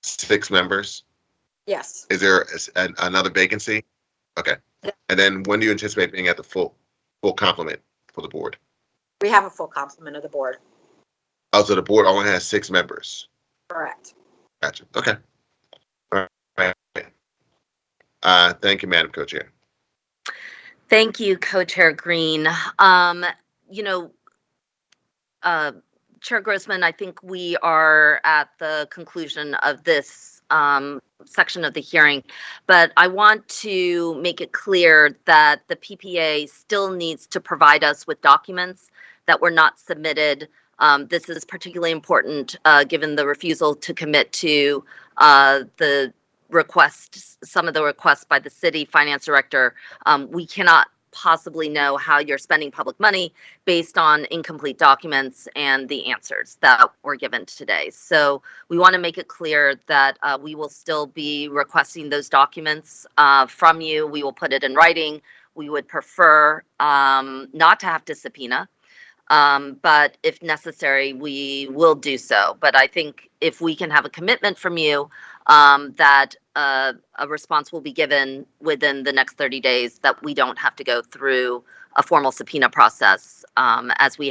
6 members? Yes. Is there another vacancy? Okay. And then when do you anticipate being at the full complement for the board? We have a full complement of the board. Oh, so the board only has 6 members? Correct. Gotcha. Okay. All right. Thank you, Madam Co-Chair. Thank you, Co-Chair Green. Chair Grossman, I think we are at the conclusion of this section of the hearing, but I want to make it clear that the PPA still needs to provide us with documents that were not submitted. This is particularly important given the refusal to commit to the requests, some of the requests by the city finance director. We cannot possibly know how you're spending public money based on incomplete documents and the answers that were given today. So we want to make it clear that we will still be requesting those documents from you. We will put it in writing. We would prefer not to have to subpoena, but if necessary, we will do so. But I think if we can have a commitment from you that a response will be given within the next 30 days, that we don't have to go through a formal subpoena process as we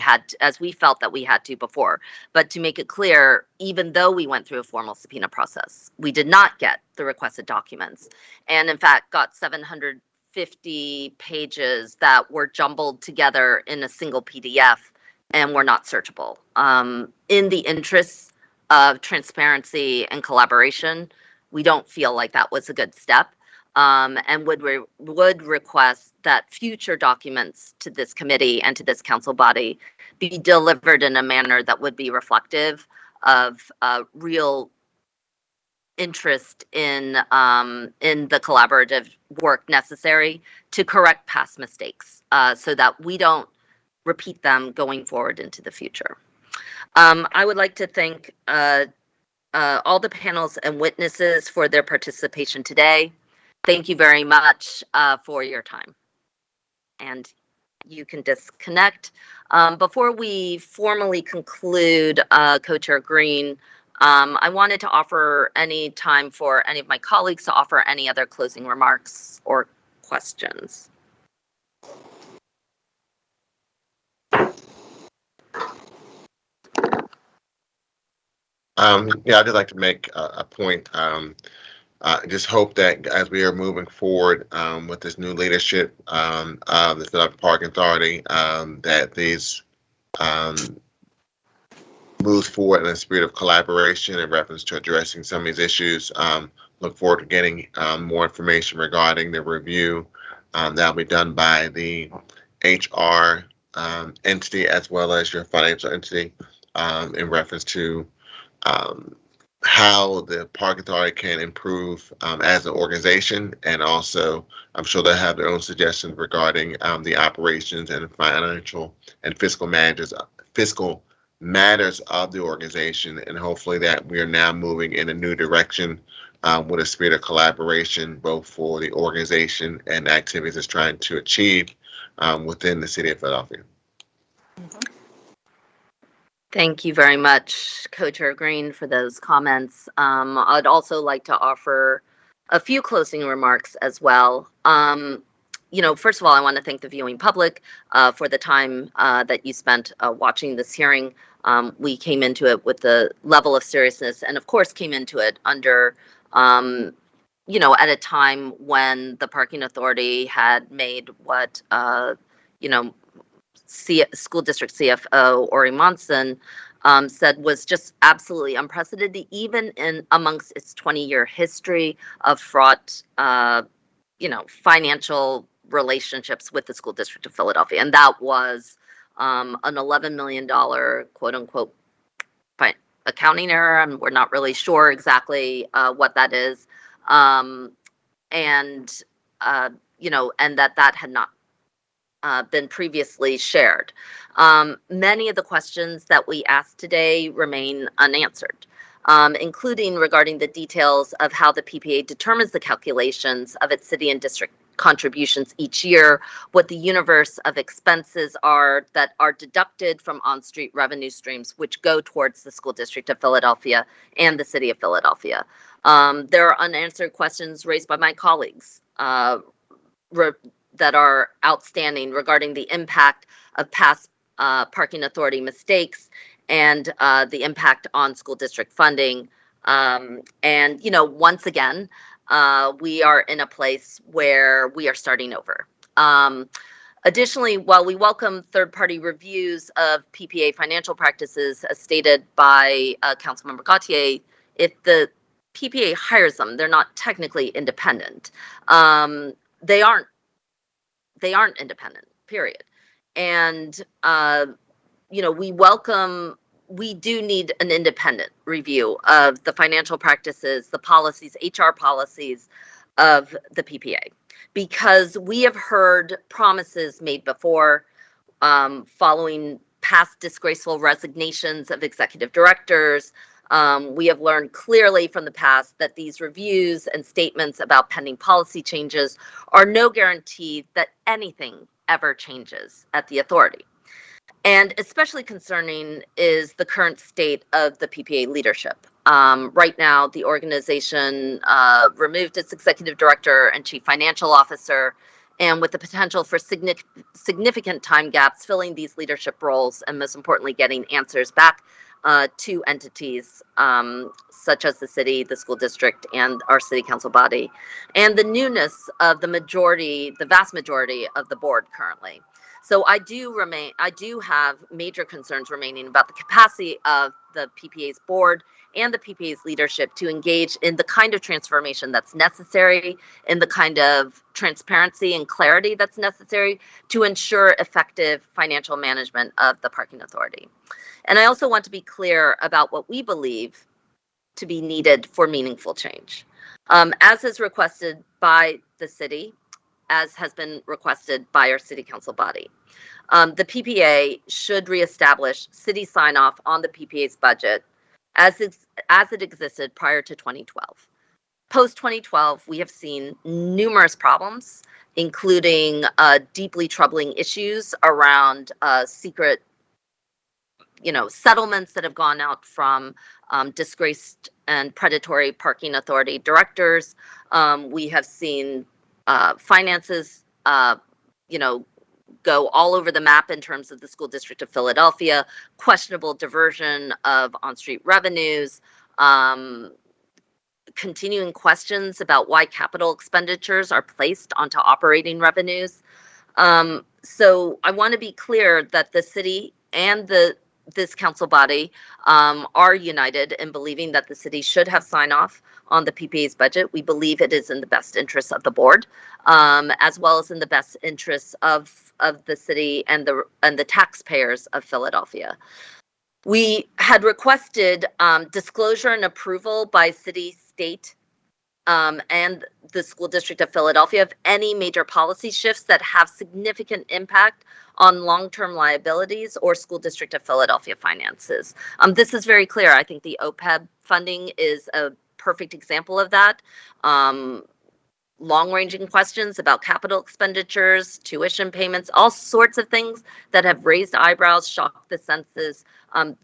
felt that we had to before. But to make it clear, even though we went through a formal subpoena process, we did not get the requested documents, and in fact got 750 pages that were jumbled together in a single PDF and were not searchable. In the interests of transparency and collaboration, we don't feel like that was a good step, and would request that future documents to this committee and to this council body be delivered in a manner that would be reflective of real interest in the collaborative work necessary to correct past mistakes, so that we don't repeat them going forward into the future. I would like to thank all the panels and witnesses for their participation today. Thank you very much for your time. And you can disconnect. Before we formally conclude, Co-Chair Green, I wanted to offer any time for any of my colleagues to offer any other closing remarks or questions. Yeah, I'd just like to make a point. I just hope that as we are moving forward with this new leadership of the Philadelphia Park Authority, that these moves forward in a spirit of collaboration in reference to addressing some of these issues. Look forward to getting more information regarding the review that will be done by the HR entity as well as your financial entity in reference to how the Park Authority can improve as an organization, and also I'm sure they'll have their own suggestions regarding the operations and financial and fiscal matters of the organization, and hopefully that we are now moving in a new direction with a spirit of collaboration, both for the organization and activities it's trying to achieve within the city of Philadelphia. Thank you very much, Co-Chair Green, for those comments. I'd also like to offer a few closing remarks as well. First of all, I want to thank the viewing public for the time that you spent watching this hearing. We came into it with the level of seriousness, and of course came into it under, at a time when the Parking Authority had made what, School District CFO Ori Monson said was just absolutely unprecedented, even in amongst its 20-year history of fraught, financial relationships with the School District of Philadelphia. And that was an $11 million, quote unquote, accounting error. And we're not really sure exactly what that is. And that had not been previously shared. Many of the questions that we asked today remain unanswered, including regarding the details of how the PPA determines the calculations of its city and district contributions each year, what the universe of expenses are that are deducted from on-street revenue streams, which go towards the School District of Philadelphia and the City of Philadelphia. There are unanswered questions raised by my colleagues that are outstanding regarding the impact of past parking authority mistakes and the impact on school district funding. Once again, we are in a place where we are starting over. Additionally, while we welcome third-party reviews of PPA financial practices, as stated by Councilmember Gautier, if the PPA hires them, they're not technically independent. They aren't independent, period. And, we do need an independent review of the financial practices, the policies, HR policies of the PPA, because we have heard promises made before following past disgraceful resignations of executive directors. We have learned clearly from the past that these reviews and statements about pending policy changes are no guarantee that anything ever changes at the authority. And especially concerning is the current state of the PPA leadership. Right now, the organization removed its executive director and chief financial officer, and with the potential for significant time gaps filling these leadership roles, and most importantly, getting answers back to entities such as the city, the school district, and our city council body, and the newness of the vast majority of the board currently. So I do have major concerns remaining about the capacity of the PPA's board and the PPA's leadership to engage in the kind of transformation that's necessary, in the kind of transparency and clarity that's necessary to ensure effective financial management of the parking authority. And I also want to be clear about what we believe to be needed for meaningful change. As is requested by the city, as has been requested by our city council body. The PPA should reestablish city sign-off on the PPA's budget as it existed prior to 2012. Post 2012, we have seen numerous problems, including deeply troubling issues around secret, settlements that have gone out from disgraced and predatory parking authority directors. We have seen finances, go all over the map in terms of the School District of Philadelphia, questionable diversion of on-street revenues, continuing questions about why capital expenditures are placed onto operating revenues. So I want to be clear that the city and this council body are united in believing that the city should have sign off on the PPA's budget. We believe it is in the best interests of the board, as well as in the best interests of the city and the taxpayers of Philadelphia. We had requested disclosure and approval by city, state, and the School District of Philadelphia of any major policy shifts that have significant impact on long-term liabilities or School District of Philadelphia finances. This is very clear. I think the OPEB funding is a perfect example of that. Long-ranging questions about capital expenditures, tuition payments, all sorts of things that have raised eyebrows, shocked the senses.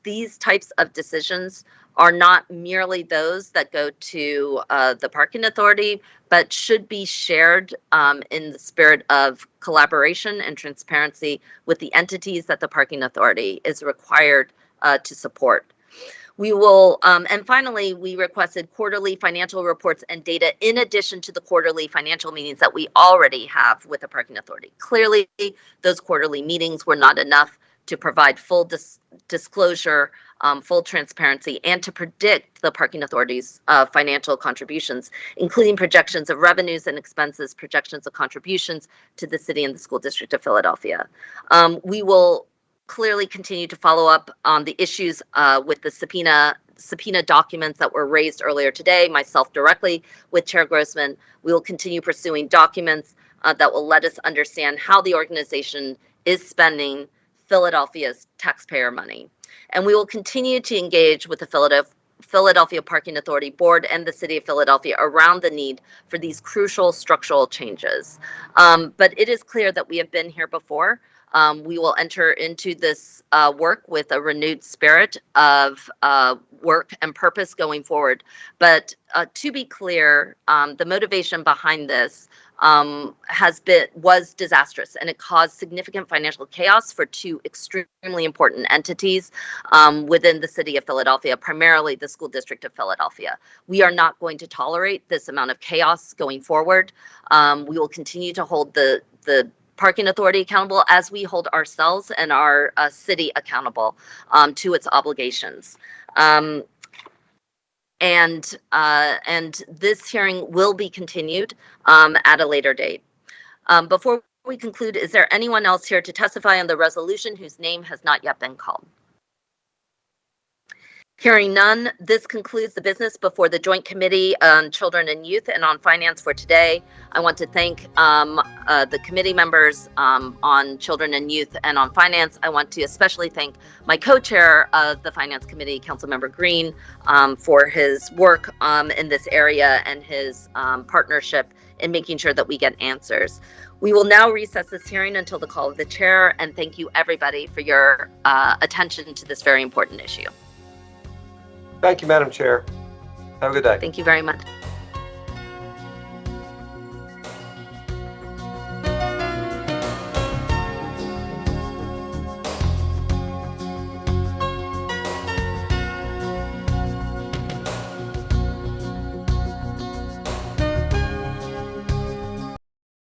These types of decisions are not merely those that go to the parking authority, but should be shared in the spirit of collaboration and transparency with the entities that the parking authority is required to support. We will, and finally, we requested quarterly financial reports and data in addition to the quarterly financial meetings that we already have with the parking authority. Clearly, those quarterly meetings were not enough to provide full disclosure, full transparency, and to predict the parking authority's financial contributions, including projections of revenues and expenses, projections of contributions to the city and the School District of Philadelphia. We will clearly continue to follow up on the issues with the subpoena documents that were raised earlier today, myself directly with Chair Grossman. We will continue pursuing documents that will let us understand how the organization is spending Philadelphia's taxpayer money. And we will continue to engage with the Philadelphia Parking Authority Board and the City of Philadelphia around the need for these crucial structural changes. But it is clear that we have been here before. We will enter into this work with a renewed spirit of work and purpose going forward. But to be clear, the motivation behind this was disastrous, and it caused significant financial chaos for two extremely important entities within the city of Philadelphia, primarily the School District of Philadelphia. We are not going to tolerate this amount of chaos going forward. We will continue to hold the parking authority accountable as we hold ourselves and our city accountable to its obligations. And this hearing will be continued at a later date. Before we conclude, is there anyone else here to testify on the resolution whose name has not yet been called? Hearing none, this concludes the business before the Joint Committee on Children and Youth and on Finance for today. I want to thank the committee members on Children and Youth and on Finance. I want to especially thank my co-chair of the Finance Committee, Councilmember Green, for his work in this area and his partnership in making sure that we get answers. We will now recess this hearing until the call of the chair, and thank you everybody for your attention to this very important issue. Thank you, Madam Chair. Have a good day. Thank you very much.